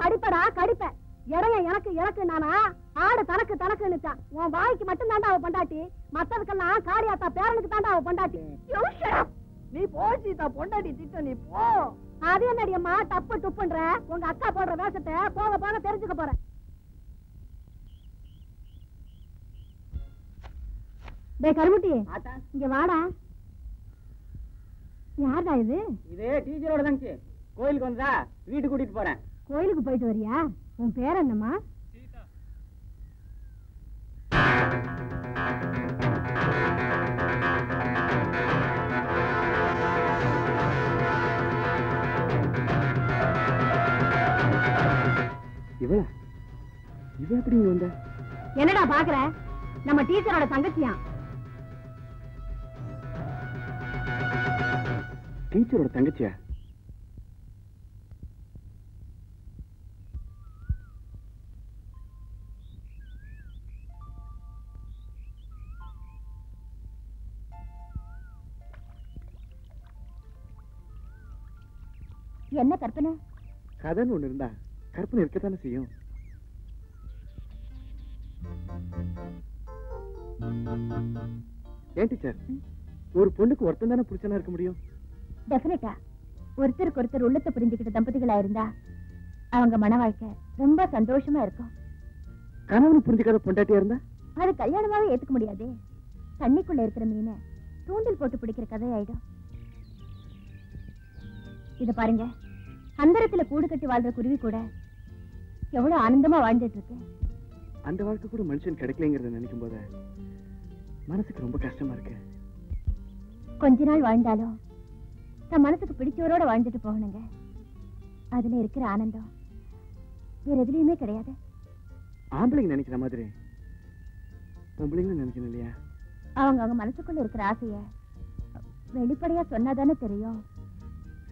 கடிப்படா கடிப்ப. இடைய எனக்கு எனக்கு நானா? ஆடு தனக்கு தனக்குன்னுச்சான். உன் வாய்க்கு மட்டும் தாண்டா அவ பொண்டாட்டி, மத்ததுக்கெல்லாம் காரியாத்தா பேரனுக்கு தாண்டா அவ பொண்டாட்டி. நீ போ சீதா, பொண்டாட்டி திட்ட நீ போ. அது என்னடி அம்மா தப்பு துப்புன்ற? உங்க அக்கா போடுற வேஷத்தை போக போக தெரிஞ்சுக்க போற. டேய் கருமுட்டி, இங்க வாடா. யாரா இது? இதே டீச்சரோட தங்கச்சி. கோயிலுக்கு வந்தா வீட்டுக்கு கூட்டிட்டு போறேன். கோயிலுக்கு போயிட்டு வரியா? உன் பேர் என்னம்மா? இவளா? இவ எப்படி இங்க வந்த? என்னடா பாக்குற? நம்ம டீச்சரோட தங்கச்சியா? டீச்சரோட தங்கச்சியா? என்ன கற்பனை? கதைன்னு ஒண்ணு இருந்தா கற்பனை இருக்கத்தானே செய்யும். ஏன் டீச்சர், ஒரு பொண்ணுக்கு ஒருத்தன் தானே புருஷனா இருக்க முடியும்? டெஃபினட்டா. ஒருத்தருக்கு ஒருத்தர் உள்ளத்தை புரிஞ்சுக்கிட்ட தம்பதிகளா இருந்தா அவங்க மன வாழ்க்கை ரொம்ப சந்தோஷமா இருக்கும். கணவன் புரிஞ்சுக்காத பொண்டாட்டியா இருந்தா அது கல்யாணமாவே ஏத்துக்க முடியாதே. தண்ணிக்குள்ள இருக்கிற மீனை தூண்டில் போட்டு பிடிக்கிற கதையாயிடும். இத பாருங்க, அந்தரத்துல கூடு கட்டி வாழ்ற குருவி கூட எவ்வளவு ஆனந்தமா வாழ்ந்துட்டு இருக்கு. அந்த வாழ்க்கை கூட மனுஷன் கிடைக்கலங்கிறத நினைக்கும் போது மனசுக்கு ரொம்ப கஷ்டமா இருக்கு. கொஞ்ச நாள் வாழ்ந்தாலும் தன் மனசுக்கு பிடிச்சவரோட வாழ்ந்துட்டு போகணுங்க. அதுல இருக்கிற ஆனந்தம் வேற எதுலயுமே கிடையாது. ஆம்பளைங்க நினைக்கிற மாதிரி பொம்பளைங்களும் நினைக்கணும் இல்லையா? அவங்க மனசுக்குள்ள இருக்கிற ஆசைய வெளிப்படையா சொன்னாதானே தெரியும்.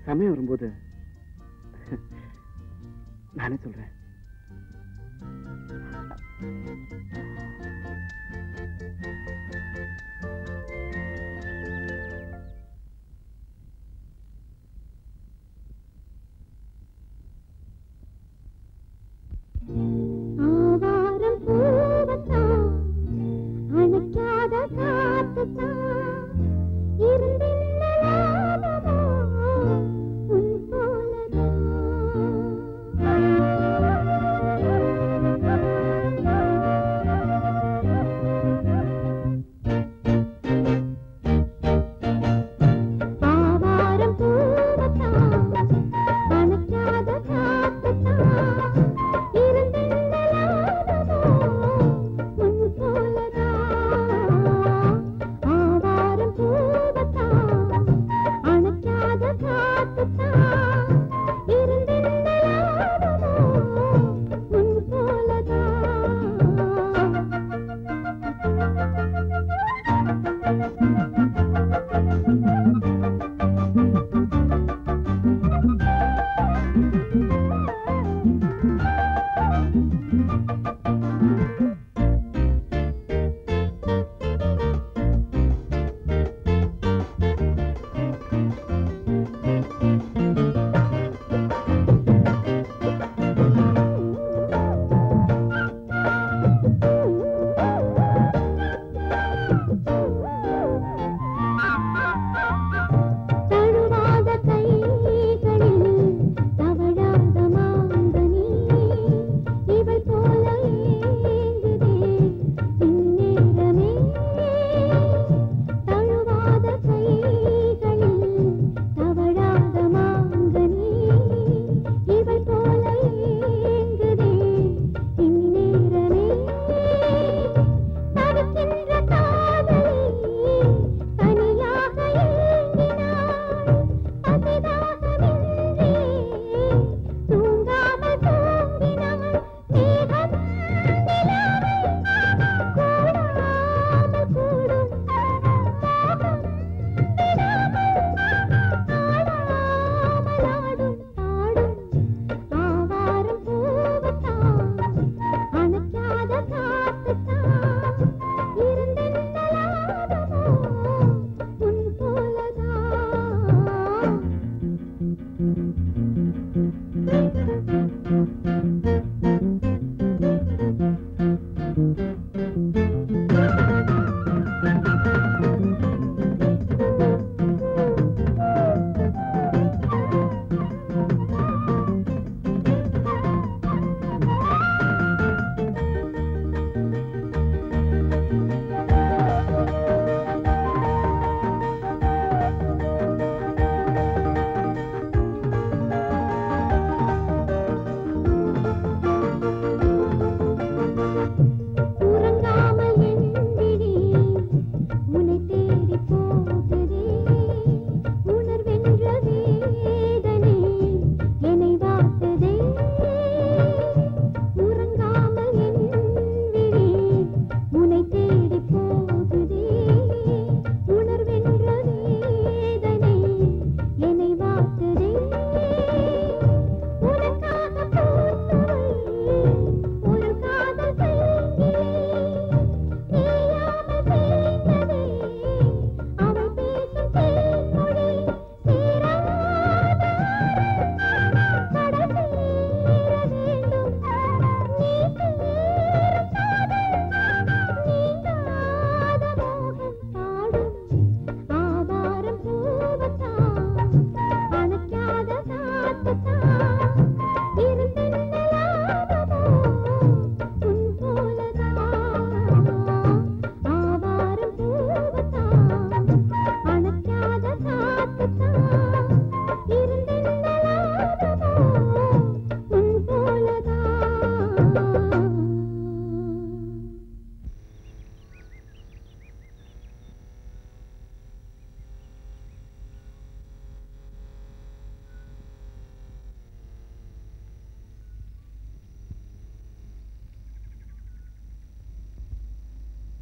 சமயம் வரும்போது நானே சொல்றேன். ஆவாரம் பூவத்தான் அணைக்காத காத்துத்தான் இருந்தின்ன லாபமோ உன் போலதான்.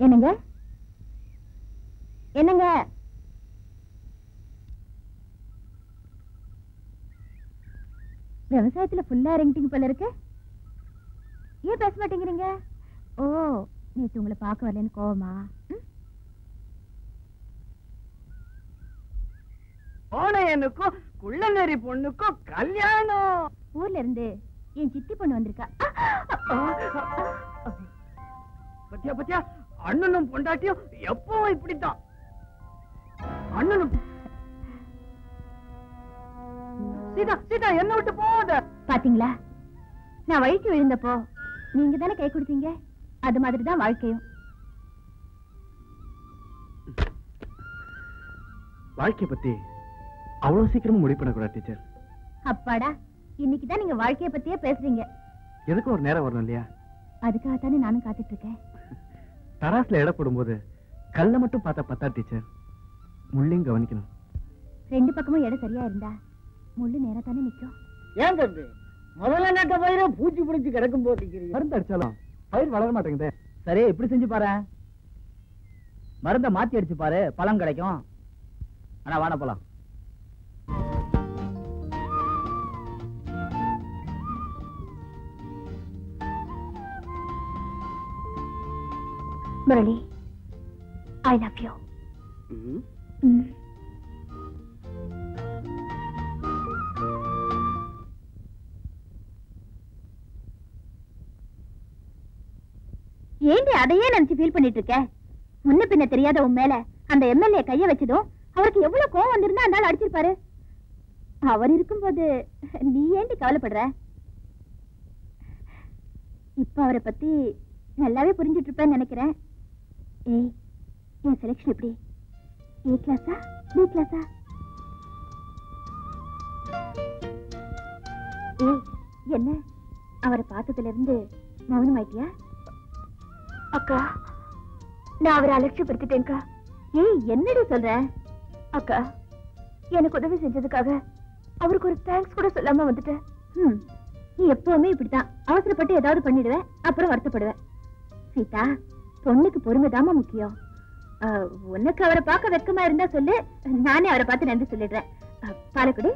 என்னங்க என்னங்க விவசாயத்துல ஃபுல்லா இறங்கிட்டீங்க போல இருக்கு. ஏன் பேச மாட்டேங்கிறீங்க? ஓ, நேத்து உங்களை பார்க்க வரலன்னு கோவமா? போனையனுக்கும் குள்ளநெறி பொண்ணுக்கும் கல்யாணம். ஊர்ல இருந்து என் சித்தி பொண்ணு வந்திருக்கா. பத்தியா பத்தியா, அண்ணனும் பொண்டாட்டியும் எப்பவும் இப்படித்தான். அண்ணனும் சீதா சீதா என்ன விட்டு போத. பாத்தீங்களா, நான் வழிக்கு விழுந்தப்போ நீங்க தானே கை கொடுத்தீங்க. அது மாதிரிதான் வாழ்க்கையும். வாழ்க்கைய பத்தி அவ்வளவு சீக்கிரமா முடிவு பண்ணக்கூடாது டீச்சர். அப்பாடா, இன்னைக்குதான் நீங்க வாழ்க்கைய பத்தியே பேசுறீங்க. எதுக்கும் ஒரு நேரம் வரணும் இல்லையா? அதுக்காகத்தானே நானும் காத்துட்டு இருக்கேன். தராசுல எடை போடும்போது கல்ல மட்டும் பார்த்தா பத்தா டீச்சர், முள்ளையும் கவனிக்கணும். ரெண்டு பக்கமும் இடம் சரியா இருந்தா முள்ளு நேரா தானே நிக்கும். ஏன் தம்பி, முதல்ல நட்ட பயிர பூச்சி பிடிச்சு கிடக்கும் போது மருந்து அடிச்சாலும் பயிர் வளர மாட்டேங்குதே. சரி, இப்படி செஞ்சு பாரு. மருந்த மாத்தி அடிச்சு பாரு, பழம் கிடைக்கும். ஆனா வாட போலாம். Murali, I love you. ஏண்டி அதையே நினைச்சு ஃபீல் பண்ணிட்டு இருக்க? முன்ன பின்ன தெரியாத உன் மேல அந்த எம்எல்ஏ கைய வச்சதும் அவருக்கு எவ்வளவு கோவம் வந்திருந்தா அந்த ஆள் அடிச்சிருப்பாரு. அவர் இருக்கும்போது நீ ஏண்டி கவலைப்படுற? இப்ப அவரை பத்தி நல்லாவே புரிஞ்சுட்டு இருப்பேன்னு நினைக்கிறேன். ஏய், என் செலக்ஷன் எப்படி? ஏ கிளாஸா பி கிளாஸா? ஏய், என்ன அவரை பார்த்ததுல இருந்து மௌனம் ஆயிட்டியா? அக்கா, நான் அவரை அலட்சியப்படுத்திட்டேன்க்கா. ஏய், என்னடி சொல்ற? அக்கா, எனக்கு உதவி செஞ்சதுக்காக அவருக்கு ஒரு தேங்க்ஸ் கூட சொல்லாம வந்துட்டேன். நீ எப்பவுமே இப்படித்தான், அவசரப்பட்டு ஏதாவது பண்ணிடுவேன், அப்புறம் வருத்தப்படுவேன். சீதா, பொண்ணுக்கு பொறுமைதாமா முக்கியம். உனக்கு அவரை பார்க்க வெக்கமா இருந்தா சொல்லு, நானே அவரை பார்த்து நன்றி சொல்லிடுறேன். பாலக்குடி.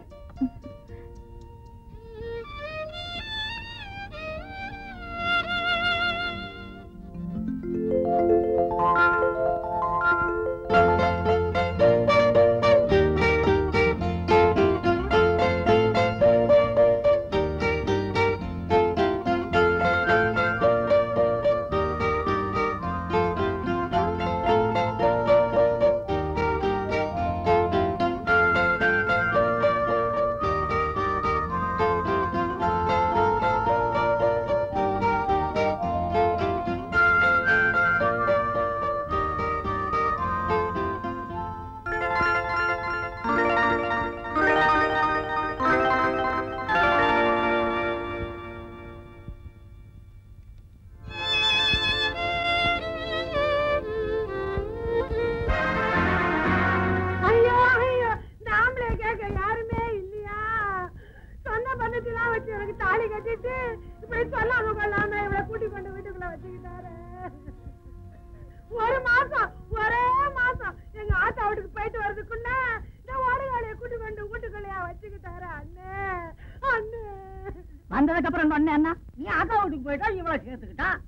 வந்ததுக்கு அப்புறம் அண்ணா நீ அக்கா வீட்டுக்கு போயிட்டா இவ்வளவு சேர்த்துக்கிட்டான்.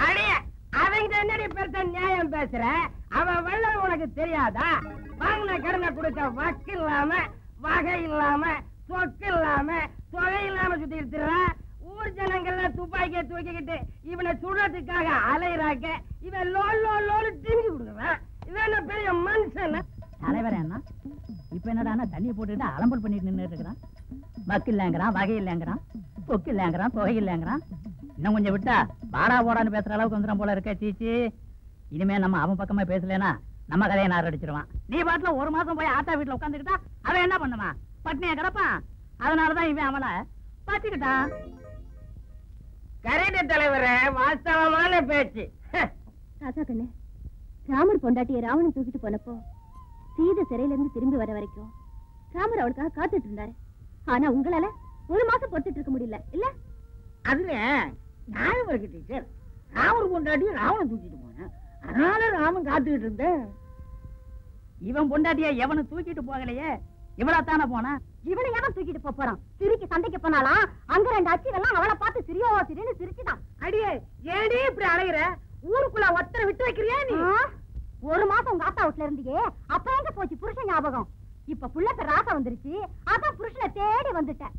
அடே, அவங்க என்னடி பெருசா நியாயம் பேசுற? அவன் வெள்ளம் உனக்கு தெரியாதா? வாங்கின கடனை கொடுக்க வக்கு இல்லாம, வகை இல்லாம, சொக்கு இல்லாம, தொகை இல்லாம சுத்திட்டு ஊர் ஜனங்கள்ல துப்பாக்கிய தூக்கிக்கிட்டு இவனை சுடுறதுக்காக அலையிறாக்க இவன் லோல் டிங்கி கொடுக்குறான். இவன் என்ன பெரிய மனுஷன்? தலைவரே அண்ணா, இப்ப என்னடா தண்ணியை போட்டுட்டு அலம்பல் பண்ணிட்டு நின்றுட்டு இருக்கிறான். வக்கு இல்லைங்கிறான், வகை இல்லைங்கிறான், சொக்கு இல்லைங்கிறான், தொகை இல்லைங்கிறான். இன்னும் கொஞ்சம் விட்டா வாடா போடான்னு பேசுற அளவுக்கு வந்துடும் போல இருக்க. சீச்சி, இனிமே நம்ம அவன் பக்கமா பேசலனா நம்ம கதையை நார் அடிச்சிருவான். நீ பாட்டுல ஒரு மாசம் போய் ஆத்தா வீட்டுல உட்காந்துக்கிட்டா அவன் என்ன பண்ணுவான்? பட்னியா கிடப்பான். அதனாலதான் இவன் அவளை பாத்துக்கிட்டான். கரெக்ட் தலைவரே, வாஸ்தவமான பேச்சு. தாத்தா கண்ணு, ராமர் பொண்டாட்டிய ராவணன் தூக்கிட்டு போனப்போ சீதை சிறையில இருந்து திரும்பி வர வரைக்கும் ராமர் அவளுக்காக காத்துட்டு இருந்தாரு. ஆனா உங்களால ஒரு மாசம் பொறுத்துட்டு இருக்க முடியல இல்ல? அதுல நியாயம் இருக்கு டீச்சர். ராமர் கொண்டாடி ராவணன் தூக்கிட்டு போனேன். அதனால ராமன் காத்துக்கிட்டு இருந்தேன். இவன் பொண்டாட்டியா எவனை தூக்கிட்டு போகலையே, இவளா தானே போனா? இவனை எவன் தூக்கிட்டு போறான்? சிரிக்கு சண்டைக்கு போனாலாம், அங்க 2 அச்சிகள்லாம் அவளை பார்த்து சிரியோ சிரின்னு சிரிச்சுதான். அடியே ஏடி இப்படி அலையிற? ஊருக்குள்ள ஒத்தரை விட்டு வைக்கிறியா நீ? 1 மாசம் உங்க ஆத்தா வீட்டுல இருந்தியே, அப்ப எங்க போச்சு புருஷன் ஞாபகம்? இப்ப புள்ள பேர் ராசா வந்துருச்சு, அதான் புருஷனை தேடி வந்துட்டேன்.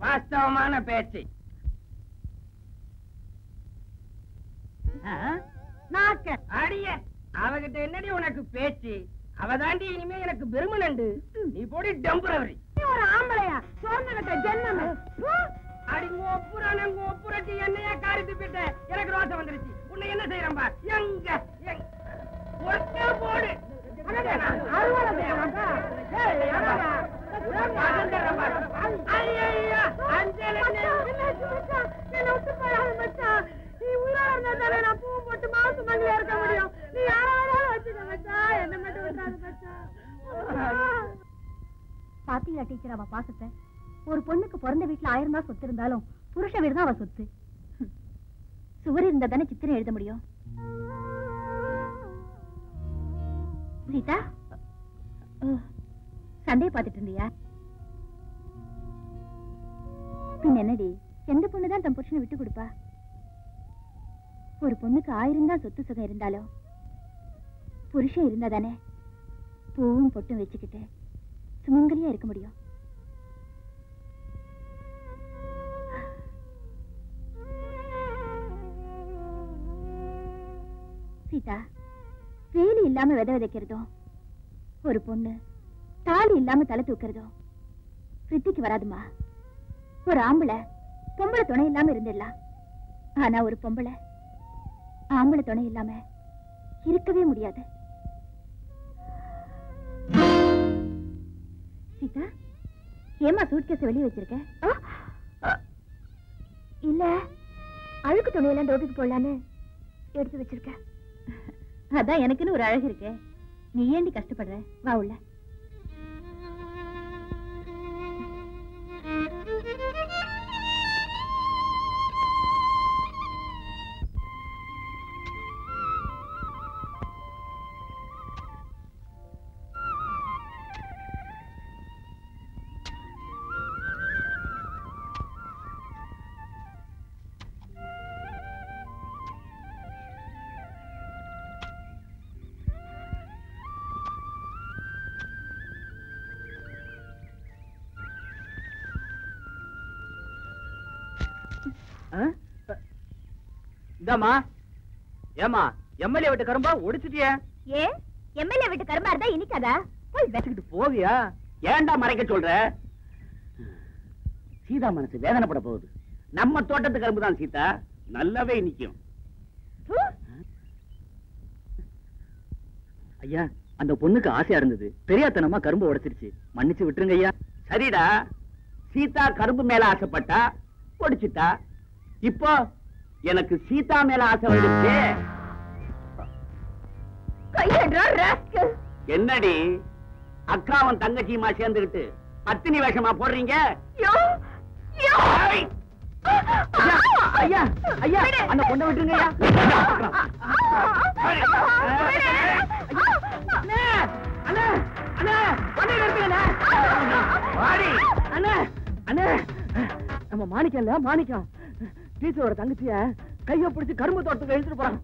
வாஸ்தவமான பேச்சு. நாக்க அடிய அவகிட்ட என்னடி உனக்கு பேச்சு? அவதாண்டி இனிமே எனக்கு பெருமனண்டு. நீ போடி டெம்பரவரி. நீ ஒரு ஆம்பளையா? சோர்ந்தகட்ட ஜென்மமே. அடி ஒப்புரட்டி என்னையா காரித்து போயிட்ட? எனக்கு ரோசம் வந்துருச்சு. உன்னை என்ன செய்யறேன் பார். எங்க ஒட்ட போடு. பாத்தீங்களா டீச்சர் அவ பாசத்தை? ஒரு பொண்ணுக்கு பிறந்த வீட்டுல 1000 தான் சொத்து இருந்தாலும் புருஷ வீடு தான் அவ சொத்து. சுவர் இருந்தா தானே சித்திரம் எழுத முடியும். சீதா, சண்டையை பாத்துட்டு இருந்தியா? பின் என்னடி, எந்த பொண்ணுதான் தன் புருஷனை விட்டு கொடுப்பா? ஒரு பொண்ணுக்கு 1000 தான் சொத்து சுகம் இருந்தாலும் புருஷன் இருந்தா தானே பூவும் பொட்டும் வச்சுக்கிட்டு சுமங்கலியா இருக்க முடியும். சீதா, வேலி இல்லாம விதை விதைக்கிறதும், ஒரு பொண்ணு தாலி இல்லாம தலை தூக்கிறதும் வித்திக்கு வராதுமா. ஒரு ஆம்பளை பொம்பளை துணை இல்லாம இருந்துடலாம், ஆனா ஒரு பொம்பளை ஆம்பளை துணை இல்லாம இருக்கவே முடியாது. சீதா, ஏமா சூட்கேஸ் வெளியே வச்சிருக்க? இல்ல, அழுக்கு துணியெல்லாம் டோட்டுக்கு போடலான்னு எடுத்து வச்சிருக்க. அதான் எனக்குன்னு ஒரு அழகு இருக்கு. நீ ஏண்டி கஷ்டப்படுற? வா உள்ள. இதாமா, ஏமா எம்எல்ஏ வீட்டு கரும்பா ஒடிச்சிட்டியே? ஏ, எம்எல்ஏ வீட்டு கரும்பா இருந்தா இனிக்காதா? போய் பேசிக்கிட்டு போவியா? ஏன்டா மறைக்க சொல்ற? சீதா மனசு வேதனைப்பட போகுது. நம்ம தோட்டத்து கரும்பு தான் சீதா, நல்லாவே நிக்கும். ஐயா, அந்த பொண்ணுக்கு ஆசையா இருந்தது, தெரியாதனமா கரும்பு உடைச்சிருச்சு, மன்னிச்சு விட்டுருங்க ஐயா. சரிடா, சீதா கரும்பு மேல ஆசைப்பட்டா ஒடிச்சிட்டா, இப்போ எனக்கு சீதா மேல ஆசை வந்துச்சு. என்னடி அக்காவும் தங்கச்சியுமா சேர்ந்துகிட்டு பத்தினி வேஷமா போடுறீங்க? ஐயா ஐயா, அந்த பொண்ணை விட்டுருங்க ஐயா. நம்ம மாணிக்கம் இல்ல, மாணிக்கம் டீச்சரோட தங்கச்சிய கைய பிடிச்சு கரும்பு தோட்டத்துக்கு எழுத்துட்டு போறான்.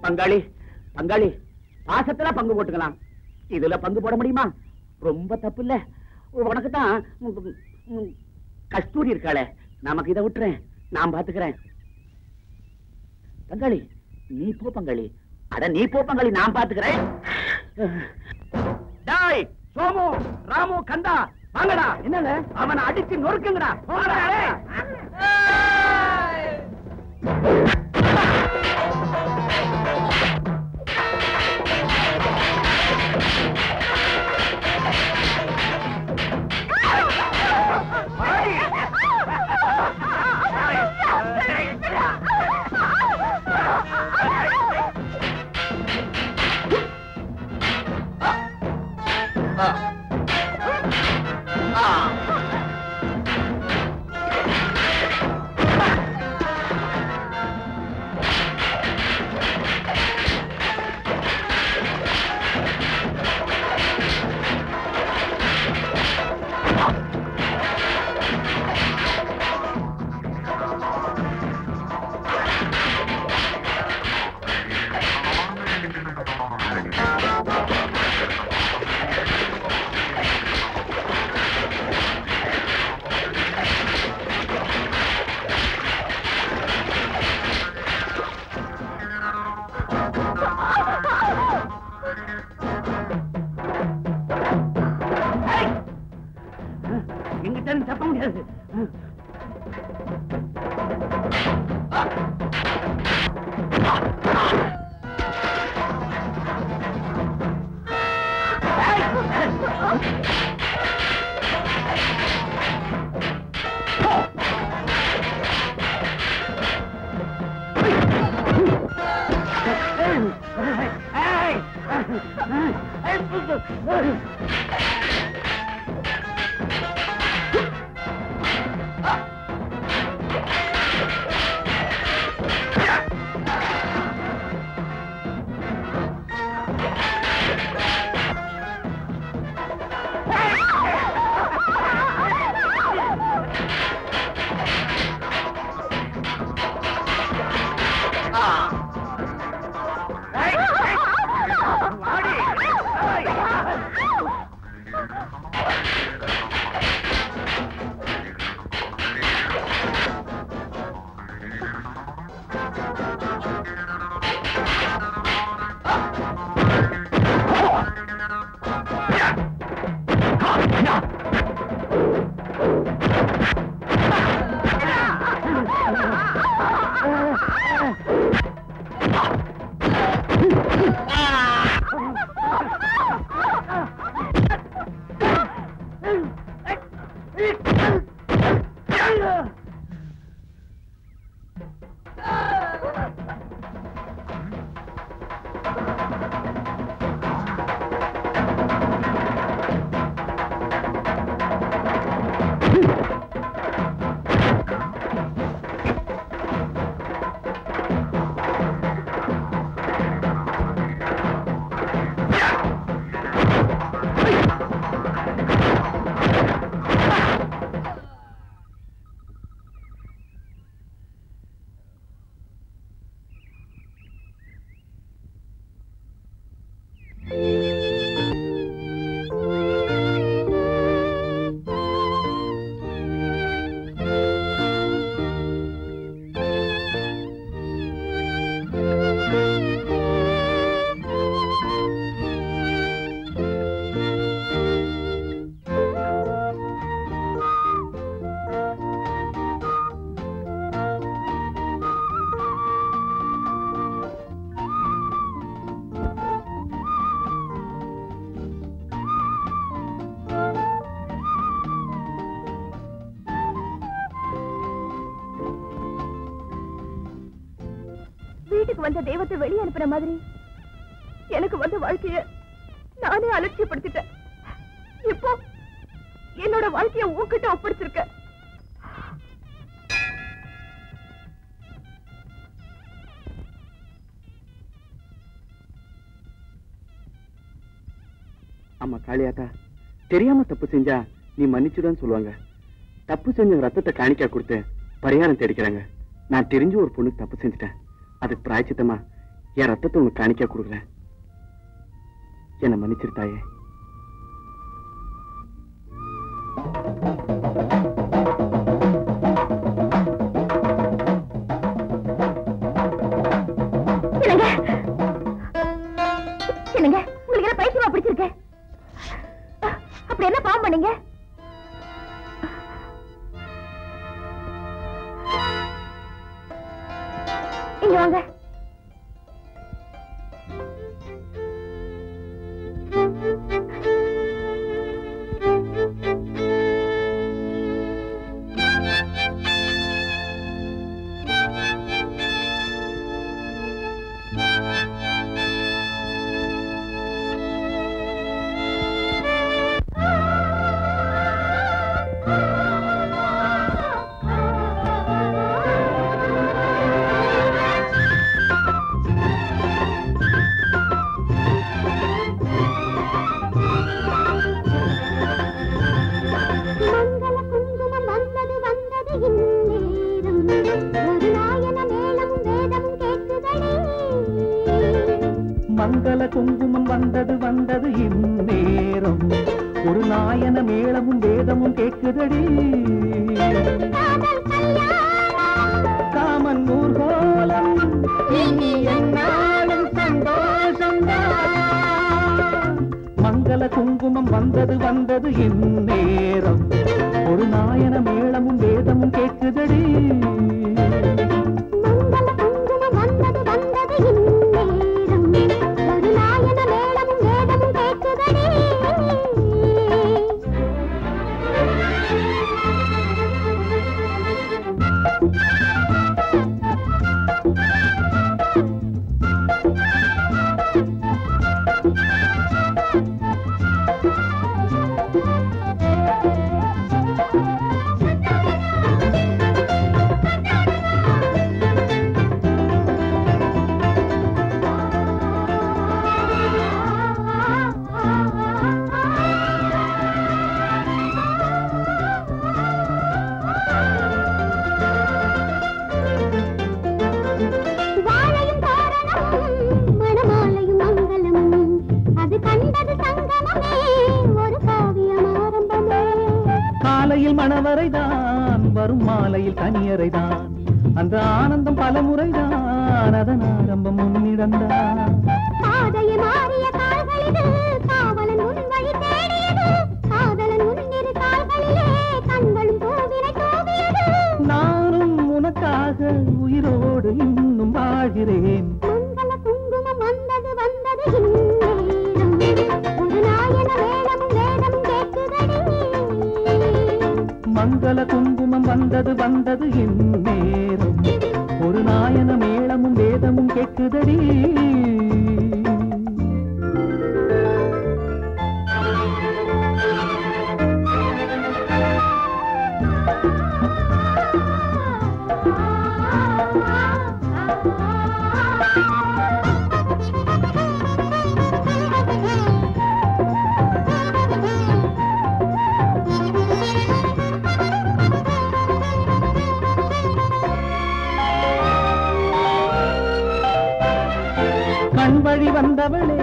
பங்காளி பங்காளி, பாசத்துல பங்கு போட்டுக்கலாம், இதுல பங்கு போட முடியுமா? ரொம்ப தப்பு இல்ல. உனக்கு தான் கஸ்தூரி இருக்காளே, நமக்கு இதை விட்டுறேன், நான் பாத்துக்கிறேன். பங்காளி நீ போ பங்காளி. அட நீ போ பங்காளி, நான் பாத்துக்கிறேன். டேய் சோமு, ராமு, கந்தா வாங்கடா. என்னங்க? அவனை அடிச்சு நொறுக்குங்கடா. வந்த தெய்வத்தை வெளியே அனுப்புற மாதிரி எனக்கு வந்த வாழ்க்கைய நானே அலட்சியப்படுத்திட்டேன். இப்போ என்னோட வாழ்க்கைய உன்கிட்ட ஒப்படைச்சிருக்க. ஆமா காளியாத்தா, தெரியாம தப்பு செஞ்சா நீ மன்னிச்சுடான்னு சொல்லுவாங்க. தப்பு செஞ்ச ரத்தத்தை காணிக்கா கொடுத்து பரிகாரம் தேடிக்கிறாங்க. நான் தெரிஞ்சு ஒரு பொண்ணுக்கு தப்பு செஞ்சுட்டேன். அதுக்கு பிராயச்சித்தமா என் ரத்தத்தை உனக்கு காணிக்கா கொடுக்குறேன். என்ன மன்னிச்சிருத்தாயே. என்னங்க உங்களுக்கு என்ன பைத்தியமா பிடிச்சிருக்க? அப்படி என்ன பாவம் பண்ணீங்க? இங்க வாங்க. மங்கள குங்குமம் வந்தது வந்தது இந்நேரம், ஒரு நாயன மேளமும் வேதமும் கேட்குதடி. காமன் ஊர்கோலம் இனி என்னாலும் சந்தோஷம்தான். மங்கள குங்குமம் வந்தது வந்தது இந்நேரம், ஒரு நாயன மேளமும் வேதமும் கேட்குதடி. மணவரைதான் வரும் மாலையில் தனியறைதான் அந்த ஆனந்தம் பல முறைதான் அதன் ஆரம்பம் முன்னிடந்தான் பாதையை மாறிய கால்களில் காவலன் உன் வழி தேடியது காதலன் உன்னிரு கால்களிலே கண்களும் பூவினை தூவியது நானும் உனக்காக உயிரோடு இன்னும் வாழ்கிறேன் மங்கள குங்குமம் வந்தது வந்தது இந்நேரம் ஒரு நாயன வேடமும் வேடம் கேட்குதடி மங்கள குங்குமம் வந்தது வந்தது இந்நேரம் ஒரு நாயன மேளமும் வேதமும் கேட்குதடி கண்வழி வந்தவளே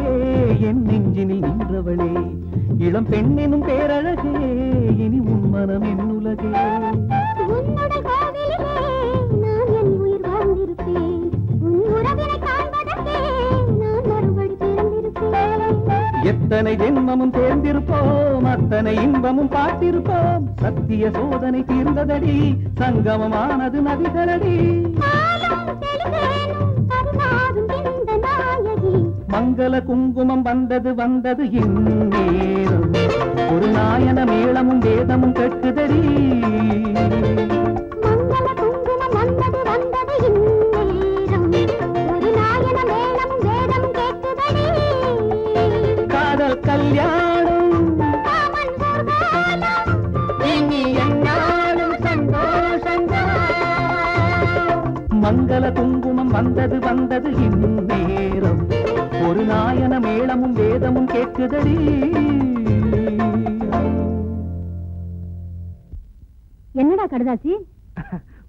என் நெஞ்சினில் நின்றவளே இளம் பெண்ணெனும் பேரழகே இனி உன் மனம் என் உலகே உன்னுடைய கோவிலிலே நான் என் உயிர் வாழ்ந்திருப்பேன் உன் உறவினை காண்பதற்கே நான் மறுபடி பிறந்திருப்பேன் எத்தனை ஜென்மமும் தேர்ந்திருப்போம் அத்தனை இன்பமும் பார்த்திருப்போம் சத்திய சோதனை தீர்ந்ததடி சங்கமமானது நதிகளடி மங்கள குங்குமம் வந்தது வந்தது இந்நேரம் ஒரு நாயன மேளமும் வேதமும் கேட்குதடி மங்கள குங்குமம் வந்தது வந்தது இந்நேரம் ஒரு நாயன மேளமும் வேதமும் கேட்குதடி காதல் கல்யாணம் காமன் ஊர்வலம் இனி என்னாலும் சந்தோஷங்கள் மங்கள குங்குமம் வந்தது வந்தது இந்நேரம் ஒரு நாயன மேளமும் வேதமும் கேட்குதடி என்னடா கடுதாசி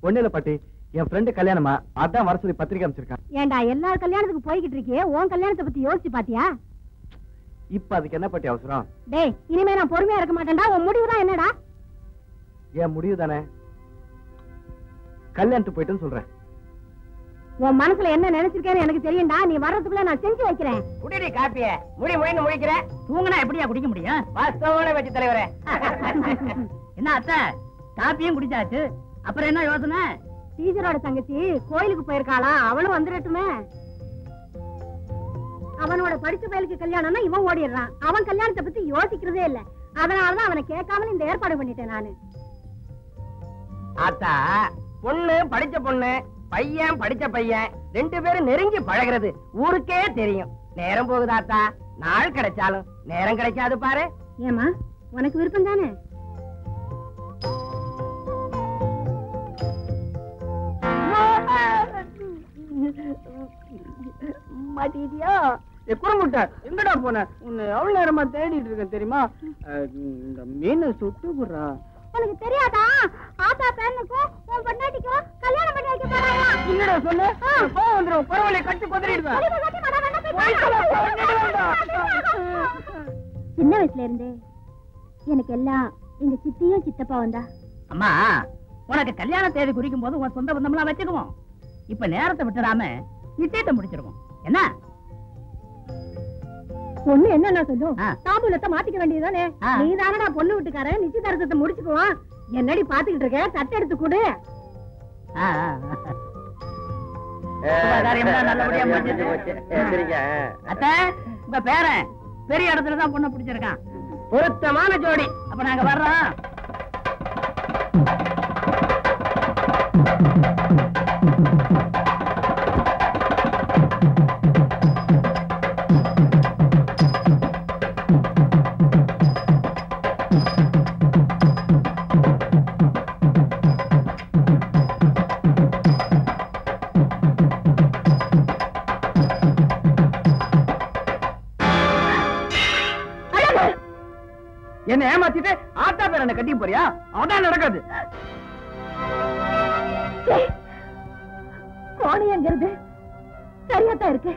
ஒண்ணு இல்ல பாட்டி, என் ஃப்ரெண்டு கல்யாணமா அதான் வர சொல்லி பத்திரிக்கை அமைச்சிருக்கான். ஏண்டா எல்லார் கல்யாணத்துக்கு போய்கிட்டு இருக்கியே உன் கல்யாணத்தை பத்தி யோசிச்சு பாத்தியா? இப்ப அதுக்கு என்ன பாட்டி அவசரம்? டேய் இனிமே நான் பொறுமையா இருக்க மாட்டேன்டா. உன் முடிவுதான் என்னடா? என் முடிவு தானே, கல்யாணத்துக்கு போயிட்டுன்னு சொல்றேன். உன் மனசுல என்ன நினைச்சிருக்கேன்னு எனக்கு தெரியும்டா. நீ வர்றதுக்குள்ள நான் செஞ்சு வைக்கிறேன். குடிடி காப்பிய முடி முடின்னு முடிக்கிறேன். தூங்கினா எப்படியா குடிக்க முடியும்? வாஸ்தவமான வச்சு தலைவரே. என்ன அத்தை, காப்பியும் குடிச்சாச்சு, அப்புறம் என்ன யோசனை? டீச்சரோட தங்கச்சி கோயிலுக்கு போயிருக்காளா, அவளும் வந்துடட்டுமே. அவனோட படிச்ச பயலுக்கு கல்யாணம்னா இவன் ஓடிடுறான். அவன் கல்யாணத்தை பத்தி யோசிக்கிறதே இல்ல. அதனாலதான் அவனை கேட்காம இந்த ஏற்பாடு பண்ணிட்டேன் நானு. ஆத்தா, பொண்ணு படிச்ச பொண்ணு, பையன் படிச்ச பையன், ரெண்டு பேரும் நெருங்கி பழகிறது ஊருக்கே தெரியும். நேரம் போகுதாத்தா, நாள் கிடைச்சாலும் நேரம் கிடைக்காது பாரு. ஏமா உனக்கு விருப்பம் தானே? மாட்டிக்கிட்டியா? குரமுட்டை எங்கடா போன? உன்னை எவ்வளவு நேரமா தேடிட்டு இருக்கேன் தெரியுமா? இந்த மீன் சுட்டு போடுறா. உனக்கு தெரியாதா? ஆத்தா பேரனுக்கும் உன் பொண்டாட்டிக்கும் கல்யாணம் பண்ணி வைக்க போறாங்க. என்னடா சொன்ன? கோவம் வந்துரும். பரவாயில்ல, கட்டி கொதறிடுவேன். சின்ன வயசுல இருந்தே எனக்கு எல்லாம் எங்க சித்தியும் சித்தப்பாவும் தான். அம்மா, உனக்கு கல்யாண தேதி குறிக்கும் போது உன் சொந்த பந்தம்லாம் வச்சுக்குவோம். இப்ப நேரத்தை விட்டுடாம நிச்சயத்தை முடிச்சிருவோம். என்ன பொண்ணு என்ன சொல்லும்? ஆ. தாம்பூலத்தை மாத்திக்க வேண்டியதுதானே? ஆ. நீ தானடா பொண்ணு வீட்டுக்காரன், நிச்சயதார்த்தத்தை முடிச்சுக்குவோம். என்னடி பாத்துக்கிட்டு இருக்க? தட்டு எடுத்து கொடு. சுபகாரியம்லாம் நல்லபடியா முடிஞ்சிருச்சு. அத்தை, உங்க பேரன் பெரிய இடத்துலதான் பொண்ணை பிடிச்சிருக்கான். பொருத்தமான ஜோடி. அப்ப நாங்க வர்றோம். என்ன ஏமாத்திட்டு ஆத்தா பேர் என்ன கட்டி போறியா? அதான் நடக்காது. கோணையங்கிறது சரியாத்தான் இருக்கு.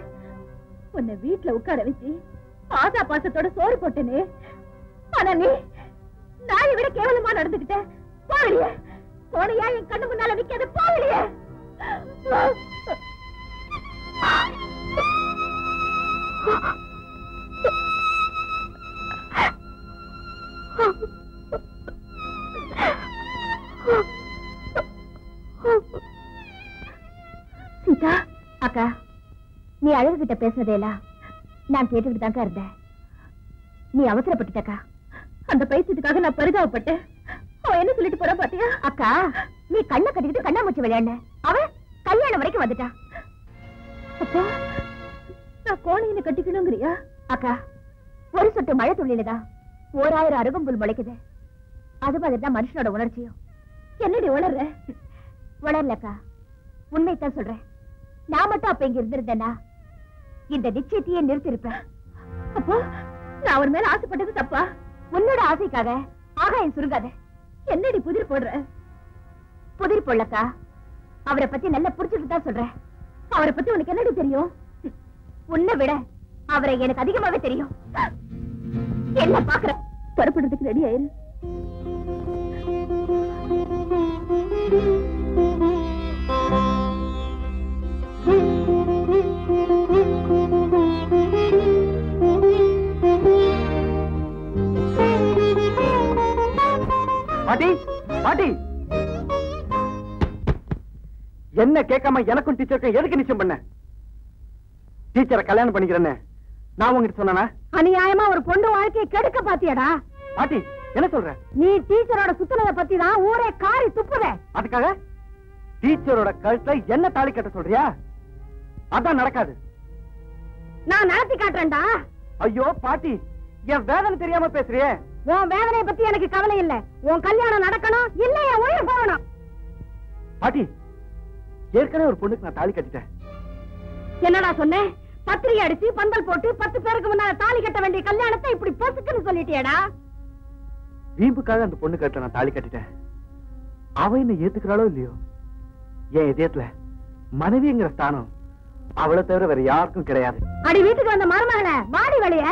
உன்னை வீட்டுல உட்கார வச்சு ஆசா பாசத்தோட சோறு போட்டேனே. ஆனா நீ நாயை விட கேவலமா நடந்துகிட்ட. போகலையே போனையா என் கண்ணு முன்னால நிக்காது போகலையே சீதா அக்கா நீ அழகுகிட்ட பேசுனதேலாம் நான் கேட்டுக்கிட்டு தாக்கா இருந்தேன். நீ அவசரப்பட்டுட்டக்கா. அந்த பைத்தியத்துக்காக நான் பரிதாபப்பட்டேன். அவன் என்ன சொல்லிட்டு போறான் பாத்தியா? அக்கா நீ கண்ணை கட்டிக்கிட்டு கண்ணாமூச்சி விளையாட அவன் கல்யாணம் வரைக்கும் வந்துட்டான். அப்போ நான் கோணையில கட்டிக்கணுங்கிறியா? அக்கா ஒரு சொட்டு மழை துள்ளிலதான் 1000 அருகம்புல் முளைக்குது. அது மாதிரிதான் மனுஷனோட உணர்ச்சியும். என்னடி உளர்ற? உளரலக்கா, உண்மைத்தான் சொல்றேன். நான் மட்டும் அப்ப இங்க இருந்திருந்தேன்னா இந்த நிச்சயத்தையே நிறுத்தி இருப்பேன். அப்போ நான் அவர் மேல ஆசைப்பட்டது தப்பா? உன்னோட ஆசைக்காக ஆகாயம் சுருங்காத. என்னடி புதிர் போடுற? புதிர் போடலக்கா, அவரை பத்தி நல்லா புரிஞ்சுட்டு தான் சொல்றேன். அவரை பத்தி உனக்கு என்னடி தெரியும்? உன்னை விட அவரை எனக்கு அதிகமாவே தெரியும். என்ன பாக்குற? புறப்படுறதுக்கு ரெடி ஆயிரு. பாட்டி பாட்டி, என்ன கேட்காம எனக்கும் டீச்சருக்கும் எதுக்கு நிச்சயம் பண்ண? டீச்சரை கல்யாணம் பண்ணிக்கிறேன்னு நான் உங்ககிட்ட சொன்னா? அநியாயமா ஒரு பொண்ணு வாழ்க்கையை கெடுக்க பாத்தியாடா? பாட்டி என்ன சொல்ற? நீ டீச்சரோட சுத்தனதை பத்தி தான் ஊரே காரி துப்புத. அதுக்காக டீச்சரோட கழுத்துல என்ன தாலி கட்ட சொல்றியா? அதான் நடக்காது. நான் நடத்தி காட்டுறேன்டா. ஐயோ பாட்டி, என் வேதனை தெரியாம பேசுறியே. உன் வேதனை பத்தி எனக்கு கவலை இல்ல. உன் கல்யாணம் நடக்கணும், இல்ல என் உயிர் போகணும். பாட்டி, ஏற்கனவே ஒரு பொண்ணுக்கு நான் தாலி கட்டிட்டேன். என்னடா சொன்னேன்? பத்திரிகை அடிச்சு பந்தல் போட்டு 10 பேருக்கு முன்னால தாலி கட்ட வேண்டிய கல்யாணத்தை இப்படி பொசுக்குன்னு சொல்லிட்டியடா. வீம்புக்காக அந்த பொண்ணு கட்ட நான் தாலி கட்டிட்டேன். அவ என்ன ஏத்துக்கிறாளோ இல்லையோ, என் இதயத்துல மனைவிங்கிற ஸ்தானம் அவளை தவிர வேற யாருக்கும் கிடையாது. அடி வீட்டுக்கு வந்த மருமகள வாடி வெளிய.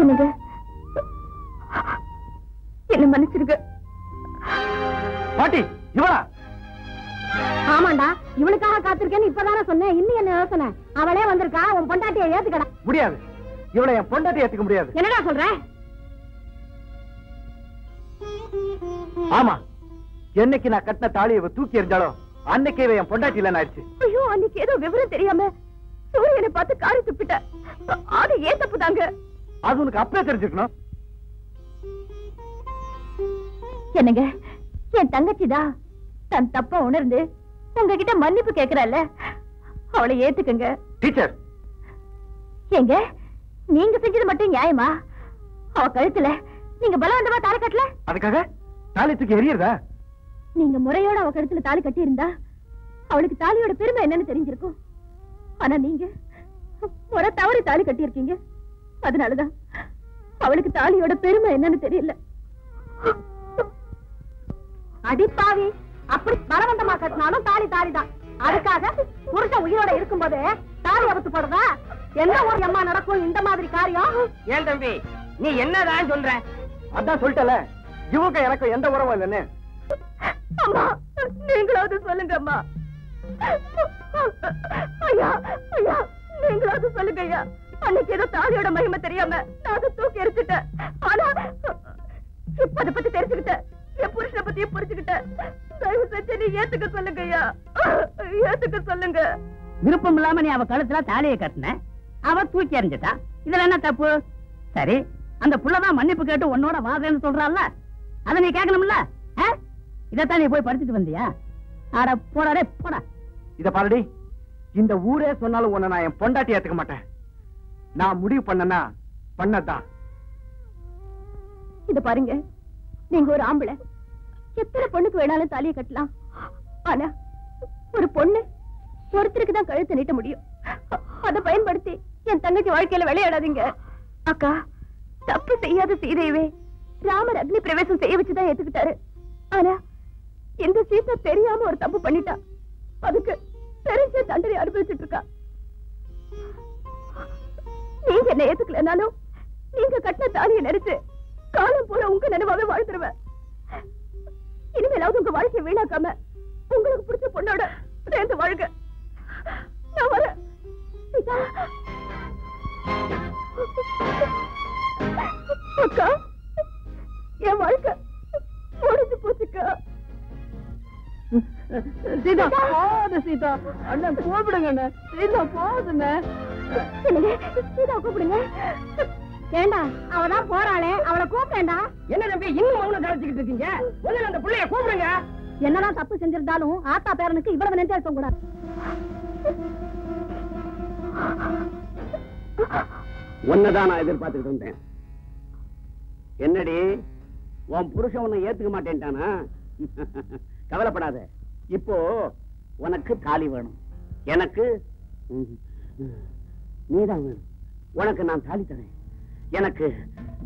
என்னங்க என்ன மன்னிச்சிருக்க. பாட்டி இவளா? ஆமாண்டா, இவளுக்காக காத்திருக்கேன்னு இப்பதானே சொன்னேன். இன்னும் என்ன யோசனை? அவளே வந்திருக்கா, உன் பொண்டாட்டியை ஏத்துக்கடா. முடியாது, இவளை என் பொண்டாட்டி ஏத்துக்க முடியாது. என்னடா சொல்ற? ஆமா, என்னைக்கு நான் கட்டின தாலியை இவ தூக்கி எறிஞ்சாலோ அன்னைக்கு இவ என் பொண்டாட்டி இல்லன்னு ஆயிடுச்சு. ஐயோ, அன்னைக்கு ஏதோ விவரம் தெரியாம சூரியனை பார்த்து காரி துப்பிட்ட. அது ஏன் தப்பு தாங்க? அது உனக்கு அப்பவே தெரிஞ்சுக்கணும். என்னங்க, என் தங்கச்சிதான் தன் தப்ப உணர்ந்து உங்ககிட்ட மன்னிப்பு கேக்குறல்ல, அவளை ஏத்துக்குங்க. டீச்சர், எங்க நீங்க செஞ்சது மட்டும் நியாயமா? அவ கழுத்துல நீங்க பலவந்தமா தாலி கட்டல, அதுக்காக தாலி தூக்கி எறியறதா? நீங்க முறையோட அவ கழுத்துல தாலி கட்டி இருந்தா அவளுக்கு தாலியோட பெருமை என்னன்னு தெரிஞ்சிருக்கும். ஆனா நீங்க முறை தவறி தாலி கட்டி இருக்கீங்க. அதனாலதான் அவளுக்கு தாலியோட பெருமை என்னன்னு தெரியல. அடிப்பாவி, அப்படி பலவந்தமா கட்டினாலும் தாலி தாலிதான். அதுக்காக புருஷன் உயிரோட இருக்கும் போது தாலி அவுத்து போடுறதா? என்ன ஒரு அம்மா நடக்கும் இந்த மாதிரி காரியம்? ஏன் தம்பி, நீ என்னதான் சொல்ற? அதான் சொல்லிட்டல, இவங்க எனக்கு எந்த உறவும் இல்லைன்னு. அம்மா, நீங்களாவது சொல்லுங்க அம்மா. ஐயா ஐயா, நீங்களாவது சொல்லுங்க ஐயா. அன்னைக்கு ஏதோ தாலியோட மகிமை தெரியாம நான் அதை தூக்கி எரிச்சுட்டேன். ஆனா இப்ப அதை பத்தி தெரிஞ்சுக்கிட்டேன், என் புருஷனை பத்தியும் புரிஞ்சுக்கிட்டேன். தயவு செஞ்சு நீ ஏத்துக்க சொல்லுங்க ஐயா, ஏத்துக்க சொல்லுங்க. விருப்பம் இல்லாம நீ அவ கழுத்துல தாலியை கட்டின, அவ தூக்கி எறிஞ்சிட்டா. இதுல என்ன தப்பு? சரி, அந்த புள்ளதான் மன்னிப்பு கேட்டு உன்னோட வாதன்னு சொல்றாள்ல, அதை நீ கேட்கணும்ல. இதத்தான் நீ போய் படிச்சுட்டு வந்தியா? ஆட போடாடே போடா. இத பாருடி, இந்த ஊரே சொன்னாலும் உன்னை நான் என் பொண்டாட்டி ஏத்துக்க மாட்டேன். நான் முடிவு பண்ணனா பண்ணதான். இத பாருங்க, நீங்க ஒரு ஆம்பளை, எத்தனை பொண்ணுக்கு வேணாலும் தாலியை கட்டலாம். ஆனா ஒரு பொண்ணு ஒருத்தருக்கு தான் கழுத்தை நீட்ட முடியும். அதை பயன்படுத்தி என் தங்கச்சி வாழ்க்கையில விளையாடாதீங்க. அக்கா, தப்பு செய்யாத சீதையவே ராமர் அக்னி பிரவேசம் செய்ய வச்சுதான் ஏத்துக்கிட்டாரு. ஆனா இந்த சீதா தெரியாம ஒரு தப்பு பண்ணிட்டா. அதுக்கு பெரிய தண்டனை அனுபவிச்சுட்டு இருக்கா. நீங்க என்ன ஏத்துக்கலனாலும் நீங்க கட்டின தாலியை நினைச்சு காலம் பூரா உங்க நினைவாவே வாழ்ந்துருவேன். இனிமேலாவது உங்க வாழ்க்கையை வீணாக்காம உங்களுக்கு பிடிச்ச பொண்ணோட சேர்ந்து வாழ்க. நான் வரேன். அக்கா, என் வாழ்க்கை முடிஞ்சு போச்சுக்கா. சீதா போது, சீதா அண்ணன் கூப்பிடுங்க அண்ணன். சீதா போதுண்ணே. சீதா கூப்பிடுங்க. ஏண்டா அவதான் போறாளே, அவளை கூப்பிடா. என்ன தம்பி இன்னும் மௌனம் கலைச்சுக்கிட்டு இருக்கீங்க? முதல்ல அந்த பிள்ளைய கூப்பிடுங்க. என்னதான் தப்பு செஞ்சிருந்தாலும் ஆத்தா பேரனுக்கு இவ்வளவு நெஞ்சா இருக்க கூடாது. ஒன்னதான் நான் எதிர்பார்த்துக்கிட்டு இருந்தேன். என்னடி உன் புருஷன் உன்னை ஏத்துக்க மாட்டேன்ட்டானா? கவலைப்படாத, இப்போ உனக்கு தாலி வேணும், எனக்கு நீதான் வேணும். உனக்கு நான் தாலி தரேன், எனக்கு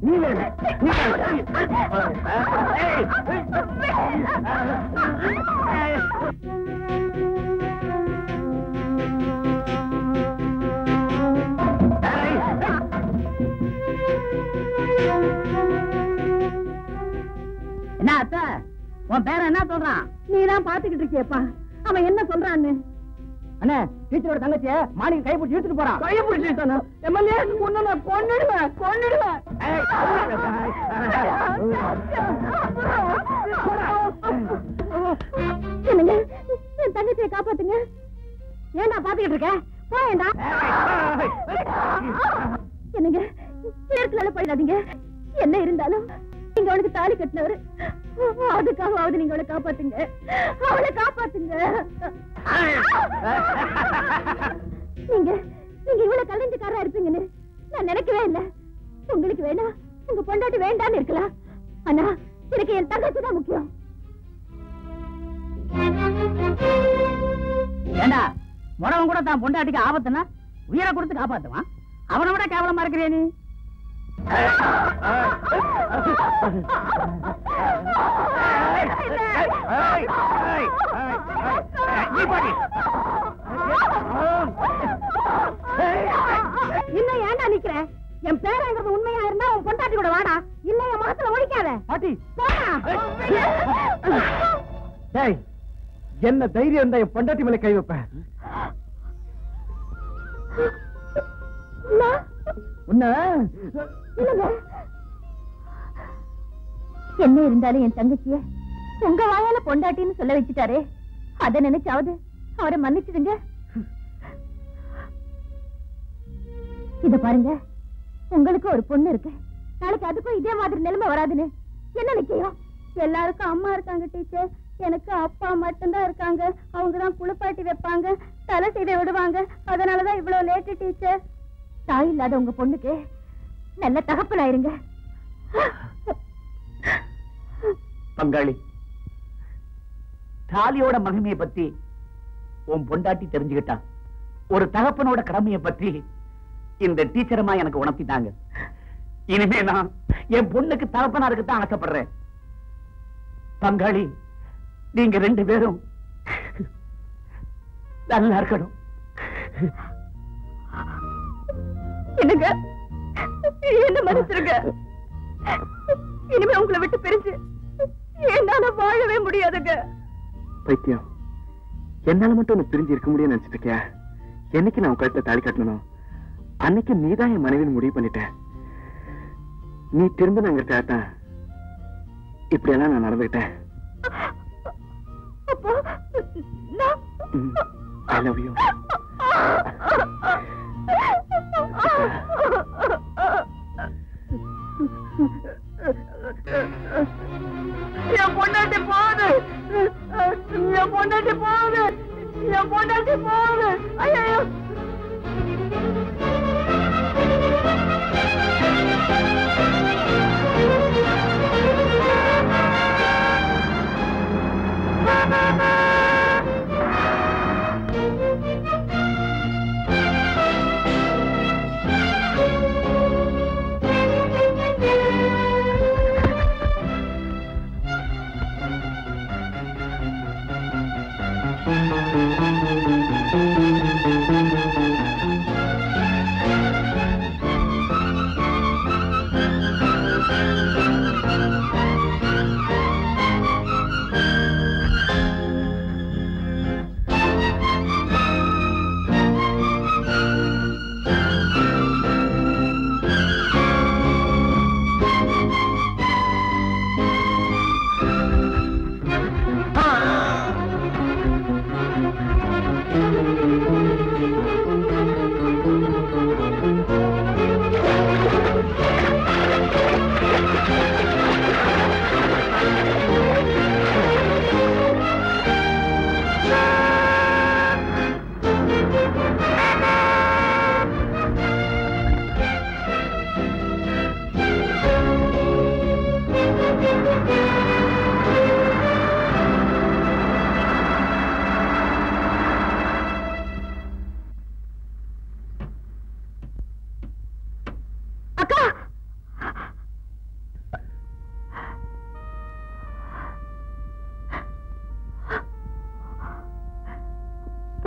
நீ வேணும். என்ன அத்தை, உன் பேர என்ன சொல்றான்? நீதான் பாத்துக்கிட்டு இருக்கியப்பா அவன் என்ன சொல்றான்னு. அண்ணே, டீச்சரோட தங்கச்சிய மாணிக்க கை பிடிச்சி இழுத்துட்டு போறான். கை பிடிச்சிட்டானா? எம்எல்ஏ உன்னை நான் கொன்னுடுவேன், கொன்னுடுவேன். என்னங்க, என் தங்கச்சியை காப்பாத்துங்க. ஏண்டா பாத்துக்கிட்டு இருக்க? போயேண்டா. என்னங்க, சேர்க்கலால போயிடாதீங்க. என்ன இருந்தாலும் நீங்க அவளுக்கு தாலி கட்டினவரு, அதுக்காகவாவது நீங்க அவளை காப்பாத்துங்க, அவளை காப்பாத்துங்க. நீங்க நீங்க இவ்வளவு கலைஞ்சுக்காரா இருப்பீங்கன்னு நான் நினைக்கவே இல்லை. உங்களுக்கு வேணா உங்க பொண்டாட்டி வேண்டான்னு இருக்கலாம், ஆனா எனக்கு என் தங்கச்சி தான் முக்கியம். ஏண்டா முடவன் கூட தான் பொண்டாட்டிக்கு ஆபத்துனா உயிரை கொடுத்து காப்பாத்துவான், அவனை விட கேவலமா இருக்கிறே நீ. இன்னும் ஏண்டா நிக்கிற? என் பேரங்கிறது உண்மையா இருந்தா உன் பொண்டாட்டி கூட வாடா, இல்ல என் முகத்துல ஒழிக்காத. பாட்டி, போடா. டேய், என்ன தைரியம் இருந்தா என் பொண்டாட்டி மேல கை வைப்பேன். என்ன இருந்தாலும் என் தங்கச்சிய உங்க வாயால பொண்டாட்டின்னு சொல்ல வச்சுட்டாரே, அத நினைச்சாவது அவரை மன்னிச்சிடுங்க. இத பாருங்க, உங்களுக்கு ஒரு பொண்ணு இருக்கு, நாளைக்கு அதுக்கும் இதே மாதிரி நிலைமை வராதுன்னு என்ன நிச்சயம்? எல்லாருக்கும் அம்மா இருக்காங்க டீச்சர், எனக்கு அப்பா மட்டும்தான் இருக்காங்க. அவங்கதான் குளிப்பாட்டி வைப்பாங்க, தலை செய்த விடுவாங்க. அதனாலதான் இவ்வளவு லேட்டு டீச்சர். தாய் இல்லாத உங்க பொண்ணுக்கு நல்ல தகப்பனாயிருங்க. பங்காளி, தாலியோட மகிமையை பத்தி உன் பொண்டாட்டி தெரிஞ்சுக்கிட்டா, ஒரு தகப்பனோட கடமையை பத்தி இந்த டீச்சரமா எனக்கு உணர்த்திட்டாங்க. இனிமே நான் என் பொண்ணுக்கு தகப்பனா இருக்கத்தான் ஆசைப்படுறேன். பங்காளி, நீங்க ரெண்டு பேரும் நல்லா இருக்கணும். என்னங்க, என்ன மனசுருங்க, இனிமே உங்களை விட்டு பிரிஞ்சு என்னால வாழவே முடியாதுங்க. பைத்தியம், என்னால மட்டும் உனக்கு பிரிஞ்சு இருக்க முடியும்னு நினைச்சிட்டு இருக்கியா? என்னைக்கு நான் கழுத்தை தாலி கட்டணும் அன்னைக்கு நீதான் என் மனைவின்னு முடிவு பண்ணிட்டேன். நீ திரும்பினங்கிறதான் இப்படி எல்லாம் நான் நடந்துகிட்டேன். I love you. என் பொண்டாட்டி போகுது, என் பொண்டாட்டி போகுது, என் பொண்டாட்டி போகுது. ஐயோ,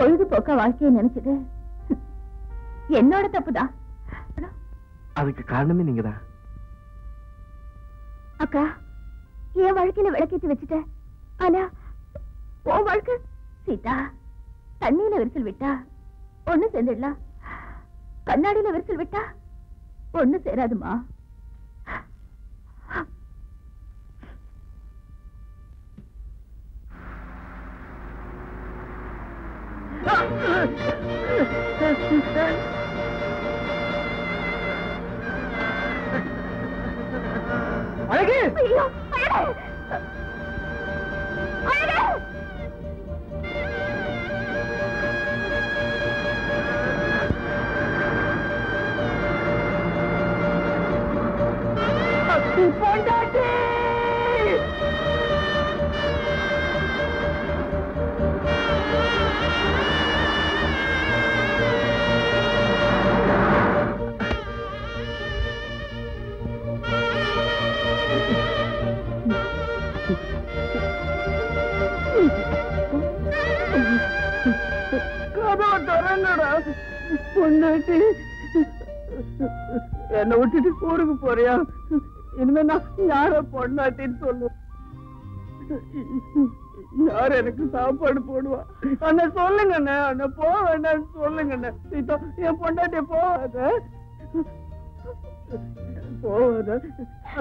பொழுதுபோக்கா வாழ்க்கையை நினைச்சது என்னோட தப்புதான். அதுக்கு காரணமே நீங்கதான். அக்கா, என் வாழ்க்கையில விளக்கேத்தி வச்சுட்ட. ஆனா உன் வாழ்க்கை சீதா தண்ணியில விரிசல் விட்டா ஒண்ணு சேர்ந்துடலாம், கண்ணாடியில விரிசல் விட்டா ஒண்ணு சேராதுமா. அழகு, ஐயோ, அழகு! அழகு! பொண்டாட்டி! கதவை திறங்கடா. பொண்டாட்டி, என்னை விட்டுட்டு ஊருக்கு போறியா? இனிமே நான் யார பொண்டாட்டின்னு சொல்லுவேன்? யார் எனக்கு சாப்பாடு போடுவா? அண்ணா சொல்லுங்கண்ணே, அண்ணா போக வேண்டாம்னு சொல்லுங்கண்ணே. சீதா, என் பொண்டாட்டிய போவாத போவாத.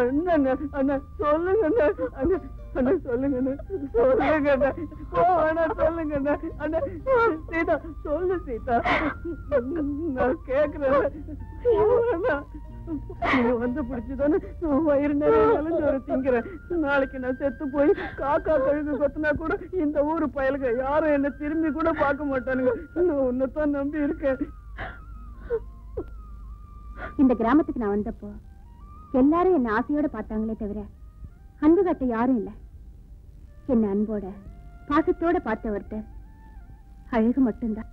அண்ணா அண்ணா சொல்லுங்கண்ணே, அண்ணா அண்ணா சொல்லுங்கண்ணே, சொல்லுங்கண்ணே, போவேண்ணா சொல்லுங்கண்ணே. அண்ணா சீதா சொல்லு சீதா, நான் கேக்குறேன். நீ வந்து பிடிச்சுதானே வயிறு நிறைய ஒரு திங்கிறேன். நாளைக்கு நான் செத்து போய் காக்கா கழுகு கொத்துனா கூட இந்த ஊரு பயலுங்க யாரும் என்ன திரும்பி கூட பார்க்க மாட்டானுங்க. நான் உன்னைத்தான் நம்பி இருக்கேன். இந்த கிராமத்துக்கு நான் வந்தப்போ எல்லாரும் என்ன ஆசையோட பார்த்தாங்களே தவிர அன்பு காட்ட யாரும் இல்ல. என்ன அன்போட பாசத்தோட பார்த்த ஒருத்தர் அழகு மட்டும்தான்.